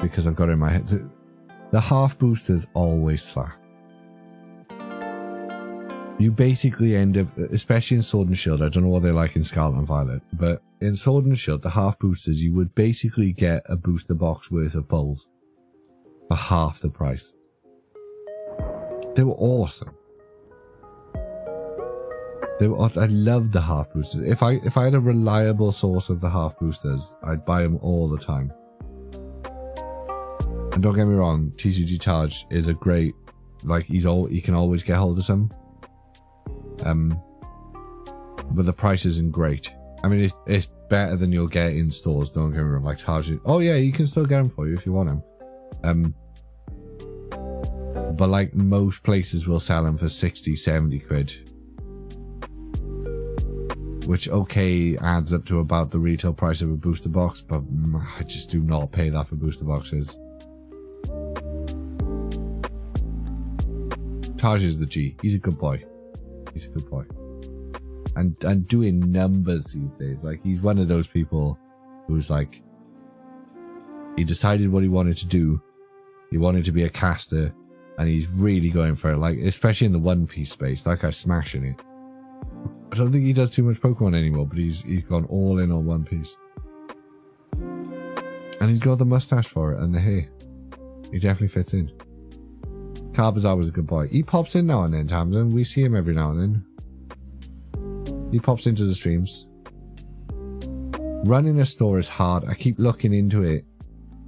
Because I've got it in my head. The half boosters always slap. You basically end up, especially in Sword and Shield, I don't know what they're like in Scarlet and Violet, but in Sword and Shield, the half boosters, you would basically get a booster box worth of pulls for half the price. They were awesome. I love the half boosters. If I had a reliable source of the half boosters, I'd buy them all the time. And don't get me wrong, TCG Taj is a great, like, he can always get hold of some. But the price isn't great. I mean, it's better than you'll get in stores, don't get me wrong, like Taj. Oh yeah, you can still get them for you if you want them. But like, most places will sell them for 60, 70 quid. Which, okay, adds up to about the retail price of a booster box, but I just do not pay that for booster boxes. Taj is the G. He's a good boy. He's a good boy. And doing numbers these days. Like, he's one of those people who's like, He decided what he wanted to do. He wanted to be a caster, and he's really going for it. Like, especially in the One Piece space, that guy's smashing it. I don't think he does too much Pokemon anymore, but he's gone all in on One Piece. And he's got the mustache for it and the hair. He definitely fits in. Carbazar was a good boy. He pops in now and then, Tamsin. We see him every now and then. He pops into the streams. Running a store is hard. I keep looking into it.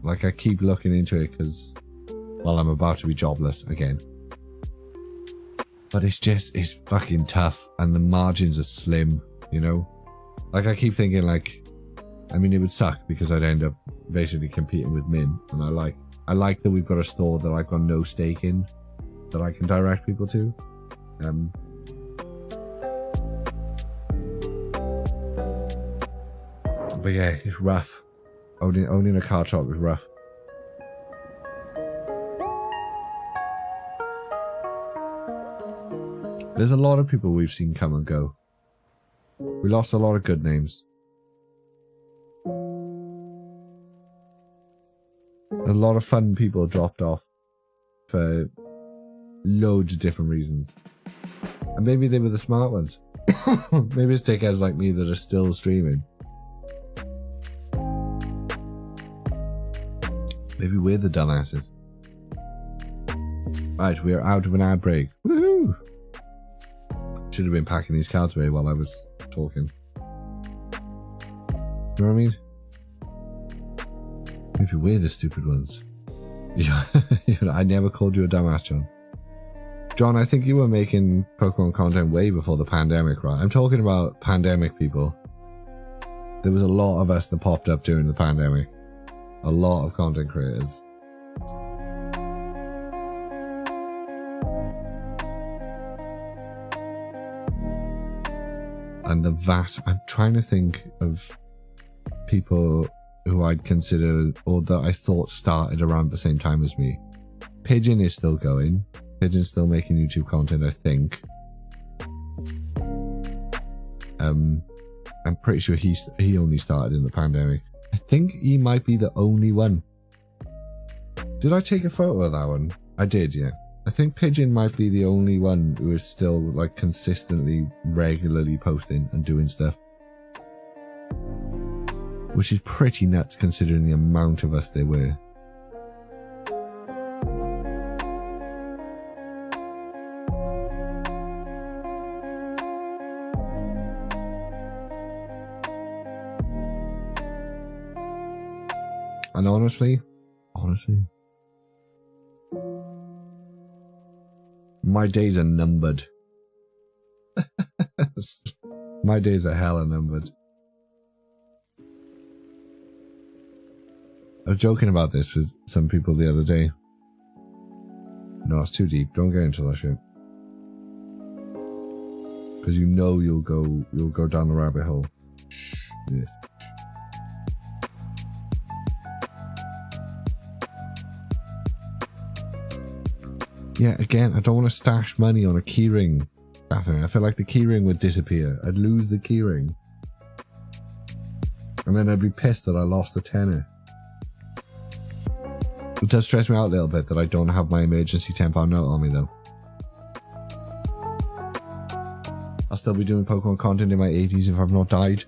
Like, I keep looking into it because, well, I'm about to be jobless again. But it's fucking tough. And the margins are slim, you know? Like, I keep thinking, like, I mean, it would suck because I'd end up basically competing with Min. And I like that we've got a store that I've got no stake in, that I can direct people to. But yeah, it's rough. Owning a card shop is rough. There's a lot of people we've seen come and go. We lost a lot of good names. A lot of fun people dropped off for loads of different reasons. And maybe they were the smart ones. Maybe it's dickheads like me that are still streaming. Maybe we're the dumbasses. Right, we are out of an ad break. Woohoo! Should have been packing these cards away while I was talking. You know what I mean? Maybe we're the stupid ones. Yeah, I never called you a dumbass, John. John, I think you were making Pokemon content way before the pandemic, right? I'm talking about pandemic people. There was a lot of us that popped up during the pandemic. A lot of content creators. And the vast... I'm trying to think of people who I'd consider, or that I thought started around the same time as me. Pigeon is still going. Pigeon's still making YouTube content, I think. I'm pretty sure he only started in the pandemic. I think he might be the only one. Did I take a photo of that one? I did, yeah. I think Pigeon might be the only one who is still, like, consistently, regularly posting and doing stuff. Which is pretty nuts considering the amount of us there were. And honestly, my days are numbered. My days are hella numbered. I was joking about this with some people the other day. No, it's too deep. Don't get into that shit. Because you know you'll go down the rabbit hole. Shh. Yeah. Yeah, again, I don't want to stash money on a keyring. I feel like the keyring would disappear. I'd lose the keyring. And then I'd be pissed that I lost a tenner. It does stress me out a little bit that I don't have my emergency £10 note on me, though. I'll still be doing Pokemon content in my 80s if I've not died.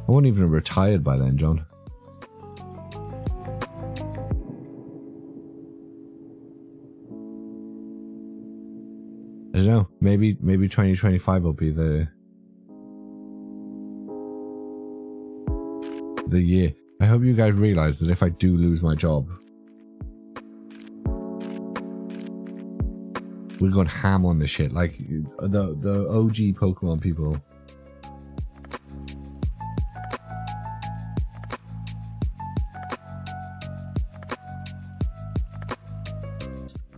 I won't even have retired by then, John. I don't know. Maybe 2025 will be the year. I hope you guys realize that if I do lose my job, we're going ham on this shit. Like the OG Pokemon people.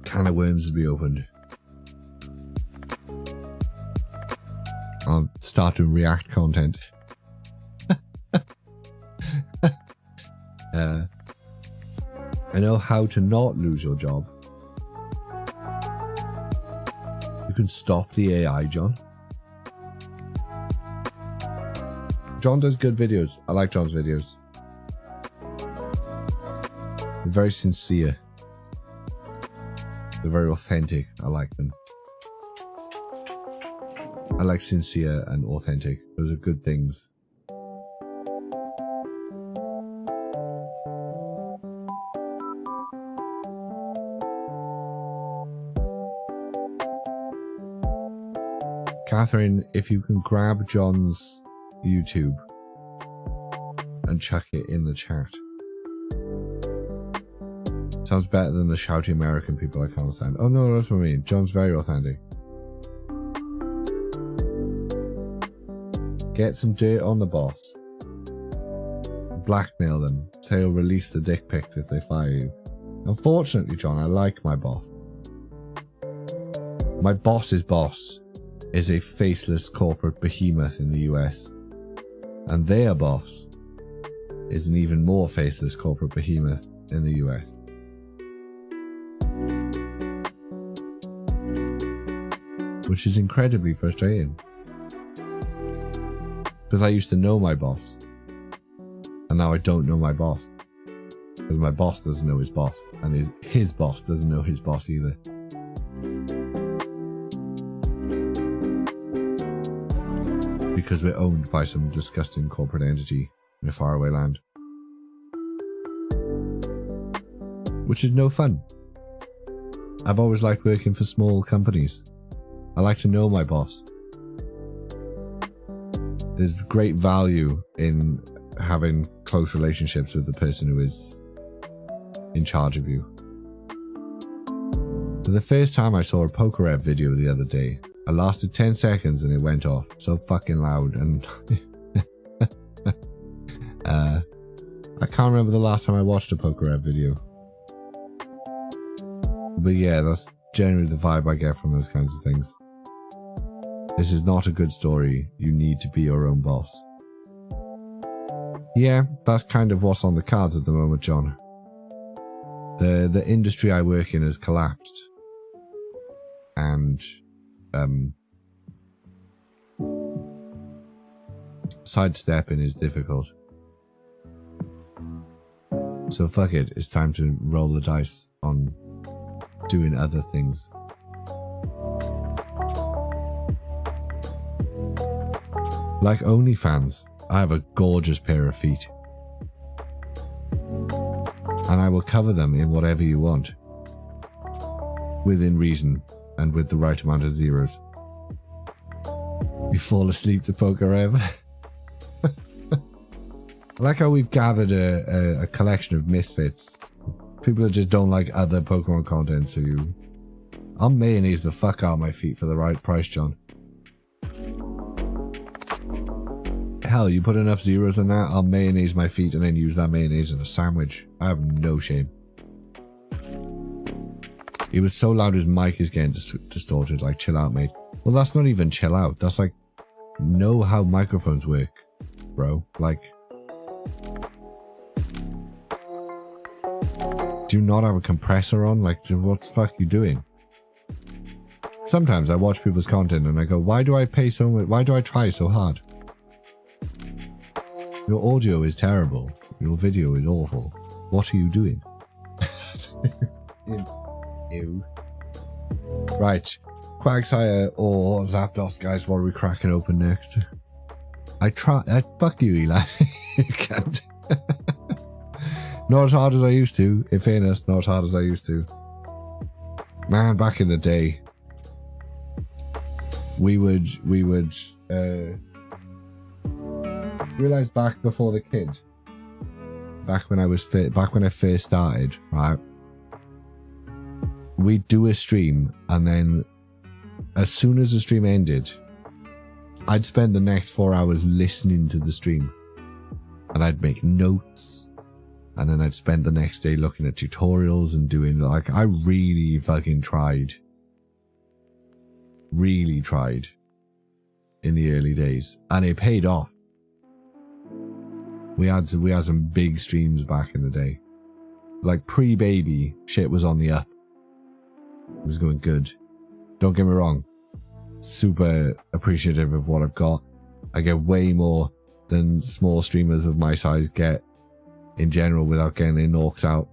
Can of worms to be opened. I'll start to react content. I know how to not lose your job. You can stop the AI, John. John does good videos. I like John's videos. They're very sincere. They're very authentic. I like them. I like sincere and authentic. Those are good things. Catherine, if you can grab John's YouTube and chuck it in the chat. Sounds better than the shouty American people I can't stand. Oh no, that's what I mean. John's very authentic. Get some dirt on the boss. Blackmail them. Say he'll release the dick pics if they fire you. Unfortunately, John, I like my boss. My boss's boss is a faceless corporate behemoth in the US. And their boss is an even more faceless corporate behemoth in the US. Which is incredibly frustrating. Because I used to know my boss. And now I don't know my boss. Because my boss doesn't know his boss. And his boss doesn't know his boss either. Because we're owned by some disgusting corporate entity in a faraway land. Which is no fun. I've always liked working for small companies. I like to know my boss. There's great value in having close relationships with the person who is in charge of you. The first time I saw a Pokerev video the other day, I lasted 10 seconds and it went off so fucking loud, and I can't remember the last time I watched a Pokerev video. But yeah, that's generally the vibe I get from those kinds of things. This is not a good story. You need to be your own boss. Yeah, that's kind of what's on the cards at the moment, John. The industry I work in has collapsed. And sidestepping is difficult. So fuck it, it's time to roll the dice on doing other things. Like OnlyFans, I have a gorgeous pair of feet. And I will cover them in whatever you want. Within reason, and with the right amount of zeros. You fall asleep to Pokerev. I like how we've gathered a collection of misfits. People that just don't like other Pokemon content, so you... I'll mayonnaise the fuck out of my feet for the right price, John. Hell, you put enough zeros on that, I'll mayonnaise my feet and then use that mayonnaise in a sandwich. I have no shame. He was so loud his mic is getting distorted, like chill out, mate. Well, that's not even chill out, that's like, know how microphones work, bro. Like, do you not have a compressor on? Like, what the fuck are you doing? Sometimes I watch people's content and I go, why do I pay so much? Why do I try so hard? Your audio is terrible. Your video is awful. What are you doing? Ew. Right. Quagsire or Zapdos, guys. What are we cracking open next? Fuck you, Eli. You can't. Not as hard as I used to. In fairness, not as hard as I used to. Man, back in the day, we would realize back before the kid, back when I first started, right? We'd do a stream, and then as soon as the stream ended, I'd spend the next 4 hours listening to the stream, and I'd make notes, and then I'd spend the next day looking at tutorials and doing, like, I really fucking tried. Really tried in the early days, and it paid off. We had some big streams back in the day. Like pre-baby, shit was on the up. It was going good. Don't get me wrong. Super appreciative of what I've got. I get way more than small streamers of my size get in general without getting their norks out.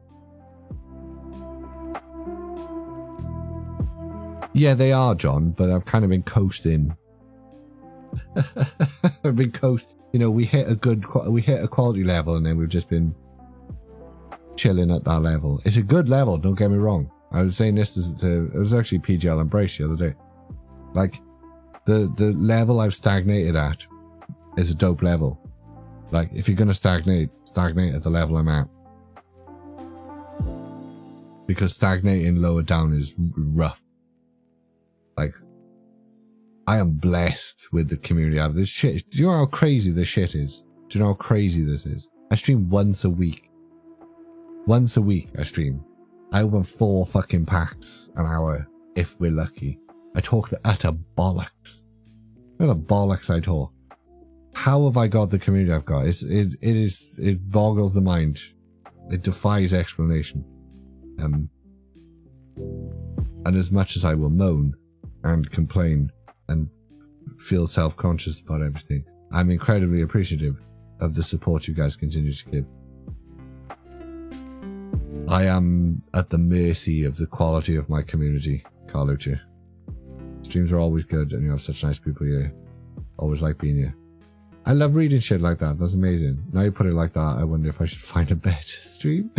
Yeah, they are, John, but I've kind of been coasting. I've been you know, we hit a quality level and then we've just been chilling at that level. It's a good level, don't get me wrong. I was saying this it was actually PGL Embrace the other day. Like, the level I've stagnated at is a dope level. Like, if you're gonna stagnate at the level I'm at. Because stagnating lower down is rough. Like, I am blessed with the community I have. This shit, do you know how crazy this shit is? Do you know how crazy this is? I stream once a week. Once a week I stream. I open 4 fucking packs an hour, if we're lucky. I talk the utter bollocks. What the bollocks I talk. How have I got the community I've got? It boggles the mind. It defies explanation. And as much as I will moan and complain and feel self-conscious about everything, I'm incredibly appreciative of the support you guys continue to give. I am at the mercy of the quality of my community, Carlucci. Streams are always good and you have such nice people here. Always like being here. I love reading shit like that. That's amazing. Now you put it like that, I wonder if I should find a better stream.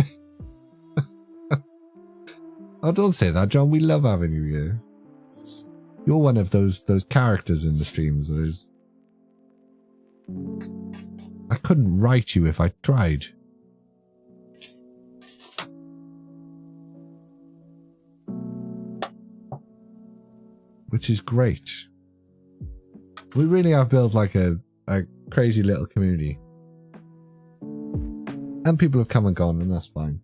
Oh, don't say that, John. We love having you here. You're one of those characters in the streams that is... I couldn't write you if I tried. Which is great. We really have built like a crazy little community. And people have come and gone, and that's fine.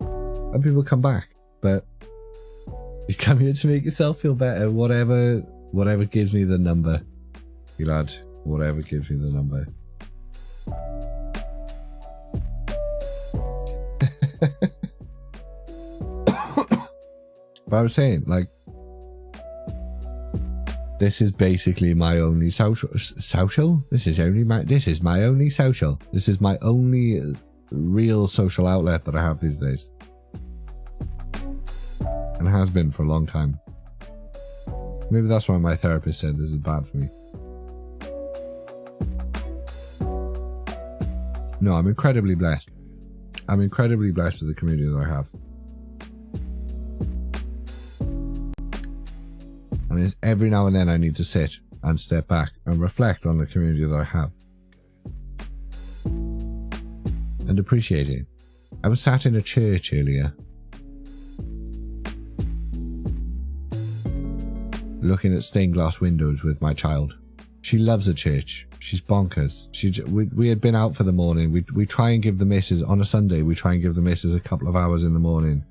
And people come back, but you come here to make yourself feel better. Whatever gives me the number, you lad. Whatever gives me the number. But I was saying, like, this is basically my only social. This is my only social. This is my only real social outlet that I have these days. And has been for a long time. Maybe that's why my therapist said this is bad for me. No, I'm incredibly blessed. I'm incredibly blessed with the community that I have. I mean, every now and then I need to sit and step back and reflect on the community that I have. And appreciate it. I was sat in a church earlier, looking at stained glass windows with my child. She loves a church. She's bonkers. We had been out for the morning. We try and give the missus, on a Sunday, we try and give the missus a couple of hours in the morning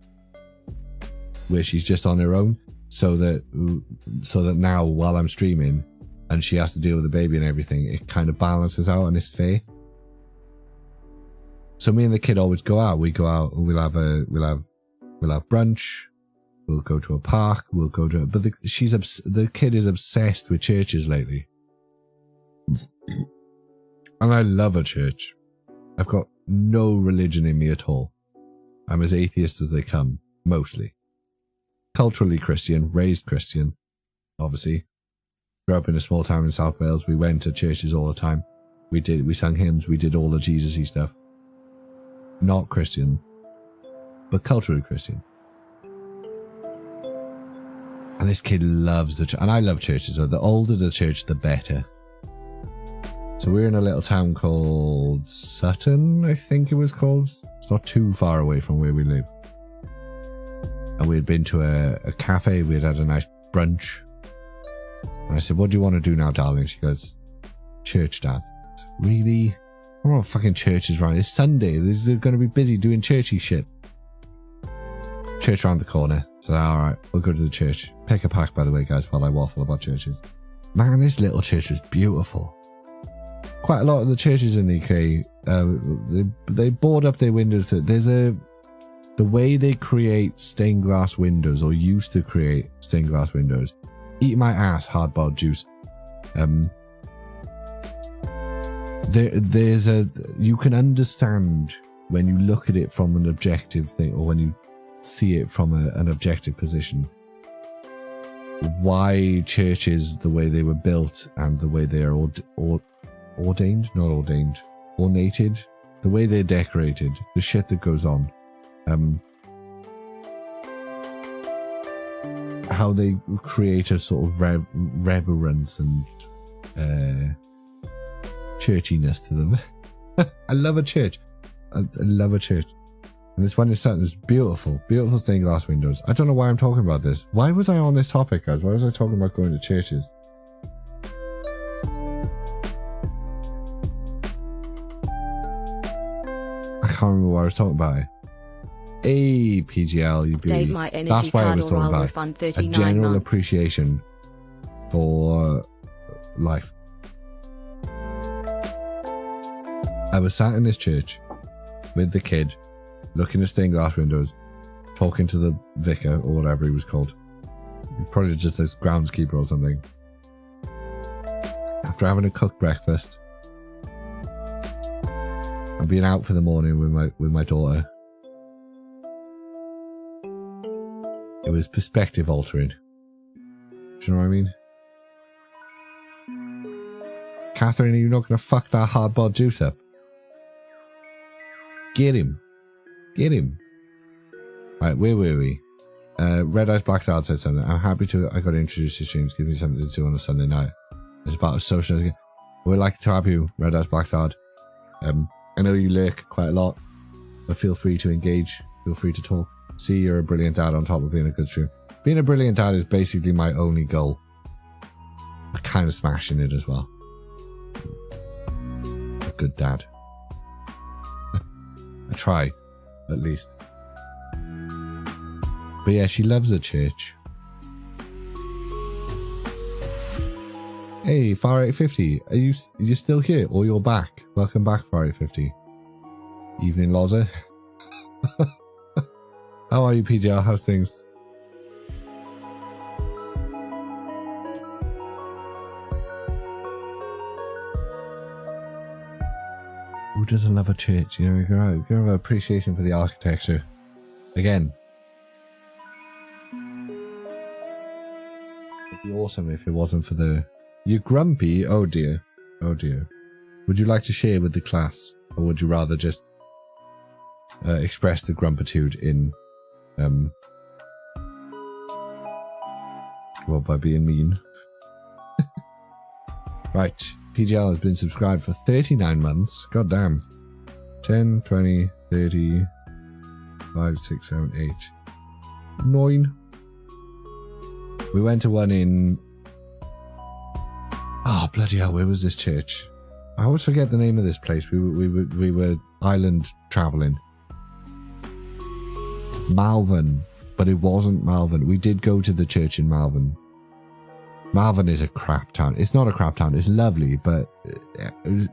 where she's just on her own, so that now while I'm streaming and she has to deal with the baby and everything, it kind of balances out and it's fair. So me and the kid always go out. We go out and we'll have brunch. We'll go to a park. We'll go to, but the kid is obsessed with churches lately. And I love a church. I've got no religion in me at all. I'm as atheist as they come, mostly. Culturally Christian, raised Christian, obviously. Grew up in a small town in South Wales. We went to churches all the time. We sang hymns. We did all the Jesus-y stuff. Not Christian, but culturally Christian. And this kid loves the church. And I love churches. So the older the church, the better. So we're in a little town called Sutton, I think it was called. It's not too far away from where we live. And we had been to a cafe. We had a nice brunch. And I said, what do you want to do now, darling? She goes, church, Dad. Really? I don't know what fucking church is around. It's Sunday. They're going to be busy doing churchy shit. Church around the corner. So, alright, we'll go to the church. Pick a pack, by the way, guys, while I waffle about churches. Man, this little church was beautiful. Quite a lot of the churches in the UK, they board up their windows. The way they create stained glass windows, or used to create stained glass windows. Eat my ass, hardboiled juice. there's you can understand when you look at it from an objective thing, or when you see it from an objective position, why churches, the way they were built and the way they are ornated, the way they're decorated, the shit that goes on, how they create a sort of reverence and churchiness to them. I love a church. I love a church. And this one is something that's beautiful. Beautiful stained glass windows. I don't know why I'm talking about this. Why was I on this topic, guys? Why was I talking about going to churches? I can't remember what I was talking about. Hey, PGL, you beauty. Date my energy That's why I card was or talking I'll about refund a 39 general months. appreciation for life. I was sat in this church with the kid, looking at stained glass windows, talking to the vicar or whatever he was called. He's probably just a groundskeeper or something. After having a cooked breakfast and being out for the morning with my daughter, it was perspective altering. Do you know what I mean? Catherine, are you not going to fuck that hard-boiled juice up? Get him. Get him. Right, where were we? Red Eyes Black Sard said something. I'm happy I got introduced to streams. Give me something to do on a Sunday night. It's about a social. We'd like to have you, Red Eyes Black Sard. I know you lurk quite a lot, but feel free to engage. Feel free to talk. See, you're a brilliant dad on top of being a good streamer. Being a brilliant dad is basically my only goal. I kind of smashing it as well. A good dad. I try, at least. But yeah, she loves a church. Hey, Far 850, are you still here or you're back? Welcome back, Far 850. Evening, Loza. How are you, PGR? How's things? Who doesn't love a church? You know, you can have an appreciation for the architecture. Again, it'd be awesome if it wasn't for the... You're grumpy? Oh dear. Oh dear. Would you like to share with the class? Or would you rather just express the grumpitude in... well, by being mean. Right. PGL has been subscribed for 39 months. God damn. 10, 20, 30, 5, 6, 7, 8, 9. We went to one in... Oh, bloody hell, where was this church? I always forget the name of this place. We were island travelling. Malvern. But it wasn't Malvern. We did go to the church in Malvern. Malvern is a crap town. It's not a crap town. It's lovely, but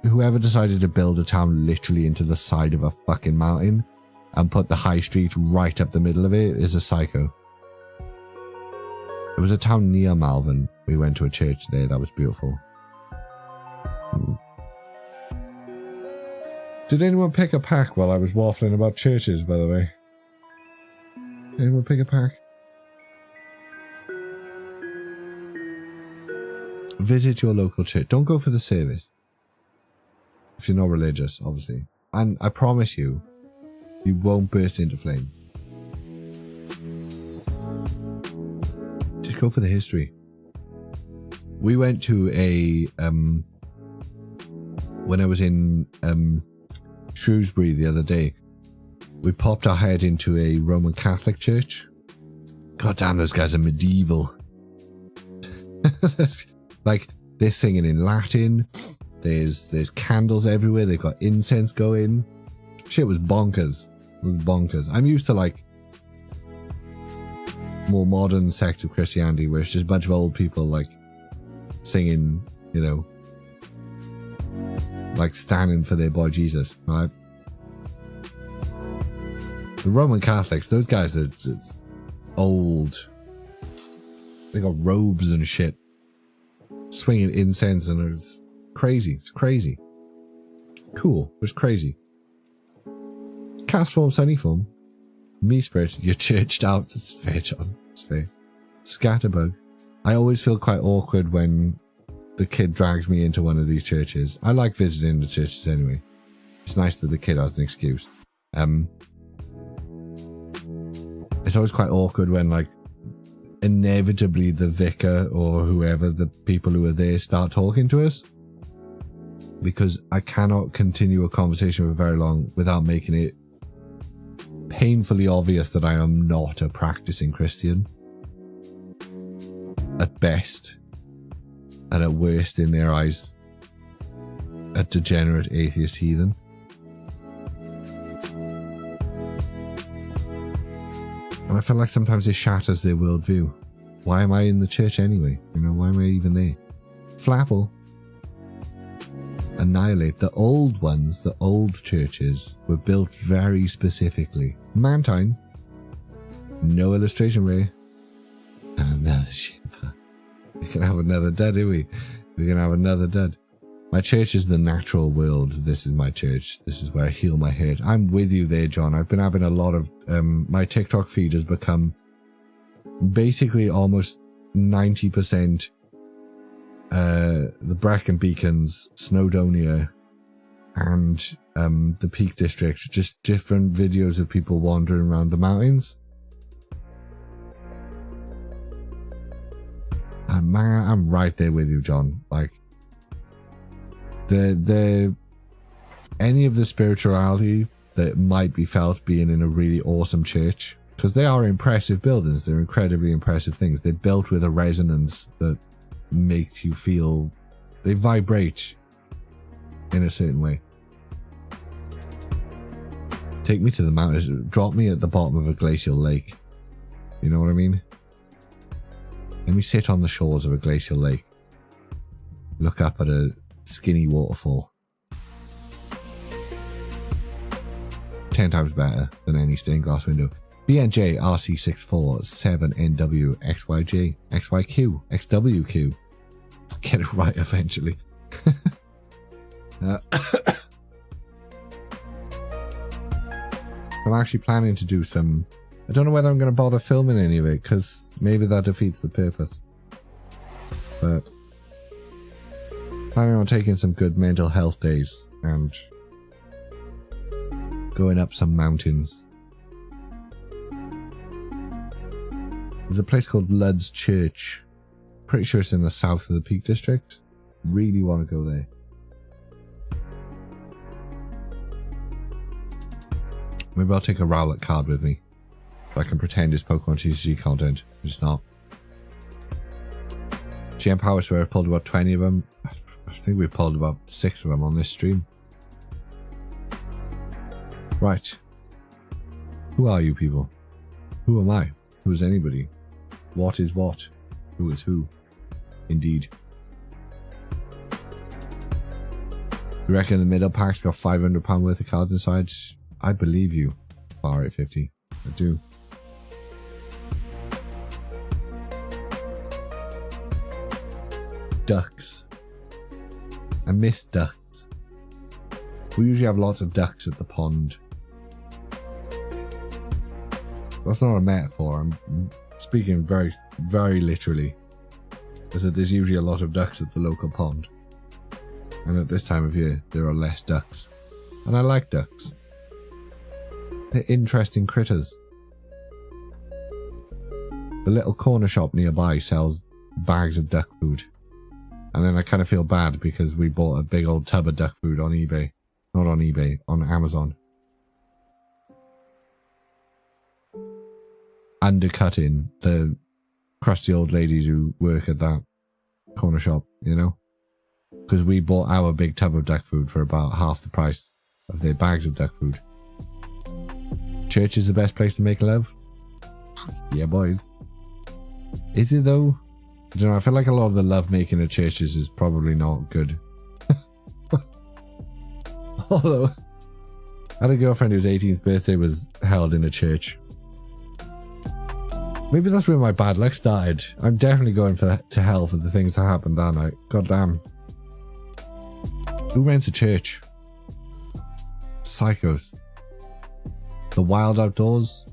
whoever decided to build a town literally into the side of a fucking mountain and put the high street right up the middle of it is a psycho. It was a town near Malvern. We went to a church there. That was beautiful. Did anyone pick a pack while I was waffling about churches, by the way? Anyone pick a pack? Visit your local church. Don't go for the service. If you're not religious, obviously. And I promise you, you won't burst into flame. Just go for the history. We went to a, when I was in Shrewsbury the other day, we popped our head into a Roman Catholic church. God damn, those guys are medieval. Like, they're singing in Latin. There's candles everywhere. They've got incense going. Shit was bonkers. It was bonkers. I'm used to, like, more modern sects of Christianity where it's just a bunch of old people, like, singing, you know, like, standing for their boy Jesus, right? The Roman Catholics, those guys are just old. They got robes and shit. Swinging incense, and it's crazy. It's crazy. Cool. It was crazy. Cast form, sunny form. Me spirit. You're churched out. That's fair, John. That's fair. Scatterbug. I always feel quite awkward when the kid drags me into one of these churches. I like visiting the churches anyway. It's nice that the kid has an excuse. It's always quite awkward when, like, inevitably the vicar or whoever, the people who are there, start talking to us. Because I cannot continue a conversation for very long without making it painfully obvious that I am not a practicing Christian. At best. And at worst, in their eyes, a degenerate atheist heathen. And I feel like sometimes it shatters their worldview. Why am I in the church anyway? You know, why am I even there? Flapple. Annihilate. The old ones, the old churches, were built very specifically. Mantine. No illustration rare. Another Shiva. We can have another dud, do we? We can have another dud. My church is the natural world. This is my church. This is where I heal my hurt. I'm with you there, John. I've been having a lot of... my TikTok feed has become basically almost 90% the Brecon Beacons, Snowdonia, and the Peak District. Just different videos of people wandering around the mountains. And man, I'm right there with you, John. Like, any of the spirituality that might be felt being in a really awesome church, because they are impressive buildings, they're incredibly impressive things. They're built with a resonance that makes you feel, they vibrate in a certain way. Take me to the mountains, drop me at the bottom of a glacial lake. You know what I mean? Let me sit on the shores of a glacial lake. Look up at a skinny waterfall. 10 times better than any stained glass window. BNJ RC647NW XYJ XYQ XWQ. Get it right eventually. I'm actually planning to do some... I don't know whether I'm going to bother filming any of it, because maybe that defeats the purpose. But planning on taking some good mental health days and going up some mountains. There's a place called Ludd's Church. Pretty sure it's in the south of the Peak District. Really want to go there. Maybe I'll take a Rowlet card with me. So I can pretend it's Pokemon TCG content. It's not. GM Power Swear, I pulled about 20 of them. I think we pulled about 6 of them on this stream. Right. Who are you people? Who am I? Who is anybody? What is what? Who is who? Indeed. You reckon the middle pack's got £500 worth of cards inside? I believe you. Far 850. I do. Ducks. I miss ducks. We usually have lots of ducks at the pond. That's not a metaphor. I'm speaking very, very literally. There's usually a lot of ducks at the local pond. And at this time of year, there are less ducks. And I like ducks. They're interesting critters. The little corner shop nearby sells bags of duck food. And then I kind of feel bad because we bought a big old tub of duck food on eBay. Not on eBay, on Amazon. Undercutting the crusty old ladies who work at that corner shop, you know? Because we bought our big tub of duck food for about half the price of their bags of duck food. Church is the best place to make love? Yeah, boys. Is it though? I don't know, I feel like a lot of the love making at churches is probably not good. Although, I had a girlfriend whose 18th birthday was held in a church. Maybe that's where my bad luck started. I'm definitely going to hell for the things that happened that night. God damn. Who rents a church? Psychos. The wild outdoors.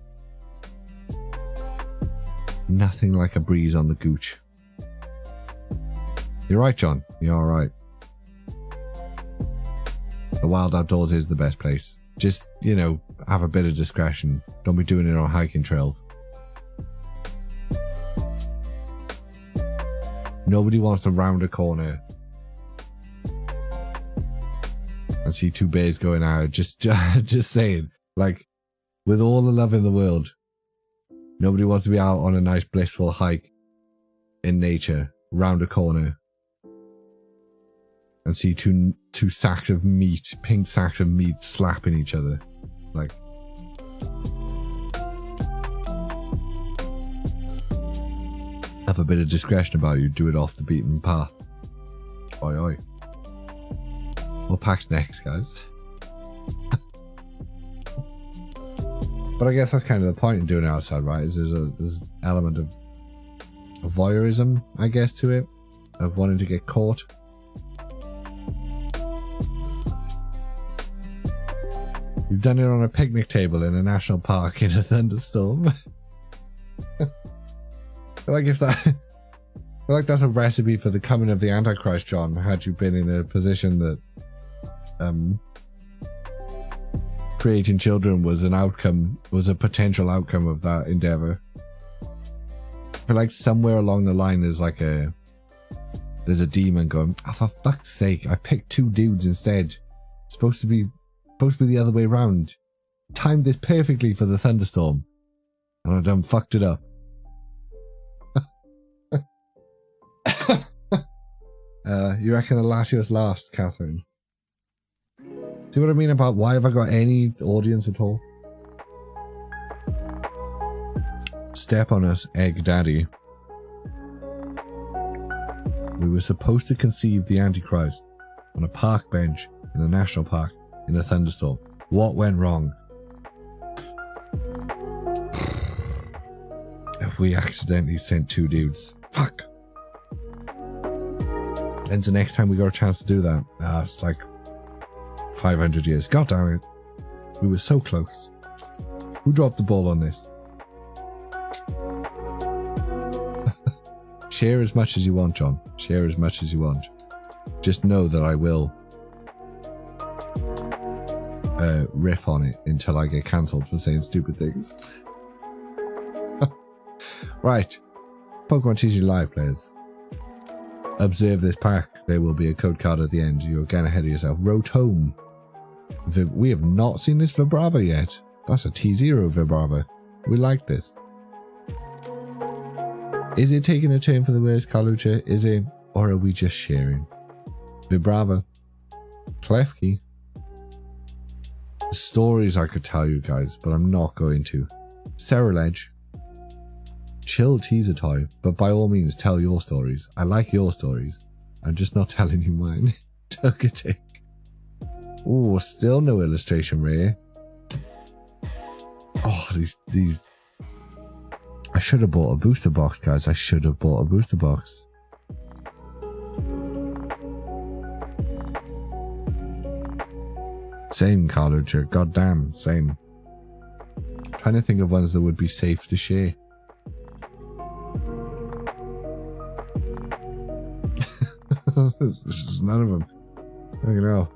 Nothing like a breeze on the gooch. You're right, John. You're alright. The wild outdoors is the best place. Just, you know, have a bit of discretion. Don't be doing it on hiking trails. Nobody wants to round a corner and see two bears going out. Just saying. Like, with all the love in the world, nobody wants to be out on a nice blissful hike in nature, round a corner, and see two sacks of meat, pink sacks of meat slapping each other. Like, have a bit of discretion about you, do it off the beaten path. Oi oi. What pack's next, guys? But I guess that's kind of the point in doing it outside, right? Is there's an element of voyeurism, I guess, to it, of wanting to get caught. You've done it on a picnic table in a national park in a thunderstorm. I feel like that's a recipe for the coming of the Antichrist, John, had you been in a position that creating children was a potential outcome of that endeavor. I feel like somewhere along the line there's a demon going, oh, for fuck's sake, I picked two dudes instead. It's supposed to be the other way around. Timed this perfectly for the thunderstorm, and I done fucked it up. You reckon the Latios last, Catherine? See what I mean about why have I got any audience at all? Step on us, egg daddy. We were supposed to conceive the Antichrist on a park bench in a national park in a thunderstorm. What went wrong? If we accidentally sent two dudes. Fuck. When's the next time we got a chance to do that? It's like 500 years. God damn it. We were so close. Who dropped the ball on this? Share as much as you want, John. Share as much as you want. Just know that I will riff on it until I get cancelled for saying stupid things. Right. Pokemon TG Live players. Observe this pack. There will be a code card at the end. You're getting ahead of yourself. Rotom. We have not seen this Vibrava yet. That's a T0 Vibrava. We like this. Is it taking a turn for the worst, Carlucha? Is it? Or are we just sharing? Vibrava. Klefki. Stories I could tell you guys, but I'm not going to. Ceruledge. Chill teaser toy, but by all means tell your stories. I like your stories. I'm just not telling you mine. Togetic. Ooh, still no illustration rare. Oh, these. I should have bought a booster box, guys. I should have bought a booster box. Same, Carlucha. Goddamn, same. Trying to think of ones that would be safe to share. There's just none of them. I don't know.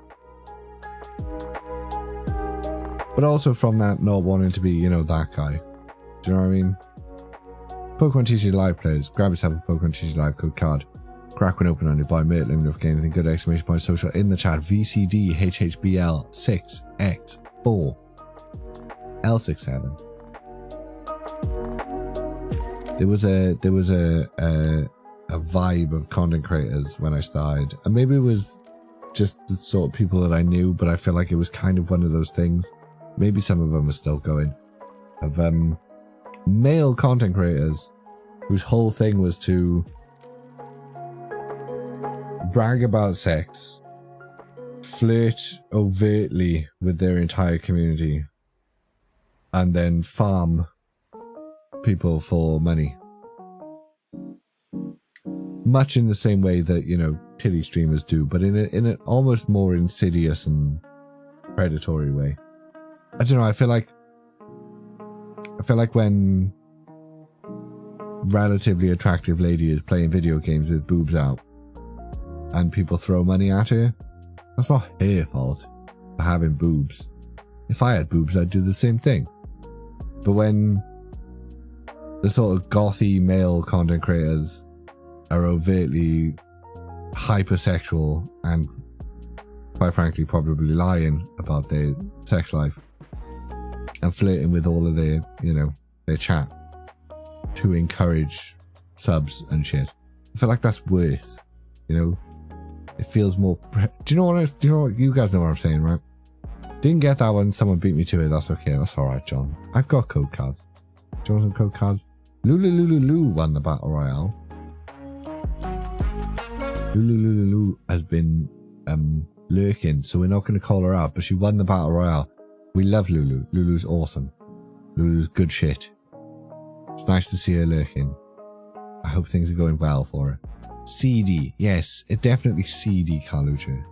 But also from that not wanting to be, you know, that guy. Do you know what I mean? Pokemon TCG Live players, grab yourself a Pokemon TCG Live code card. Crack one open on your buy merch. Let me know if you get anything good. Exclamation point social in the chat. VCD HHBL 6X4 L67. There was a vibe of content creators when I started, and maybe it was just the sort of people that I knew, but I feel like it was kind of one of those things. Maybe some of them are still going. Of male content creators whose whole thing was to brag about sex, flirt overtly with their entire community, and then farm people for money. Much in the same way that, you know, titty streamers do, but in an almost more insidious and predatory way. I don't know, I feel like when relatively attractive lady is playing video games with boobs out and people throw money at her, that's not her fault for having boobs. If I had boobs, I'd do the same thing. But when the sort of gothy male content creators are overtly hypersexual and quite frankly probably lying about their sex life and flirting with all of their, you know, their chat to encourage subs and shit, I feel like that's worse, you know. It feels more do you know what you guys know what I'm saying, right? Didn't get that one, someone beat me to it, that's okay, that's alright, John. I've got code cards. Do you want some code cards? Lulu won the battle royale. Lulu has been lurking, so we're not going to call her out, but she won the battle royale. We love Lulu. Lulu's awesome. Lulu's good shit. It's nice to see her lurking. I hope things are going well for her. CD, yes, it definitely CD, Carlucci.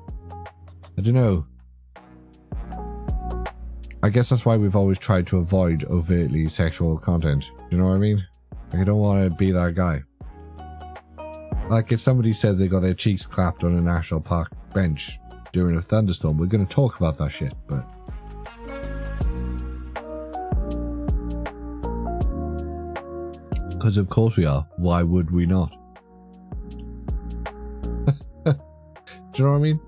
I don't know. I guess that's why we've always tried to avoid overtly sexual content. Do you know what I mean? Like, I don't want to be that guy. Like, if somebody said they got their cheeks clapped on a national park bench during a thunderstorm, we're going to talk about that shit, but... Because of course we are. Why would we not? Do you know what I mean?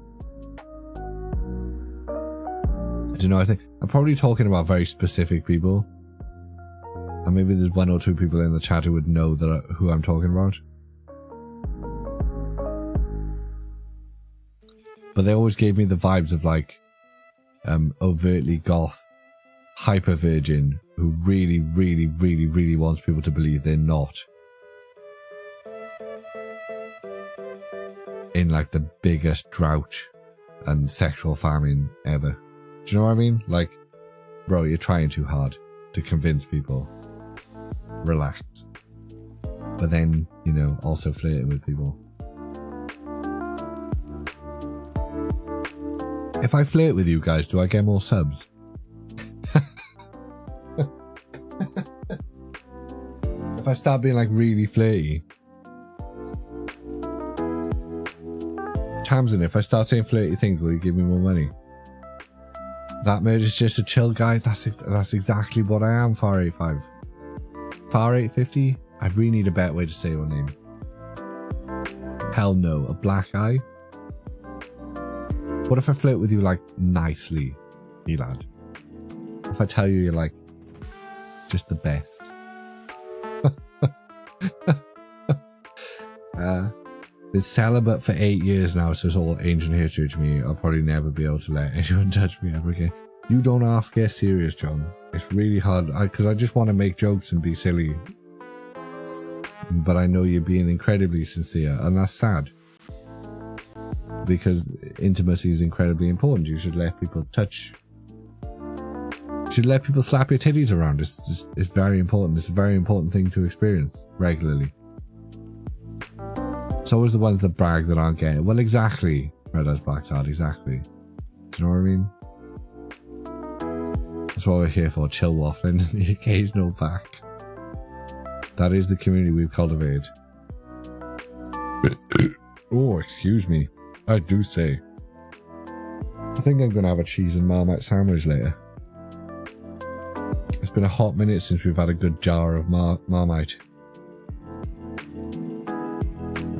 I don't know, I think... I'm probably talking about very specific people. And maybe there's one or two people in the chat who would know that who I'm talking about. But they always gave me the vibes of like overtly goth, hyper virgin, who really wants people to believe they're not in like the biggest drought and sexual famine ever. Do you know what I mean? Like, bro, you're trying too hard to convince people. Relax. But then, you know, also flirting with people. If I flirt with you guys, do I get more subs? If I start being like really flirty. Tamsin, if I start saying flirty things, will you give me more money? That mode is just a chill guy. That's exactly what I am, Far85. Far850? I really need a better way to say your name. Hell no. A black eye? What if I flirt with you like nicely, Elad? If I tell you you're like just the best. Been celibate for 8 years now, so it's all ancient history to me. I'll probably never be able to let anyone touch me ever again. You don't half get serious, John. It's really hard because I just want to make jokes and be silly. But I know you're being incredibly sincere, and that's sad. Because intimacy is incredibly important. You should let people touch. You should let people slap your titties around. It's very important. It's a very important thing to experience regularly. It's always the ones that brag that aren't getting it. Well, exactly. Red Eyes Black Sad, exactly. Do you know what I mean? That's what we're here for. Chill waffling and the occasional back. That is the community we've cultivated. Oh, excuse me. I do say. I think I'm going to have a cheese and Marmite sandwich later. It's been a hot minute since we've had a good jar of Marmite.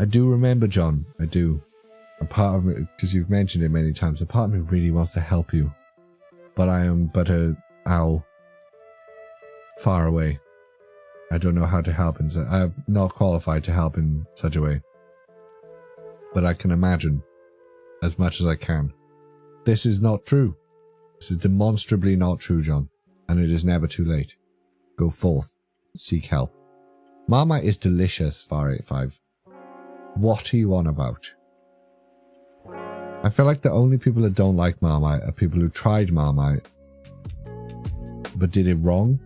I do remember, John. I do. A part of me, because you've mentioned it many times, a part of me really wants to help you. But I am but a owl. Far away. I don't know how to help in I am not qualified to help in such a way. But I can imagine as much as I can. This is not true. This is demonstrably not true, John. And it is never too late. Go forth. Seek help. Marmite is delicious, Far85. What are you on about? I feel like the only people that don't like Marmite are people who tried Marmite but did it wrong.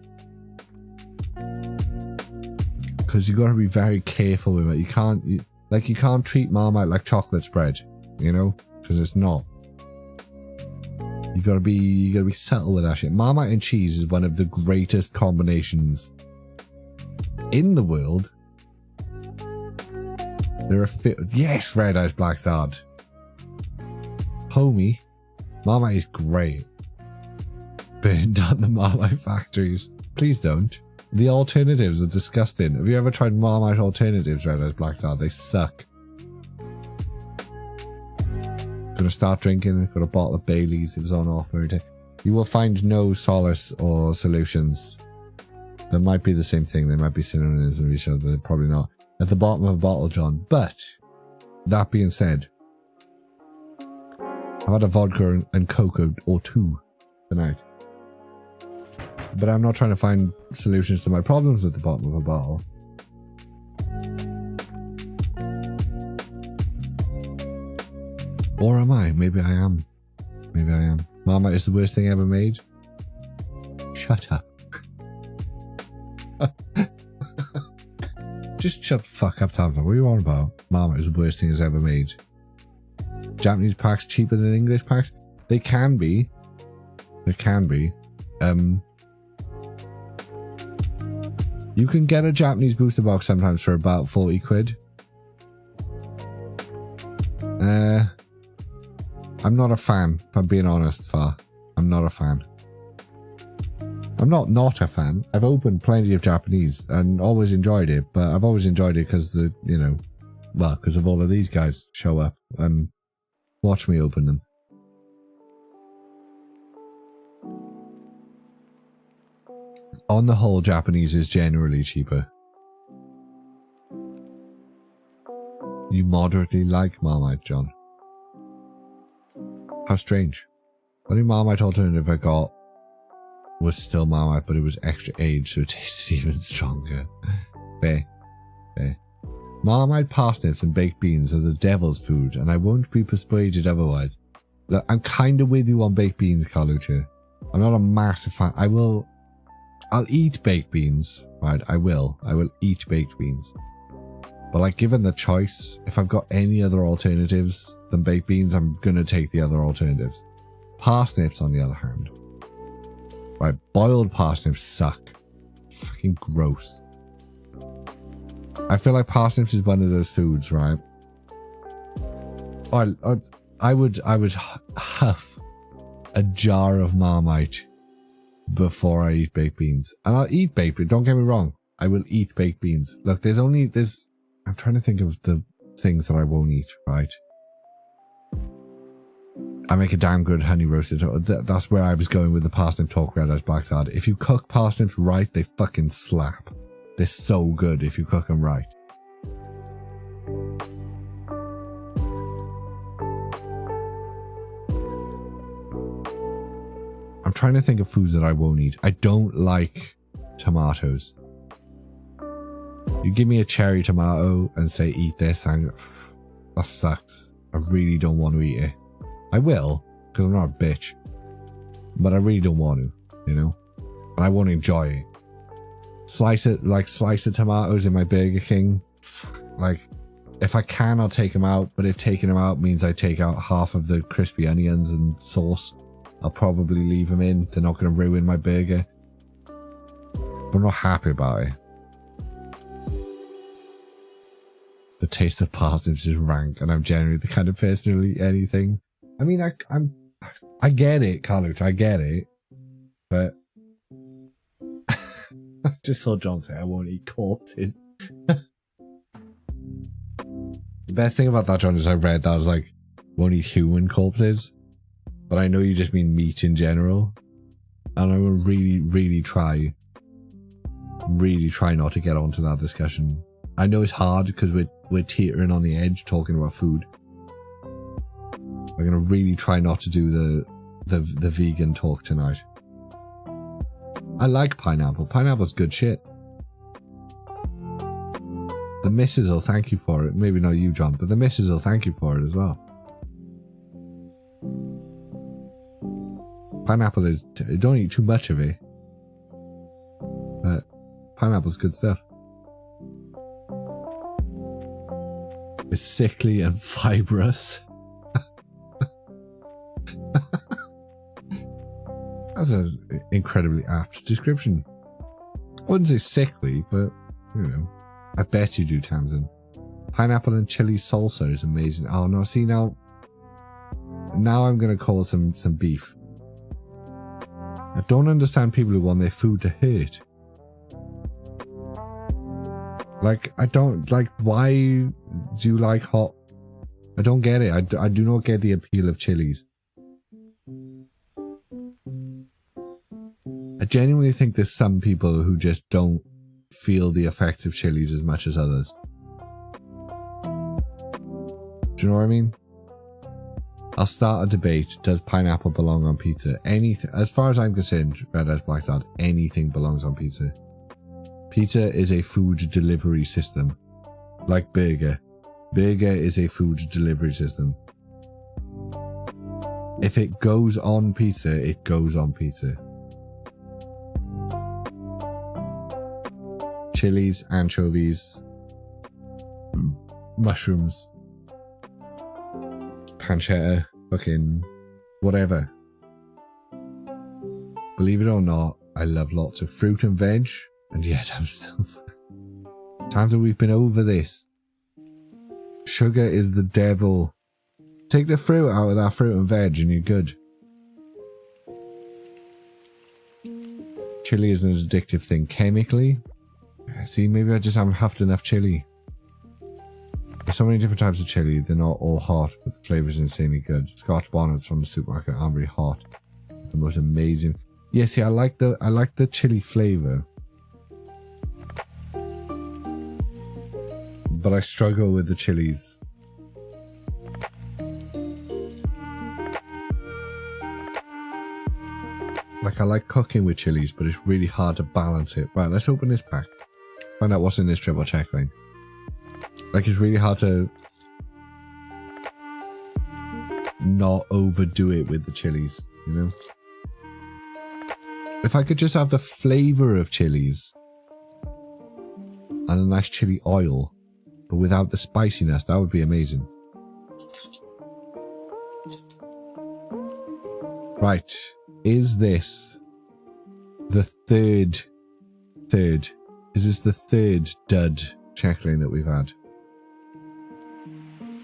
Because you got to be very careful with it. You can't treat Marmite like chocolate spread, you know? Because it's not. You gotta be subtle with that shit. Marmite and cheese is one of the greatest combinations in the world. There are yes, red eyes, black thought. Homie, Marmite is great. Burn down the Marmite factories. Please don't. The alternatives are disgusting. Have you ever tried Marmite alternatives, red eyes, black thought? They suck. Gonna start drinking. Got a bottle of Bailey's. It was on offer. You will find no solace or solutions. They might be the same thing. They might be synonyms with each other. They're probably not. At the bottom of a bottle, John. But that being said, I've had a vodka and cocoa or two tonight. But I'm not trying to find solutions to my problems at the bottom of a bottle. Or am I? Maybe I am. Maybe I am. Marmite is the worst thing ever made. Shut up. Just shut the fuck up, Tabitha. What are you on about? Marmite is the worst thing that's ever made. Japanese packs cheaper than English packs? They can be. They can be. You can get a Japanese booster box sometimes for about 40 quid. I'm not a fan, if I'm being honest, Far. I'm not a fan. I'm not a fan. I've opened plenty of Japanese and always enjoyed it, but I've always enjoyed it because because of all of these guys show up and watch me open them. On the whole, Japanese is generally cheaper. You moderately like Marmite, John. How strange. The only Marmite alternative I got was still Marmite, but it was extra aged, so it tasted even stronger. Fair. Fair. Marmite, parsnips and baked beans are the devil's food, and I won't be persuaded otherwise. Look, I'm kind of with you on baked beans, Carlucci. I'm not a massive fan. I'll eat baked beans, right? I will eat baked beans. But like, given the choice, if I've got any other alternatives than baked beans, I'm gonna take the other alternatives. Parsnips, on the other hand. Right, boiled parsnips suck. Fucking gross. I feel like parsnips is one of those foods, right? I would huff a jar of Marmite before I eat baked beans. And I'll eat baked beans, don't get me wrong. I will eat baked beans. Look, I'm trying to think of the things that I won't eat, right? I make a damn good honey roasted. That's where I was going with the parsnip talk, red eyes, black side. If you cook parsnips right, they fucking slap. They're so good if you cook them right. I'm trying to think of foods that I won't eat. I don't like tomatoes. You give me a cherry tomato and say eat this, and that sucks. I really don't want to eat it. I will, because I'm not a bitch. But I really don't want to, you know? And I won't enjoy it. Slice of tomatoes in my Burger King. Like, if I can, I'll take them out. But if taking them out means I take out half of the crispy onions and sauce, I'll probably leave them in. They're not going to ruin my burger. But I'm not happy about it. The taste of parsnips is rank, and I'm generally the kind of person who'll eat anything. I mean, I get it, Carlucci, I get it. But I just saw John say I won't eat corpses. The best thing about that, John, is I read that I was like, won't eat human corpses. But I know you just mean meat in general. And I will really try not to get onto that discussion. I know it's hard because we're teetering on the edge talking about food. We're gonna really try not to do the vegan talk tonight. I like pineapple. Pineapple's good shit. The missus will thank you for it. Maybe not you, John, but the missus will thank you for it as well. Pineapple is... don't eat too much of it. But pineapple's good stuff. It's sickly and fibrous. That's an incredibly apt description. I wouldn't say sickly, but, you know, I bet you do, Tamsin. Pineapple and chili salsa is amazing. Oh no, see now I'm going to call some beef. I don't understand people who want their food to hurt. Like, I don't, like, why do you like hot? I don't get it. I do not get the appeal of chilies. I genuinely think there's some people who just don't feel the effects of chilies as much as others. Do you know what I mean? I'll start a debate. Does pineapple belong on pizza? Anything. As far as I'm concerned, Red Eyes Black Dot, anything belongs on pizza. Pizza is a food delivery system. Like burger. Burger is a food delivery system. If it goes on pizza, it goes on pizza. Chilies, anchovies, mushrooms, pancetta, fucking whatever. Believe it or not, I love lots of fruit and veg, and yet I'm still... Times that we've been over this. Sugar is the devil. Take the fruit out of that fruit and veg and you're good. Chili is an addictive thing chemically. See, maybe I just haven't huffed enough chili. There's so many different types of chili, they're not all hot, but the flavour is insanely good. Scotch bonnets from the supermarket aren't very hot. The most amazing. Yeah, see, I like the chili flavour. But I struggle with the chilies. Like, I like cooking with chilies, but it's really hard to balance it. Right, let's open this pack. Find out what's in this triple check lane. Like, it's really hard to not overdo it with the chilies, you know? If I could just have the flavour of chilies and a nice chili oil, but without the spiciness, that would be amazing. Right, is this the third? Is this the third dud check lane that we've had?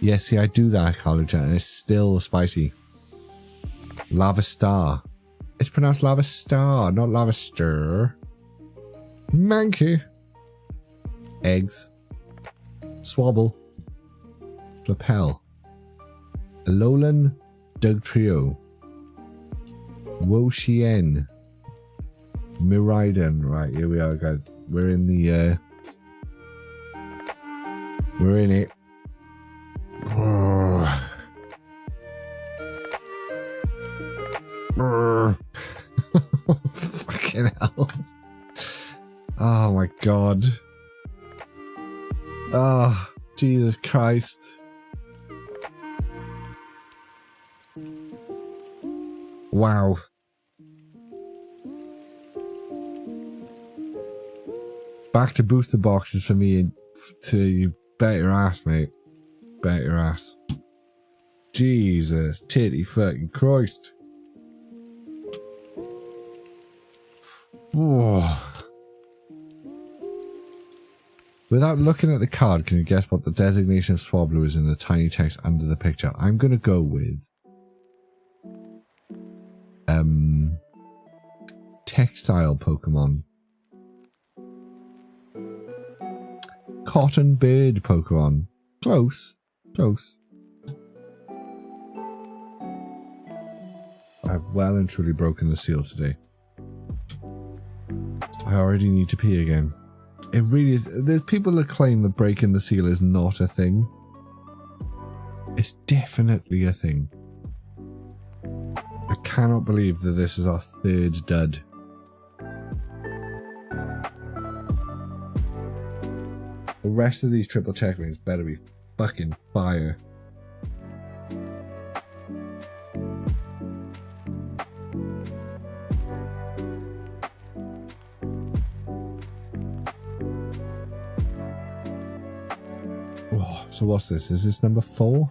Yeah, see, I do that, college, and it's still spicy. Lava Star. It's pronounced Lava Star, not Lava Stir. Mankey. Eggs. Swabble. Lapel. Alolan Doug Trio. Wo-Chien. Miraidon. Right, here we are, guys. We're in the, we're in it. Fucking hell. Oh my god. Oh, Jesus Christ. Wow. Back to booster boxes for me to you bet your ass, mate. Bet your ass. Jesus, titty fucking Christ. Oh. Without looking at the card, can you guess what the designation of Swablu is in the tiny text under the picture? I'm going to go with textile Pokemon. Cotton bird Pokemon. Close. Close. I've well and truly broken the seal today. I already need to pee again. It really is. There's people that claim that breaking the seal is not a thing. It's definitely a thing. I cannot believe that this is our third dud. The rest of these triple check lanes better be fucking fire. Oh, so what's this? Is this number 4?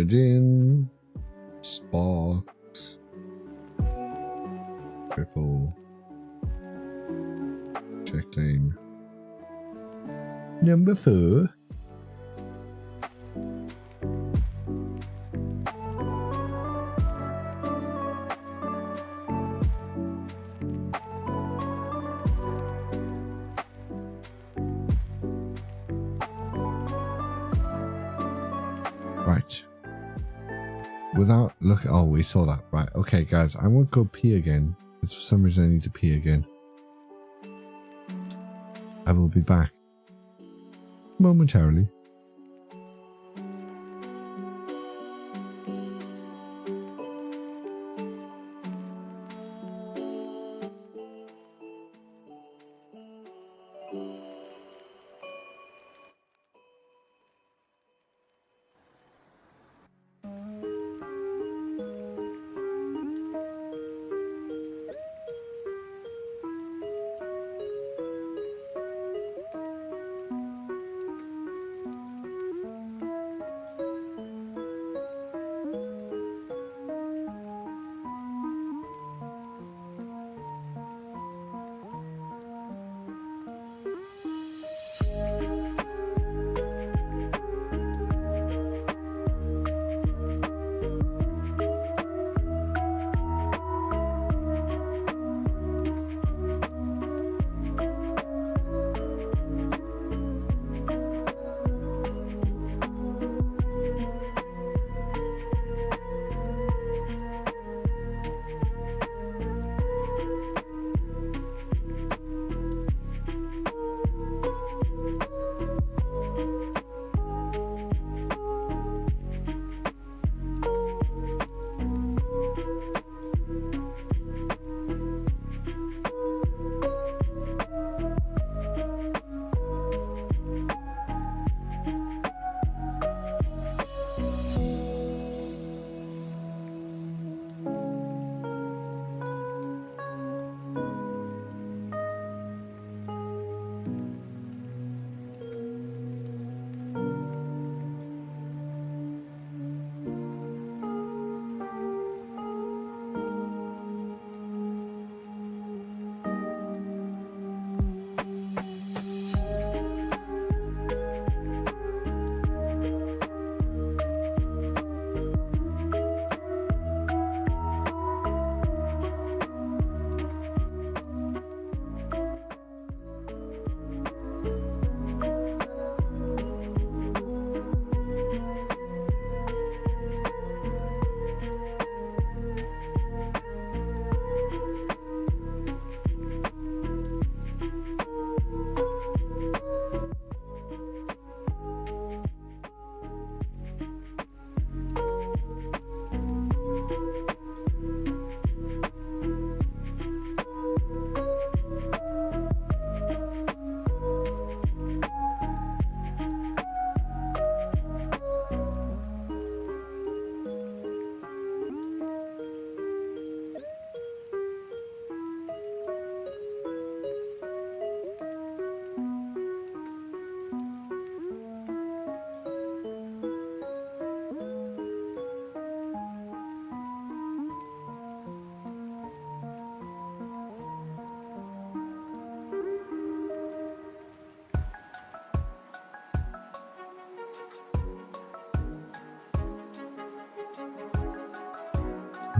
Virgin. Sparks. Triple. Checklane. Number 4. Right. Without look, oh, we saw that. Right. Okay, guys, I won't go pee again. Because for some reason I need to pee again. I will be back momentarily.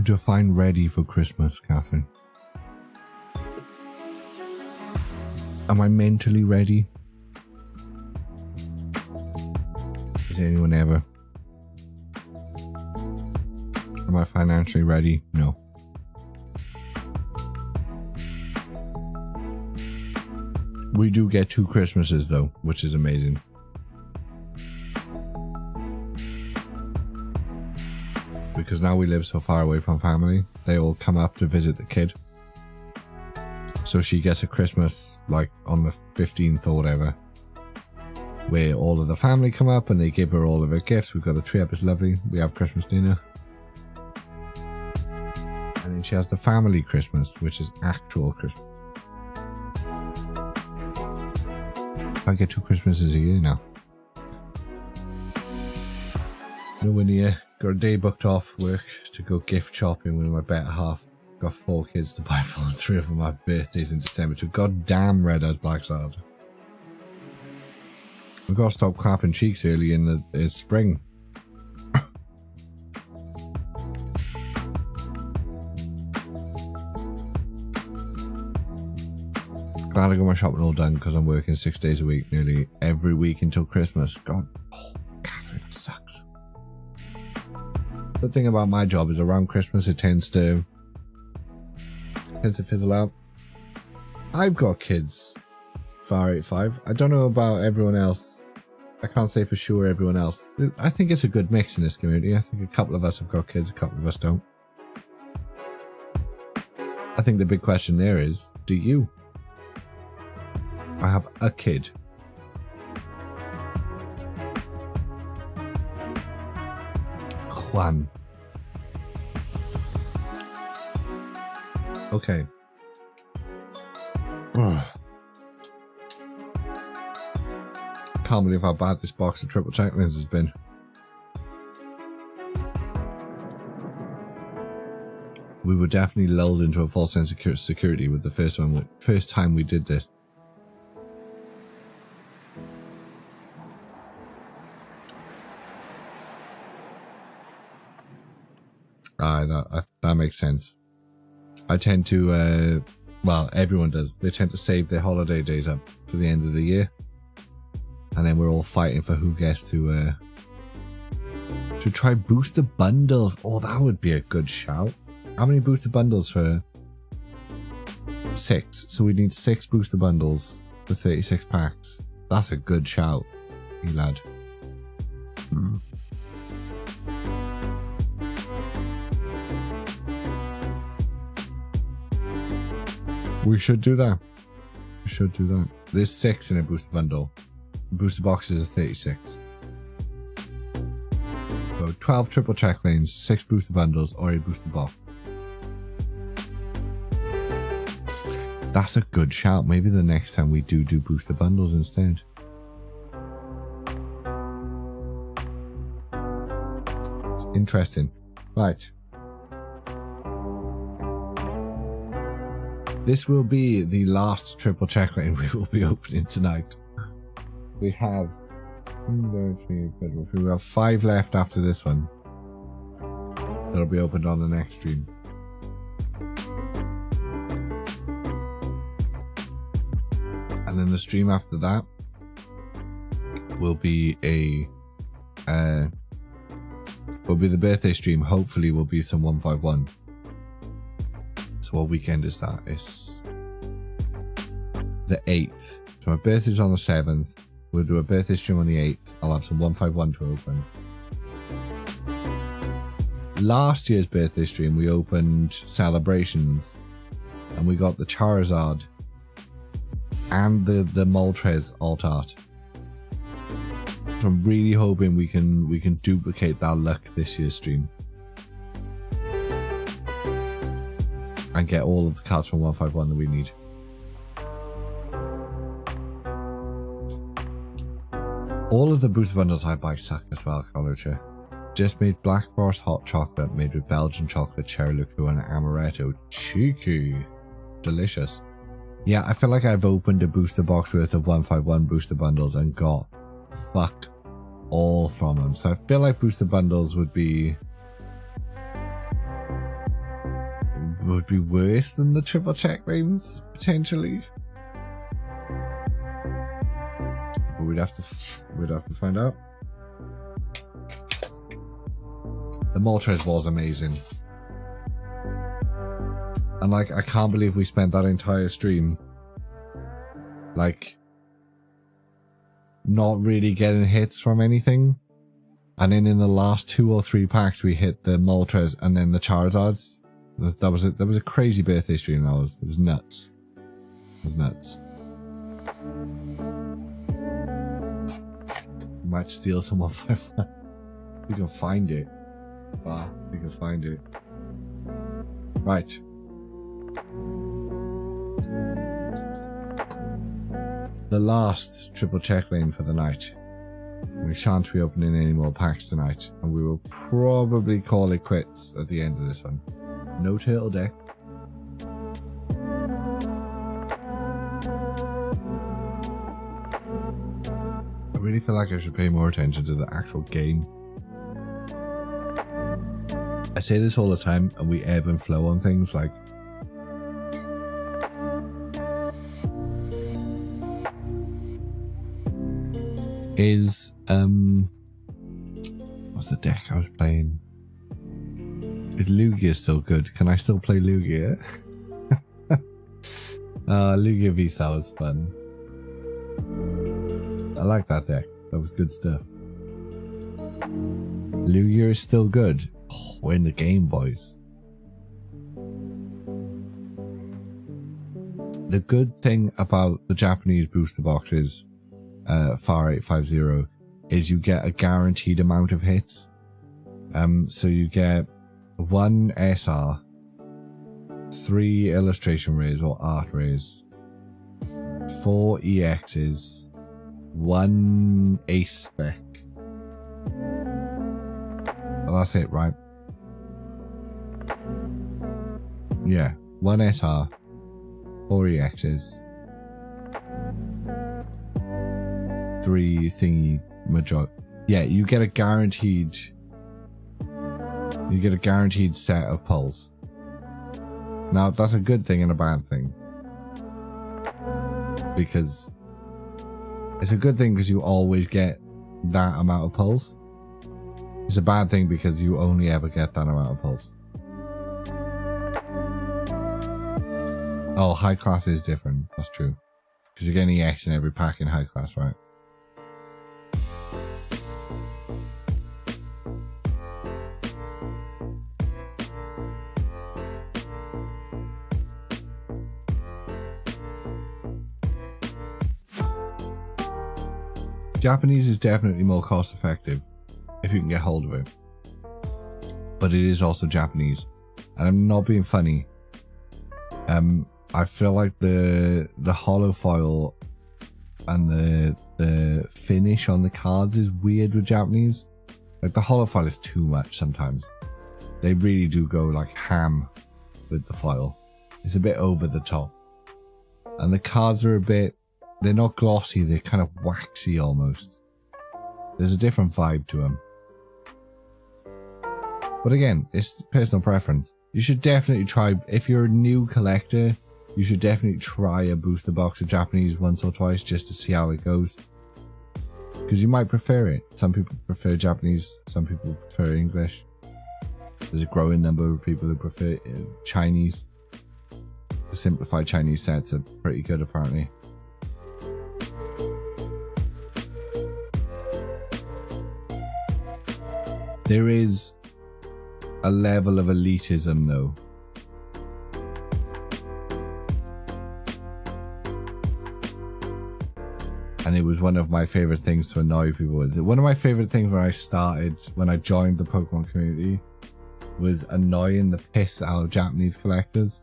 Do I find ready for Christmas, Catherine? Am I mentally ready? Is anyone ever? Am I financially ready? No. We do get 2 Christmases though, which is amazing. Because now we live so far away from family, they all come up to visit the kid. So she gets a Christmas like on the 15th or whatever, where all of the family come up and they give her all of her gifts. We've got a tree up, it's lovely. We have Christmas dinner. And then she has the family Christmas, which is actual Christmas. I get 2 Christmases a year now. Nowhere near Got a day booked off work to go gift shopping with my better half. Got 4 kids to buy for, 3 of them have birthdays in December. So goddamn red as Blacksad. We've got to stop clapping cheeks early in the spring. Glad I got my shopping all done because I'm working 6 days a week, nearly every week until Christmas. God, Catherine, it sucks. The thing about my job is around Christmas it tends to fizzle out. I've got kids, far 85. I don't know about everyone else. I can't say for sure everyone else. I think it's a good mix in this community. I think a couple of us have got kids, a couple of us don't. I think the big question there is, do you? I have a kid. Juan. Okay. Can't believe how bad this box of triple Checklanes has been. We were definitely lulled into a false sense of security with the first time we did this. That makes sense. I tend to, well, everyone does. They tend to save their holiday days up for the end of the year. And then we're all fighting for who gets to try booster bundles. Oh, that would be a good shout. How many booster bundles for 6? So we need 6 booster bundles for 36 packs. That's a good shout, you lad. We should do that. We should do that. There's 6 in a booster bundle. The booster boxes are 36. So 12 triple Checklanes, 6 booster bundles, or a booster box. That's a good shout. Maybe the next time we do booster bundles instead. It's interesting. Right. This will be the last triple Checklane we will be opening tonight. We have 5 left after this one. That'll be opened on the next stream. And then the stream after that will be the birthday stream. Hopefully will be some 151. So what weekend is that? It's the 8th. So my birthday's on the 7th. We'll do a birthday stream on the 8th. I'll have some 151 to open. Last year's birthday stream, we opened Celebrations. And we got the Charizard. And the Moltres alt art. So I'm really hoping we can duplicate that luck this year's stream. And get all of the cards from 151 that we need. All of the booster bundles I buy suck as well, Colucha. Just made Black Forest hot chocolate made with Belgian chocolate, cherry liqueur and amaretto. Cheeky. Delicious. Yeah, I feel like I've opened a booster box worth of 151 booster bundles and got fuck all from them. So I feel like booster bundles would be worse than the triple Checklanes, potentially. But we'd have to find out. The Moltres was amazing. And like, I can't believe we spent that entire stream like not really getting hits from anything. And then in the last 2 or 3 packs we hit the Moltres and then the Charizards. That was a crazy birthday stream. It was nuts. It was nuts. Might steal some 151. We can find it. We can find it. Right. The last triple Checklane for the night. We shan't be opening any more packs tonight, and we will probably call it quits at the end of this one. No turtle deck. I really feel like I should pay more attention to the actual game. I say this all the time, and we ebb and flow on things like what's the deck I was playing? Is Lugia still good? Can I still play Lugia? Lugia V-Star was fun. I like that deck. That was good stuff. Lugia is still good. Oh, we're in the game, boys. The good thing about the Japanese booster boxes, FAR 850, is you get a guaranteed amount of hits. So you get 1 SR, 3 illustration rares or art rares, 4 EXs, 1 ace spec. Well, that's it, right? Yeah, 1 SR, 4 EXs, 3 thingy major. Yeah, you get a guaranteed. You get a guaranteed set of pulls. Now, that's a good thing and a bad thing. Because it's a good thing because you always get that amount of pulls. It's a bad thing because you only ever get that amount of pulls. Oh, high class is different. That's true. Because you're getting EX in every pack in high class, right? Japanese is definitely more cost effective if you can get hold of it. But it is also Japanese. And I'm not being funny. I feel like the holo foil and the finish on the cards is weird with Japanese. Like the holo foil is too much sometimes. They really do go like ham with the foil. It's a bit over the top. And the cards are a bit, they're not glossy, they're kind of waxy almost. There's a different vibe to them. But again, it's personal preference. You should definitely try, if you're a new collector, you should definitely try a booster box of Japanese once or twice just to see how it goes. Because you might prefer it. Some people prefer Japanese, some people prefer English. There's a growing number of people who prefer Chinese. The simplified Chinese sets are pretty good apparently. There is a level of elitism though. And it was one of my favorite things to annoy people with. One of my favorite things when I joined the Pokemon community was annoying the piss out of Japanese collectors.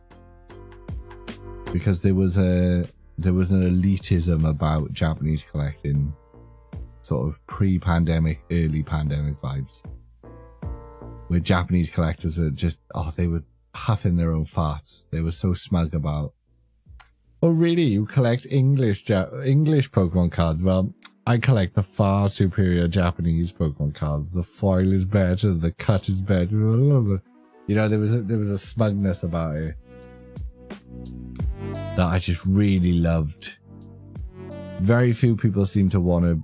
Because there was an elitism about Japanese collecting, sort of pre-pandemic, early pandemic vibes. Where Japanese collectors were just, they were huffing their own farts. They were so smug about, oh really, you collect English Pokemon cards? Well, I collect the far superior Japanese Pokemon cards. The foil is better, the cut is better. You know, there was a smugness about it that I just really loved. Very few people seem to want to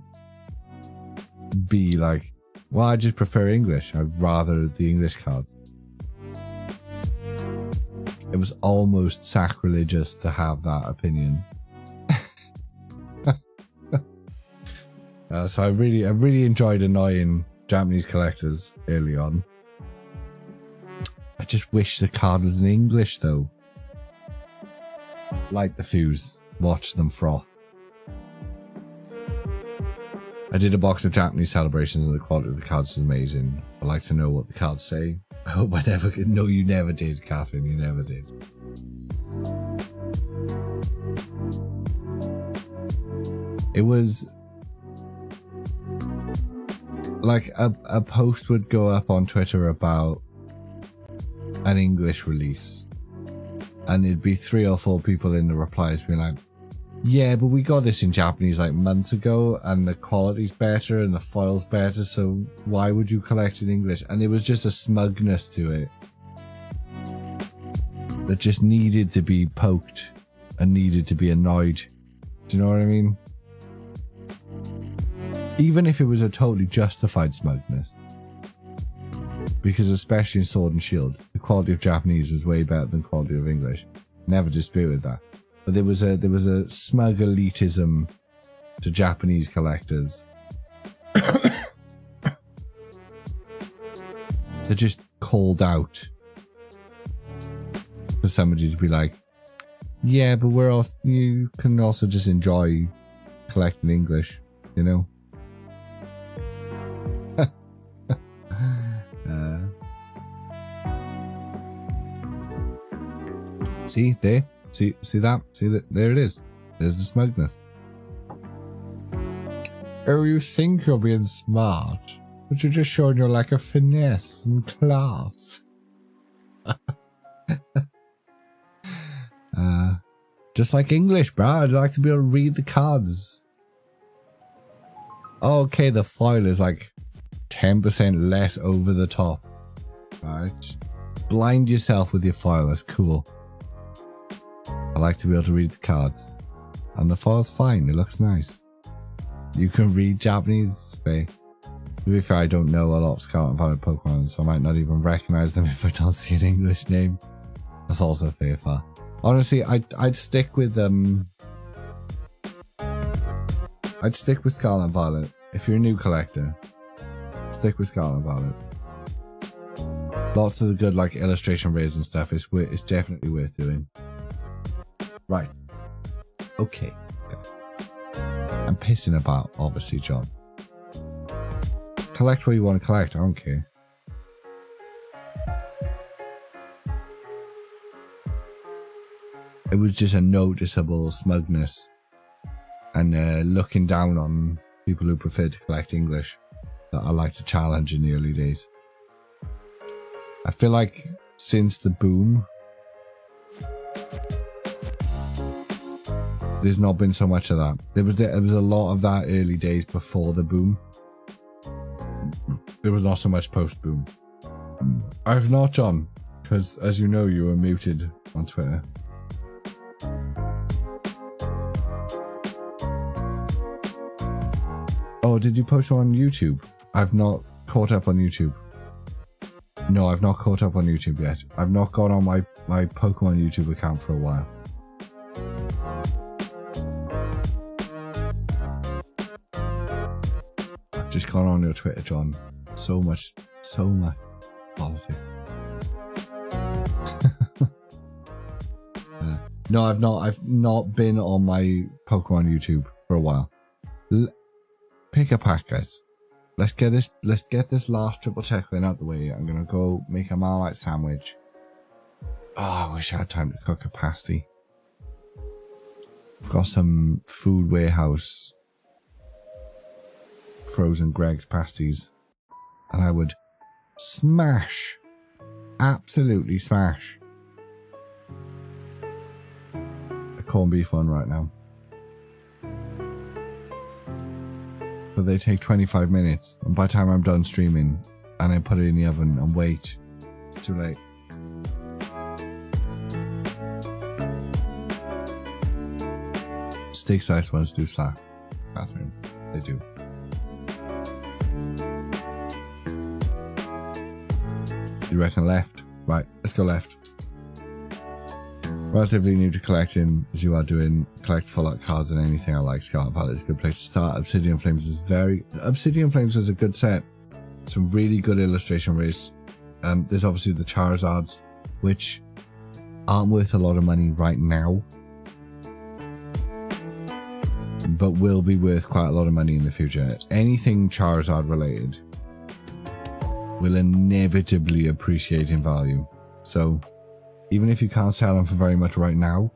be like, well, I just prefer English. I'd rather the English cards. It was almost sacrilegious to have that opinion. So I really enjoyed annoying Japanese collectors early on. I just wish the card was in English though. Light the fuse, watch them froth. I did a box of Japanese celebrations and the quality of the cards is amazing. I'd like to know what the cards say. I hope I never could. No, you never did, Catherine. You never did. like a post would go up on Twitter about an English release, and it'd be 3 or 4 people in the replies being like, yeah, but we got this in Japanese like months ago and the quality's better and the file's better, so why would you collect in English? And it was just a smugness to it that just needed to be poked and needed to be annoyed. Do you know what I mean? Even if it was a totally justified smugness. Because especially in Sword and Shield, the quality of Japanese was way better than the quality of English. Never disputed that. But there was a smug elitism to Japanese collectors that just called out for somebody to be like, yeah, but you can also just enjoy collecting English, you know? See there? See that? See that? There it is. There's the smugness. Oh, you think you're being smart, but you're just showing your lack of finesse and class. Just like English, bro. I'd like to be able to read the cards. Okay, the foil is like 10% less over the top. Right? Blind yourself with your foil. That's cool. I like to be able to read the cards. And the foil's fine. It looks nice. You can read Japanese, babe. To be fair, I don't know a lot of Scarlet and Violet Pokemon, so I might not even recognize them if I don't see an English name. That's also fair. Honestly, I'd stick with Scarlet and Violet. If you're a new collector, stick with Scarlet and Violet. Lots of the good like illustration rares and stuff is definitely worth doing. Right. Okay. I'm pissing about, obviously, John. Collect what you want to collect, I don't care. It was just a noticeable smugness and looking down on people who prefer to collect English that I like to challenge in the early days. I feel like since the boom, there's not been so much of that. There was a lot of that early days before the boom. There was not so much post boom. I've not, John, because as you know, you were muted on Twitter. Oh, did you post on YouTube? I've not caught up on YouTube. No, I've not caught up on YouTube yet. I've not gone on my Pokemon YouTube account for a while. I've just gone on your Twitter, John. So much politics. No, I've not been on my Pokemon YouTube for a while. Pick a pack, guys. Let's get this last triple Checklane out the way. I'm gonna go make a Marmite sandwich. Oh, I wish I had time to cook a pasty. I've got some Food Warehouse frozen Greg's pasties, and I would smash, absolutely smash, a corned beef one right now. But they take 25 minutes, and by the time I'm done streaming and I put it in the oven and wait, it's too late. Steak size ones do slap, Catherine. They do. You reckon left? Right, let's go left. Relatively new to collecting, as you are doing, collect full art cards and anything I like. Scarlet Palette is a good place to start. Obsidian Flames is a good set. Some really good illustration rares. There's obviously the Charizards, which aren't worth a lot of money right now, but will be worth quite a lot of money in the future. Anything Charizard related will inevitably appreciate in value. So even if you can't sell them for very much right now,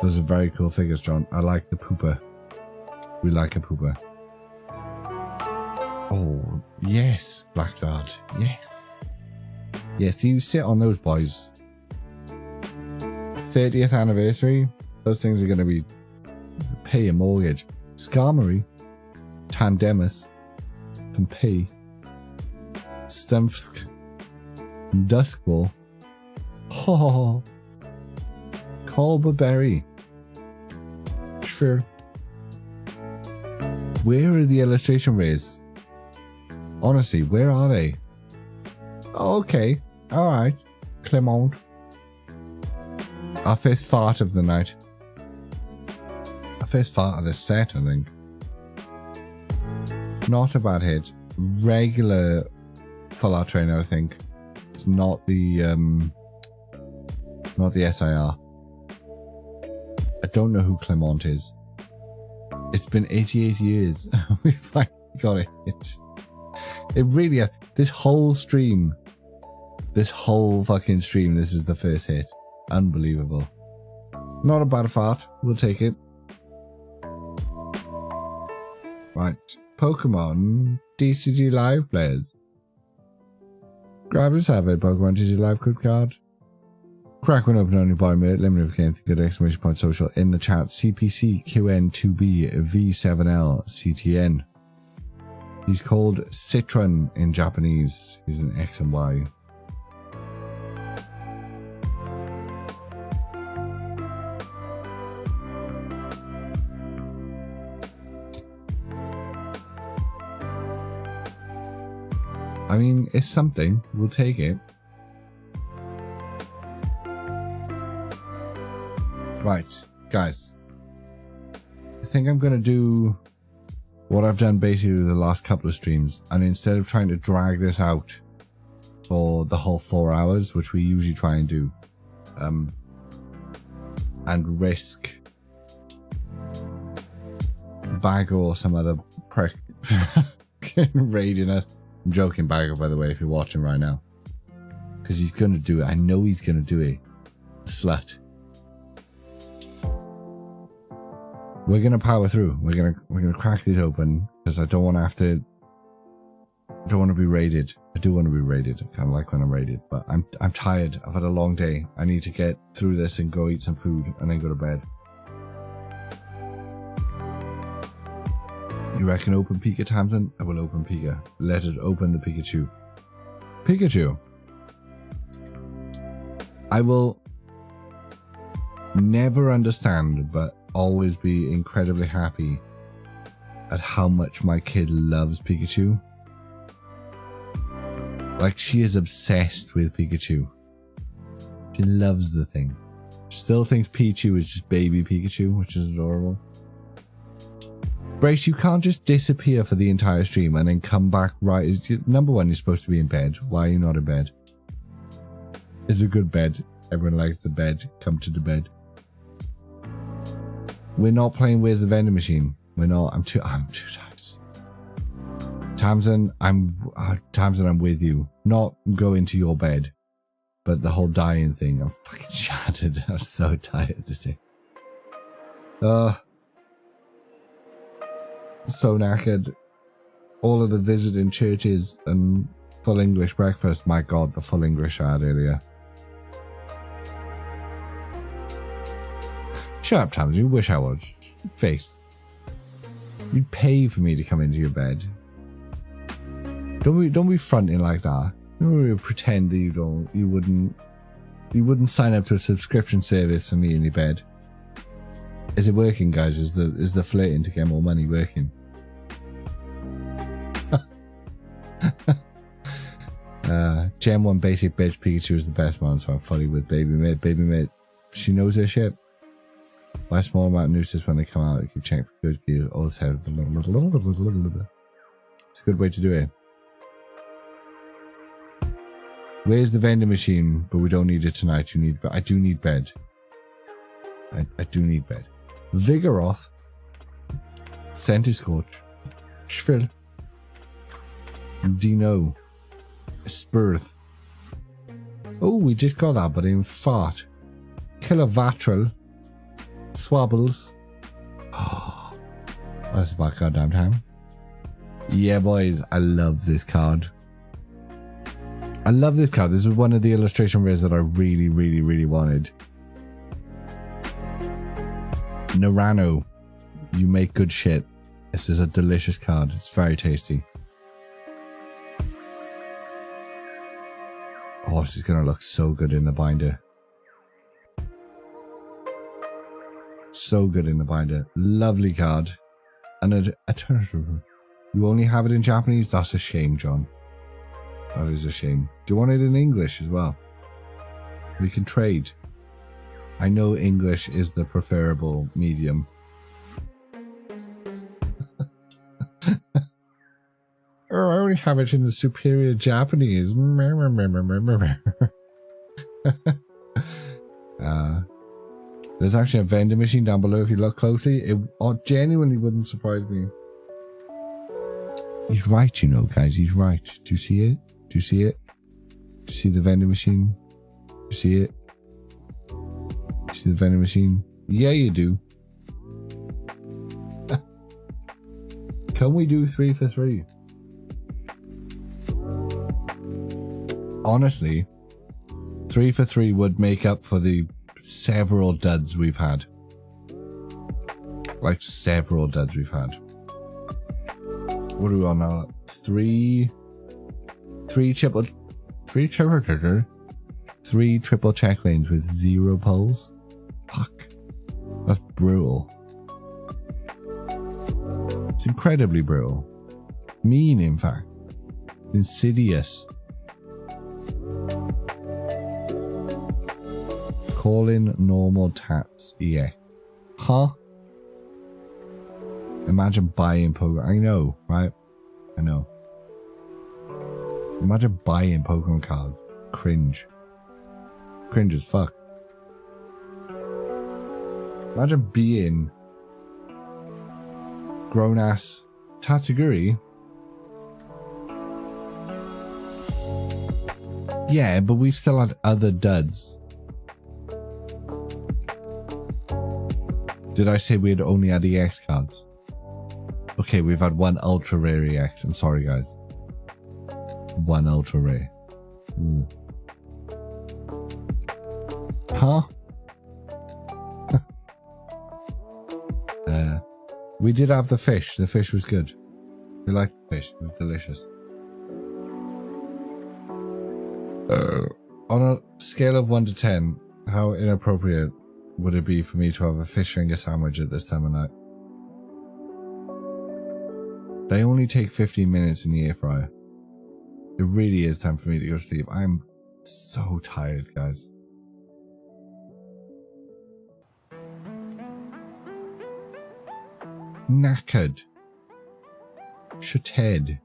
Those are very cool figures, John. I like the pooper. We like a pooper. Oh, yes, Blackzard. Yes. Yes, you sit on those boys. 30th anniversary. Those things are going to be pay a mortgage. Skarmory. Tandemus. Pompeii. Stumfsk. Duskball. Oh. Colberberry. Sure. Where are the illustration rares? Honestly, where are they? Oh, okay. Alright. Clement. Our first fart of the night. Our first fart of the set, I think. Not a bad hit. Regular full art trainer, I think. It's not the SIR. I don't know who Clement is. It's been 88 years. We finally got it. It really, this whole stream, this whole fucking stream, this is the first hit. Unbelievable. Not a bad fart. We'll take it. Right. Pokemon DCG Live players. Grab yourself a Pokemon DCG Live code card. Crack one open on your bottom mate. Let me know if you can get exclamation point social in the chat. CPCQN2BV7LCTN. He's called Citron in Japanese. He's an X and Y. I mean, it's something. We'll take it. Right, guys. I think I'm going to do what I've done basically the last couple of streams. And instead of trying to drag this out for the whole 4 hours, which we usually try and do, and risk Bagger or some other prick raiding us. I'm joking, Bagger, by the way, if you're watching right now. Because he's going to do it. I know he's going to do it. Slut. We're going to power through. We're going to crack these open. Because I don't want to have to... I don't want to be raided. I do want to be raided. I kind of like when I'm raided. But I'm tired. I've had a long day. I need to get through this and go eat some food. And then go to bed. You reckon open Pika, Tamsin? I will open Pika. Let us open the Pikachu. Pikachu. I will never understand, but always be incredibly happy at how much my kid loves Pikachu. Like, she is obsessed with Pikachu. She loves the thing. She still thinks Pichu is just baby Pikachu, which is adorable. Brace, you can't just disappear for the entire stream and then come back right. Number one, you're supposed to be in bed. Why are you not in bed? It's a good bed. Everyone likes the bed. Come to the bed. We're not playing Where's the Vending Machine. We're not. I'm too tired. Tamsin, I'm with you. Not going to your bed. But the whole dying thing, I'm fucking shattered. I'm so tired today. So knackered. All of the visiting churches and full English breakfast. My God, the full English I had earlier. Shut up, Tamsin. You wish I was. Face. You'd pay for me to come into your bed. Don't be fronting like that. Don't pretend that you wouldn't sign up to a subscription service for me in your bed. Is it working, guys? Is the flirting to get more money working? Gen 1 basic bitch Pikachu is the best one, so I'm fully with Baby Mate. Baby Mate, she knows her shit. Buy a small amount of nooses when they come out. Keep checking for good gear. All this hair. It's a good way to do it. Where's the vending machine? But we don't need it tonight. I do need bed. I do need bed. Vigoroth. Centiscorch. Schvill. Dino. Spurth. Oh, we just got that, but in fart. Kilovatral. Swabbles. Oh, that's about goddamn time. Yeah, boys, I love this card. I love this card. This was one of the illustration rares that I really, really, really wanted. Narano, you make good shit. This is a delicious card. It's very tasty. Oh, this is going to look so good in the binder. So good in the binder. Lovely card. And you only have it in Japanese? That's a shame, John. That is a shame. Do you want it in English as well? We can trade. I know English is the preferable medium. Oh, I only have it in the superior Japanese. There's actually a vending machine down below if you look closely. It genuinely wouldn't surprise me. He's right, you know, guys. He's right. Do you see it? Do you see it? Do you see the vending machine? Do you see it? Do you see the vending machine? Yeah, you do. Can we do 3 for 3? Honestly, 3 for 3 would make up for the several duds we've had. Like several duds we've had. What are we on now? Three triple Checklanes with 0 pulls. Fuck. That's brutal. It's incredibly brutal. Mean, in fact. Insidious. Call in normal tats. Yeah. Huh? Imagine buying Pokemon. I know, right? I know. Imagine buying Pokemon cards. Cringe. Cringe as fuck. Imagine being grown-ass Tatsuguri. Yeah, but we've still had other duds. Did I say we had only had EX cards? Okay, we've had 1 ultra rare EX. I'm sorry, guys. 1 ultra rare. Ooh. Huh? We did have the fish. The fish was good. We liked the fish. It was delicious. On a scale of 1 to 10, how inappropriate would it be for me to have a fish finger sandwich at this time of night? They only take 15 minutes in the air fryer. It really is time for me to go to sleep. I'm so tired, guys. Knackered. Shattered.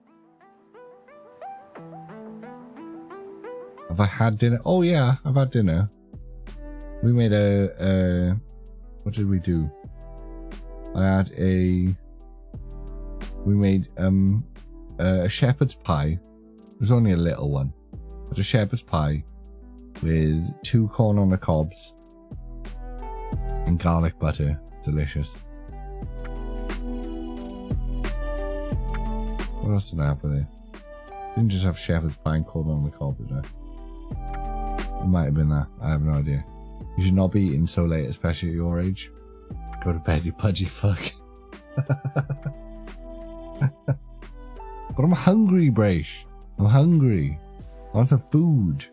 Have I had dinner? Oh yeah, I've had dinner. We made what did we do? We made a shepherd's pie. It was only a little one, but a shepherd's pie with 2 corn on the cobs and garlic butter. Delicious. What else did I have with it? Didn't just have shepherd's pie and corn on the cob, did I? It might have been that. I have no idea. You should not be eating so late, especially at your age. Go to bed, you pudgy fuck. But I'm hungry, Brash. I'm hungry. I want some food.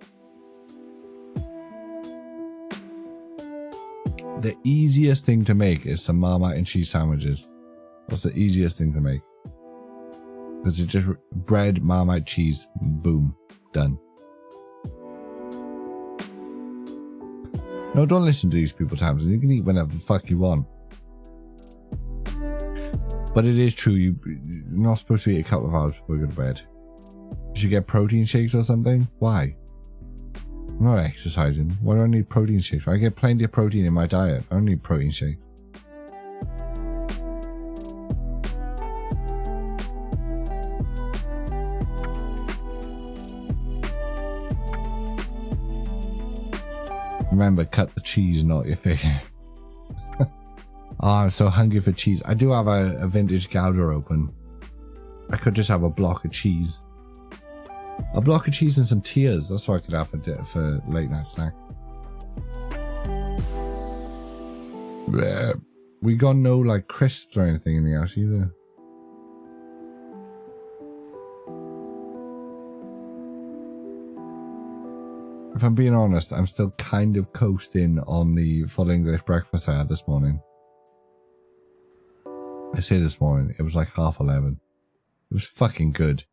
The easiest thing to make is some Marmite and cheese sandwiches. That's the easiest thing to make. Because it's just bread, Marmite, cheese, boom, done. No, don't listen to these people, Tamsin. You can eat whenever the fuck you want. But it is true, you're not supposed to eat a couple of hours before you go to bed. You should get protein shakes or something. Why? I'm not exercising. Why do I need protein shakes? I get plenty of protein in my diet. I don't need protein shakes. Remember, cut the cheese, not your finger. Oh, I'm so hungry for cheese. I do have a vintage Gouda open. I could just have a block of cheese. A block of cheese and some tears. That's what I could have for late night snack. Bleh. We got no like crisps or anything in the house either. If I'm being honest, I'm still kind of coasting on the full English breakfast I had this morning. I say this morning, it was like 11:30. It was fucking good.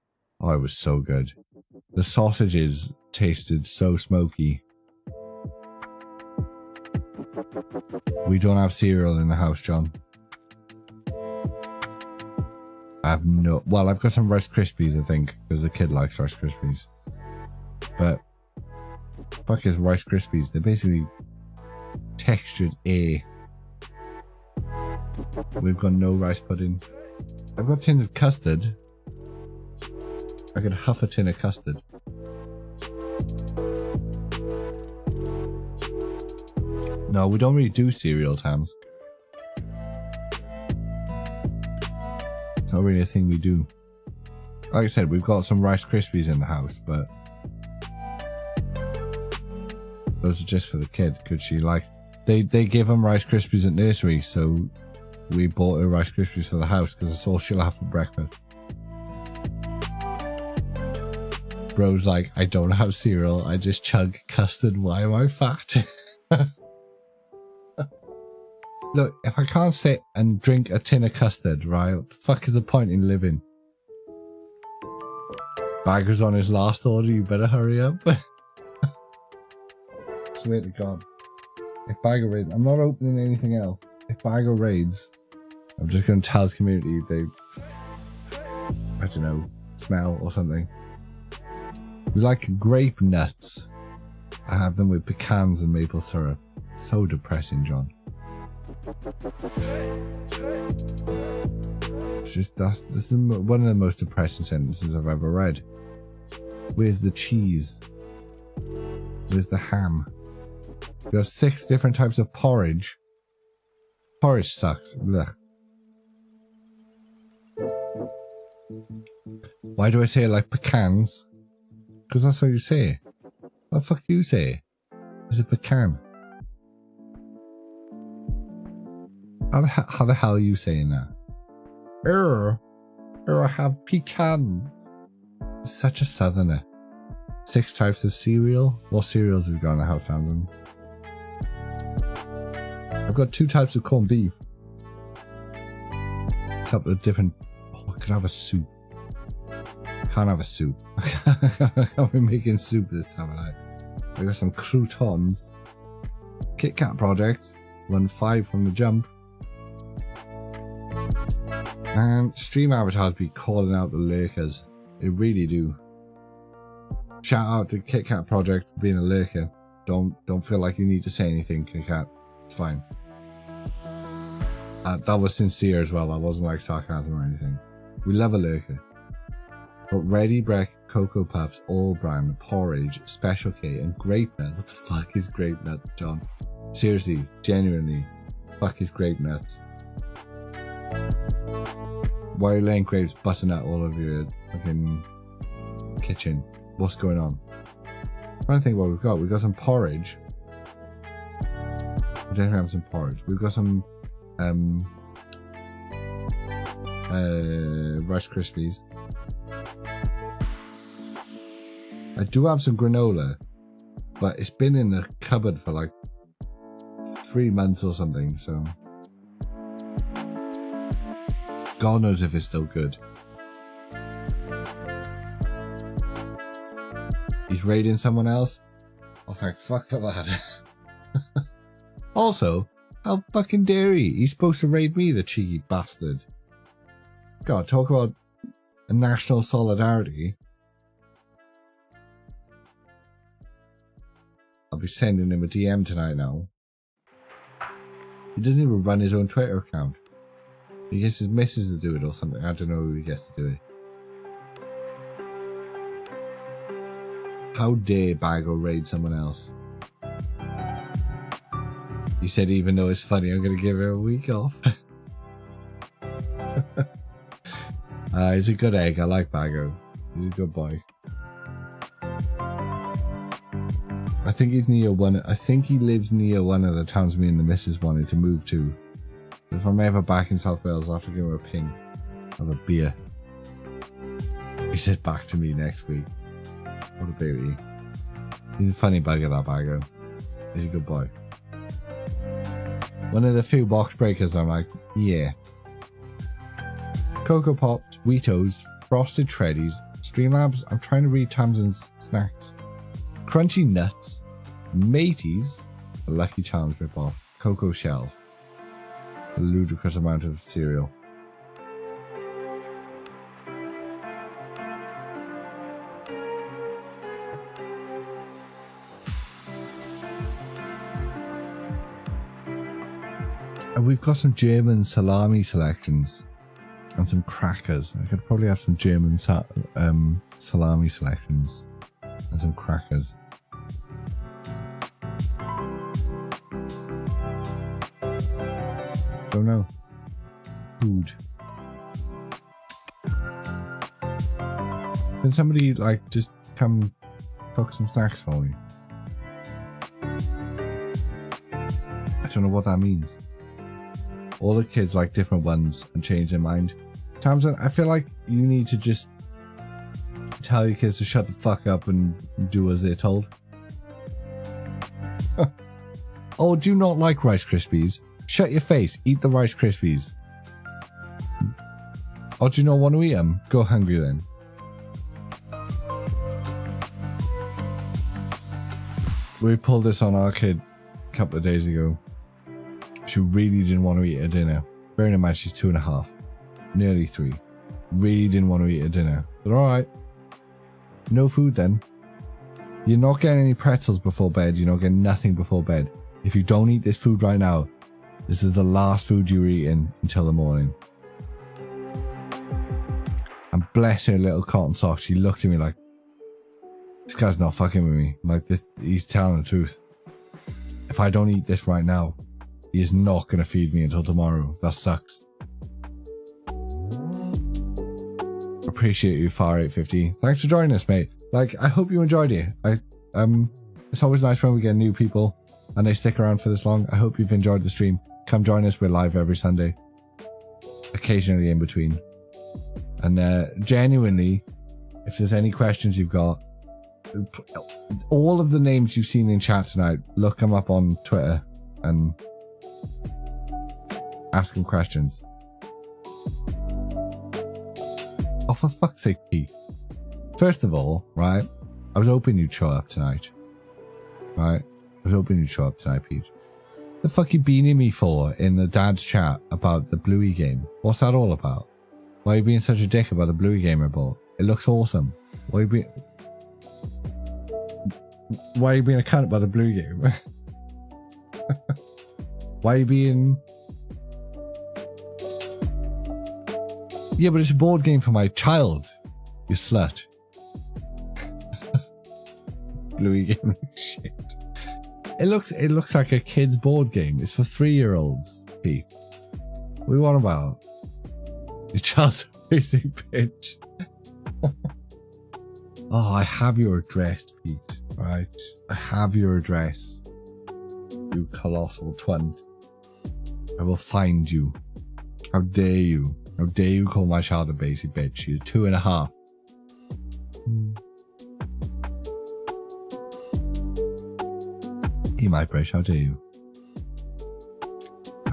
Oh, it was so good. The sausages tasted so smoky. We don't have cereal in the house, John. I have no... Well, I've got some Rice Krispies, I think, because the kid likes Rice Krispies. But... fuck is Rice Krispies? They're basically textured A. We've got no rice pudding. I've got tins of custard. I could huff a tin of custard. No, we don't really do cereal, Tams. It's not really a thing we do. Like I said, we've got some Rice Krispies in the house, but those are just for the kid, because she likes... They give them Rice Krispies at nursery, so we bought her Rice Krispies for the house, because that's all she'll have for breakfast. Bro's like, I don't have cereal, I just chug custard, why am I fat? Look, if I can't sit and drink a tin of custard, right, what the fuck is the point in living? Bagger's on his last order, you better hurry up. Swear to God. If Bagger raids, I'm not opening anything else. If Bagger raids, I'm just going to tell his community they, I don't know, smell or something. We like grape nuts. I have them with pecans and maple syrup. So depressing, John. It's just, this is one of the most depressing sentences I've ever read. Where's the cheese? Where's the ham? We have 6 different types of porridge. Porridge sucks. Blech. Why do I say it like pecans? Because that's what you say. What the fuck do you say? It's a pecan. How the hell are you saying that? I have pecans. It's such a southerner. 6 types of cereal. What cereals have you got in the house, Hamden? I've got 2 types of corned beef. A couple of different... Oh, I could have a soup. Can't have a soup. I can't be making soup this time of night. I got some croutons. Kit Kat projects. Run 5 from the jump. And stream avatars be calling out the lurkers. They really do. Shout out to Kit Kat Project for being a lurker. Don't feel like you need to say anything, Kit Kat. It's fine. That was sincere as well. That wasn't like sarcasm or anything. We love a lurker. But Ready Breck, Cocoa Puffs, All Brown, Porridge, Special K, and Grape Nut. What the fuck is Grape Nut, John? Seriously, genuinely. Fuck is Grape Nuts? Why are you laying grapes busting out all over your fucking kitchen? What's going on? I'm trying to think what we've got. We've got some porridge. We definitely have some porridge. We've got some Rice Krispies. I do have some granola, but it's been in the cupboard for like 3 months or something, so God knows if it's still good. He's raiding someone else? Oh, thank fuck for that. Also, how fucking dare he? He's supposed to raid me, the cheeky bastard. God, talk about a national solidarity. I'll be sending him a DM tonight now. He doesn't even run his own Twitter account. He gets his missus to do it or something. I don't know who he gets to do it. How dare Bago raid someone else? He said, even though it's funny, I'm going to give her a week off. He's a good egg. I like Bago. He's a good boy. I think he's near one. I think he lives near one of the towns me and the missus wanted to move to. If I'm ever back in South Wales, I'll have to give him a ping. Have a beer. He said back to me next week. What a baby. He's a funny bugger, that Bago. He's a good boy. One of the few box breakers I'm like, yeah. Cocoa Pops, Wheatos, Frosted Shreddies, Streamlabs. I'm trying to read Tamsin's snacks. Crunchy Nuts, Mateys, a Lucky Charms ripoff, Cocoa Shells. A ludicrous amount of cereal. And we've got some German salami selections and some crackers. I could probably have some German salami selections and some crackers. Don't know. Food. Can somebody like just come cook some snacks for me? I don't know what that means. All the kids like different ones and change their mind. Tamsin, I feel like you need to just tell your kids to shut the fuck up and do as they're told. Oh, do you not like Rice Krispies? Shut your face. Eat the Rice Krispies. Oh, do you not want to eat them? Go hungry then. We pulled this on our kid a couple of days ago. She really didn't want to eat her dinner. Bearing in mind she's 2.5. Nearly 3. Really didn't want to eat her dinner. But alright. No food then. You're not getting any pretzels before bed. You're not getting nothing before bed. If you don't eat this food right now, this is the last food you're eating until the morning. And bless her little cotton socks. She looked at me like, this guy's not fucking with me. Like, this, he's telling the truth. If I don't eat this right now, he is not going to feed me until tomorrow. That sucks. Appreciate you, Far850. Thanks for joining us, mate. Like, I hope you enjoyed it. It's always nice when we get new people and they stick around for this long. I hope you've enjoyed the stream. Come join us. We're live every Sunday. Occasionally in between. And genuinely, if there's any questions you've got, all of the names you've seen in chat tonight, look them up on Twitter and ask them questions. Oh, for fuck's sake, Pete. First of all, right, I was hoping you'd show up tonight. Right? I was hoping you'd show up tonight, Pete. The fuck you beaning me for in the dad's chat about the Bluey game? What's that all about? Why are you being such a dick about the Bluey game I bought? It looks awesome. Why are you being a cunt about the Bluey game? Why are you being... Yeah, but it's a board game for my child, you slut. Bluey game, shit. It looks like a kid's board game. It's for 3-year-olds, Pete. What do you want about? Your child's raising bitch. Oh, I have your address, Pete. Right? I have your address. You colossal twant. I will find you. How dare you? How dare you call my child a basic bitch? She's 2.5. Eat my brush, how dare you?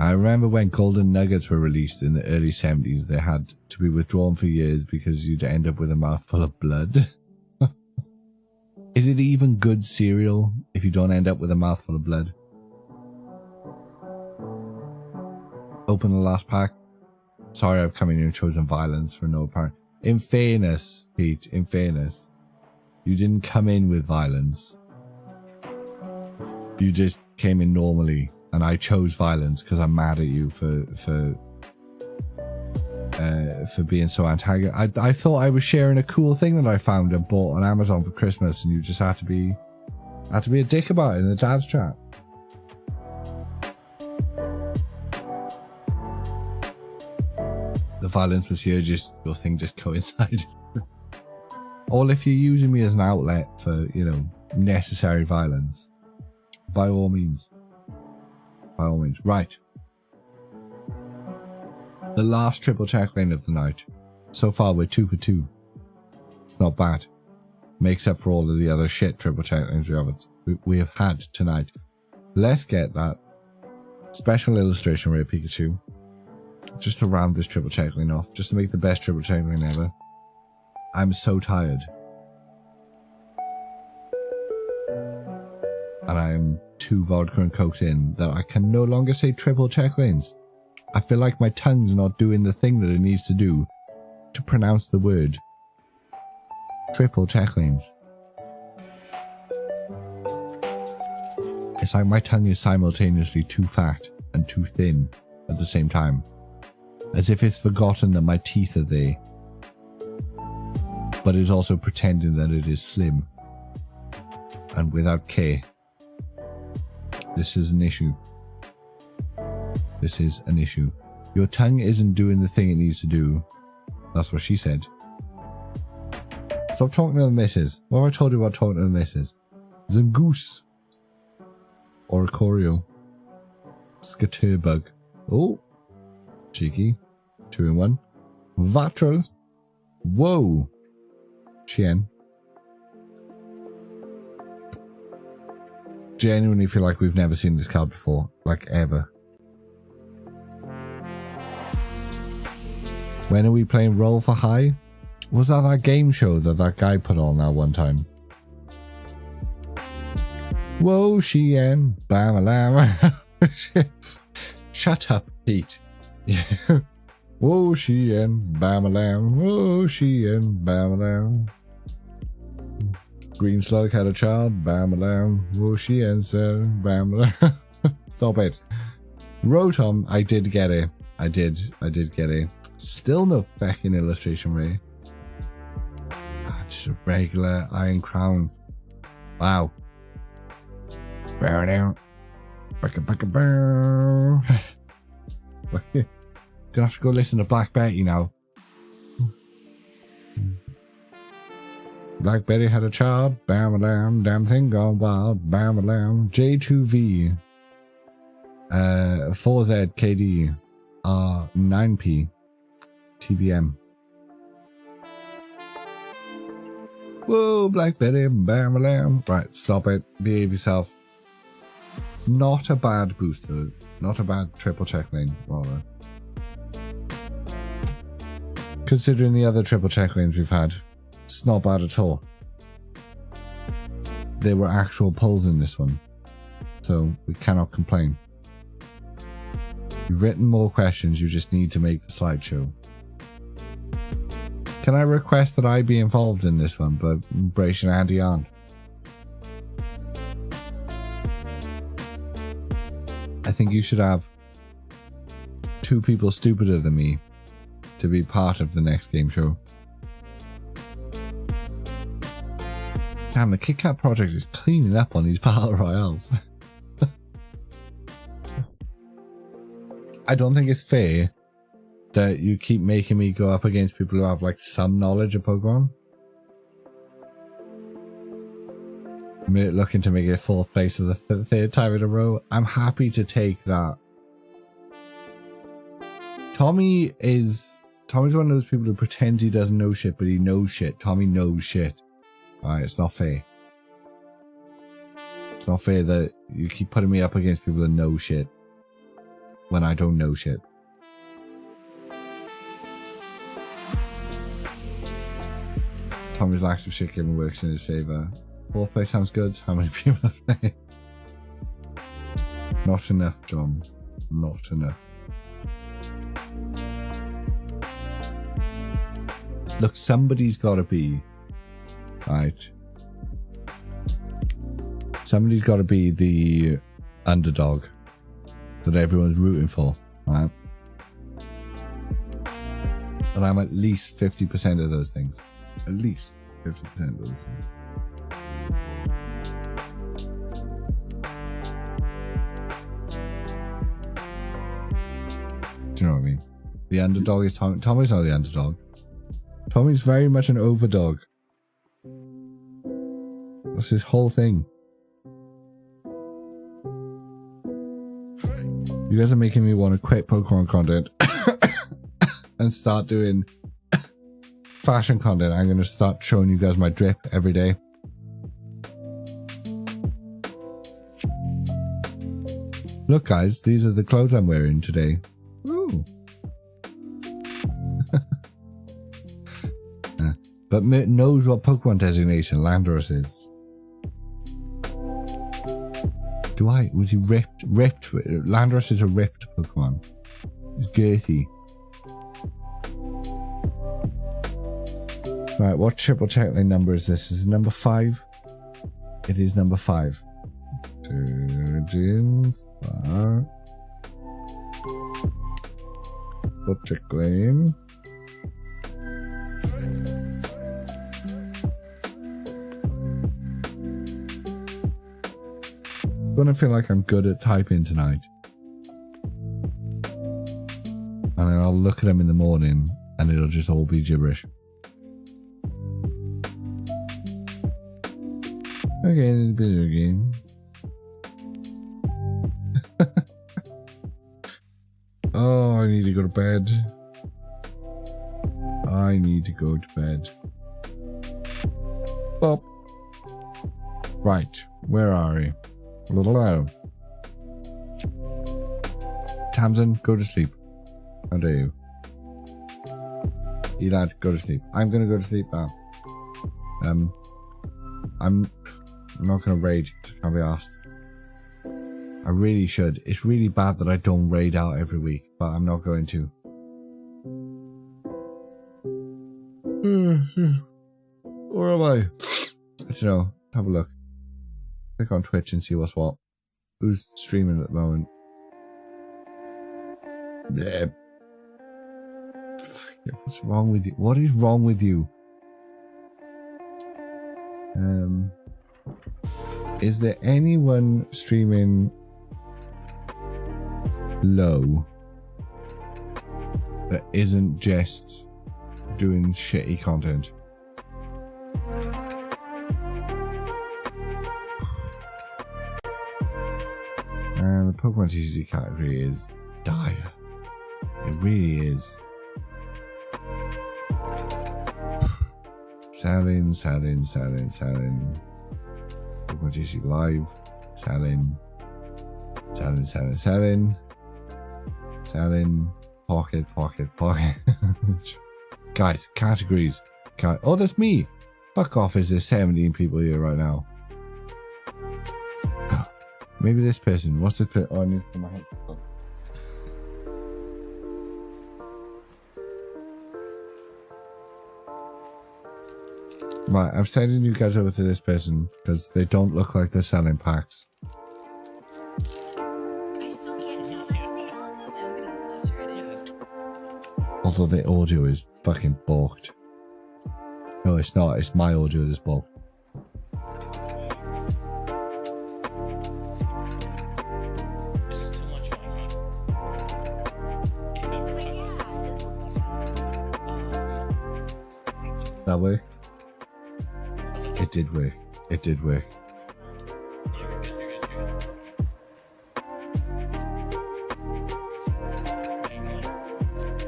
I remember when golden nuggets were released in the early 70s, they had to be withdrawn for years because you'd end up with a mouthful of blood. Is it even good cereal if you don't end up with a mouthful of blood? Open the last pack. Sorry I've come in here and chosen violence for no apparent... In fairness, Pete, in fairness, you didn't come in with violence. You just came in normally, and I chose violence because I'm mad at you for being so antagonistic. I thought I was sharing a cool thing that I found and bought on Amazon for Christmas, and you just had to be a dick about it in the dad's chat. violence was here, just your thing just coincided. Or if you're using me as an outlet for, you know, necessary violence, by all means. By all means. Right. The last triple check lane of the night. So far we're 2 for 2. It's not bad. Makes up for all of the other shit triple check lanes we have had tonight. Let's get that Special Illustration Rare Pikachu. Just to round this triple check lane off. Just to make the best triple check lane ever. I'm so tired. And I am 2 vodka and cokes in that I can no longer say triple check lanes. I feel like my tongue's not doing the thing that it needs to do to pronounce the word triple check lanes. It's like my tongue is simultaneously too fat and too thin at the same time. As if it's forgotten that my teeth are there. But it's also pretending that it is slim. And without K. This is an issue. This is an issue. Your tongue isn't doing the thing it needs to do. That's what she said. Stop talking to the missus. What have I told you about talking to the missus? Zangoose. Or a Choreo. Scatterbug. Oh. Cheeky. 2 in 1. Vatrel. Whoa. Chien. Genuinely feel like we've never seen this card before. Like ever. When are we playing Roll for High? Was that game show that guy put on that one time? Whoa, Chien. Bam-a-lam. Shut up, Pete. Whoa, Chien. Bam-a-lam. Whoa, Chien. Bam-a-lam. Green Slug had a child. Bam-a-lam. Whoa, Chien said. Bam-a-lam. Stop it. Rotom, I did get it. I did get it. Still no fucking illustration rare. Just a regular Iron Crown. Wow. Bow down. Gonna have to go listen to Black Betty now. Black Betty had a child. Bam-a-lam. Damn thing gone wild. Bam-a-lam. J2V. 4Z KD. R9P. TVM. Whoa, Black Betty, bam-a-lam. Right, stop it. Behave yourself. Not a bad booster. Not a bad triple check lane, rather. Considering the other triple check lanes we've had, it's not bad at all. There were actual pulls in this one, so we cannot complain. You've written more questions, you just need to make the slideshow. Can I request that I be involved in this one, but Brace and Andy aren't? I think you should have 2 people stupider than me to be part of the next game show. Damn, the Kit Kat project is cleaning up on these battle royales. I don't think it's fair that you keep making me go up against people who have like some knowledge of Pokemon. I'm looking to make it 4th place for the 3rd time in a row. I'm happy to take that. Tommy's one of those people who pretends he doesn't know shit, but he knows shit. Tommy knows shit. Alright, it's not fair. It's not fair that you keep putting me up against people that know shit when I don't know shit. Tommy's lax of shit given works in his favour. 4th place sounds good. How many people have played? Not enough, John. Not enough. Look, somebody's gotta be. Right. Somebody's gotta be the underdog that everyone's rooting for, right? And I'm at least 50% of those things. At least 50% of those things. Do you know what I mean? The underdog is Tommy. Tommy's not the underdog. Tommy's very much an overdog. That's his whole thing. You guys are making me want to quit Pokemon content and start doing fashion content. I'm going to start showing you guys my drip every day. Look guys, these are the clothes I'm wearing today. Ooh. But Mitt knows what Pokemon designation Landorus is. Do I? Was he ripped? Ripped? Landorus is a ripped Pokemon. He's girthy. Right, what triple checkline number is this? Is it number 5? It is number 5. What checkline? I'm gonna feel like I'm good at typing tonight. And then I'll look at them in the morning and it'll just all be gibberish. Okay, there's a video game. Oh, I need to go to bed. I need to go to bed. Bop. Right, where are we? Hello. Tamsin, go to sleep. How dare you? Elad, go to sleep. I'm gonna go to sleep now. I'm not gonna raid. Can't be asked. I really should. It's really bad that I don't raid out every week, but I'm not going to. Where am I? I don't know. Have a look. Click on Twitch and see what's what. Who's streaming at the moment? Yeah. What's wrong with you? What is wrong with you? Is there anyone streaming low that isn't just doing shitty content? And the Pokemon TCG category is dire. It really is. Selling. Pokemon TCG Live. Selling. Pocket. Guys, categories. Oh, that's me. Fuck off, is there 17 people here right now? Maybe this person. What's the put? Oh, I need to put my head up. Right, I'm sending you guys over to this person because they don't look like they're selling packs. I still can't tell that's the album. I'm gonna closer it in. Although the audio is fucking balked. No, it's not. It's my audio that's balked. This is too much going on. That work? It did work. It did work. You're good.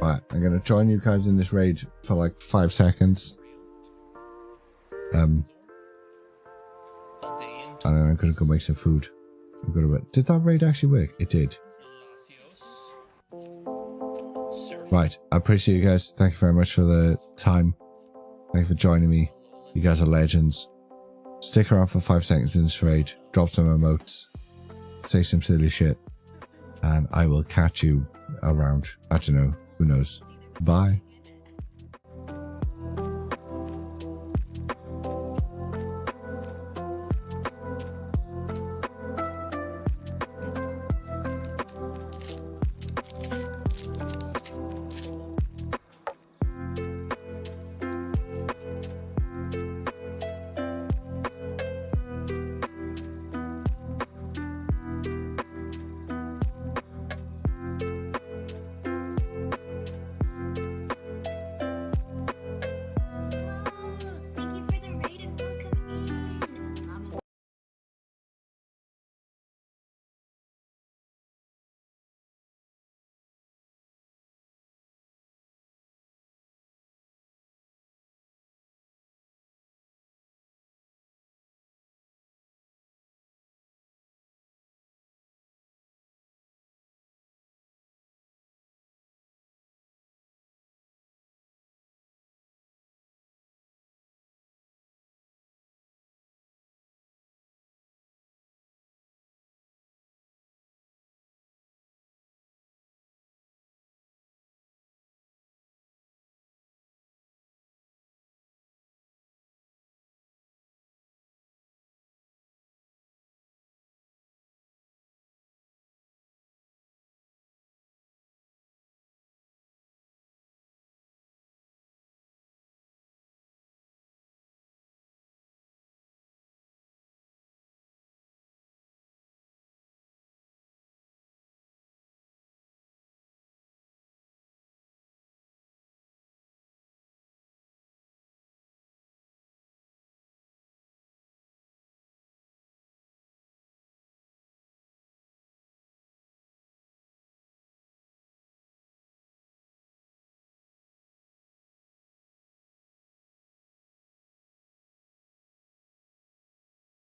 Right, I'm gonna join you guys in this raid for like 5 seconds. And then I'm gonna go make some food. Did that raid actually work? It did. Right, I appreciate you guys. Thank you very much for the time. Thank you for joining me. You guys are legends. Stick around for 5 seconds in this raid. Drop some emotes. Say some silly shit. And I will catch you around. I don't know. Who knows? Bye.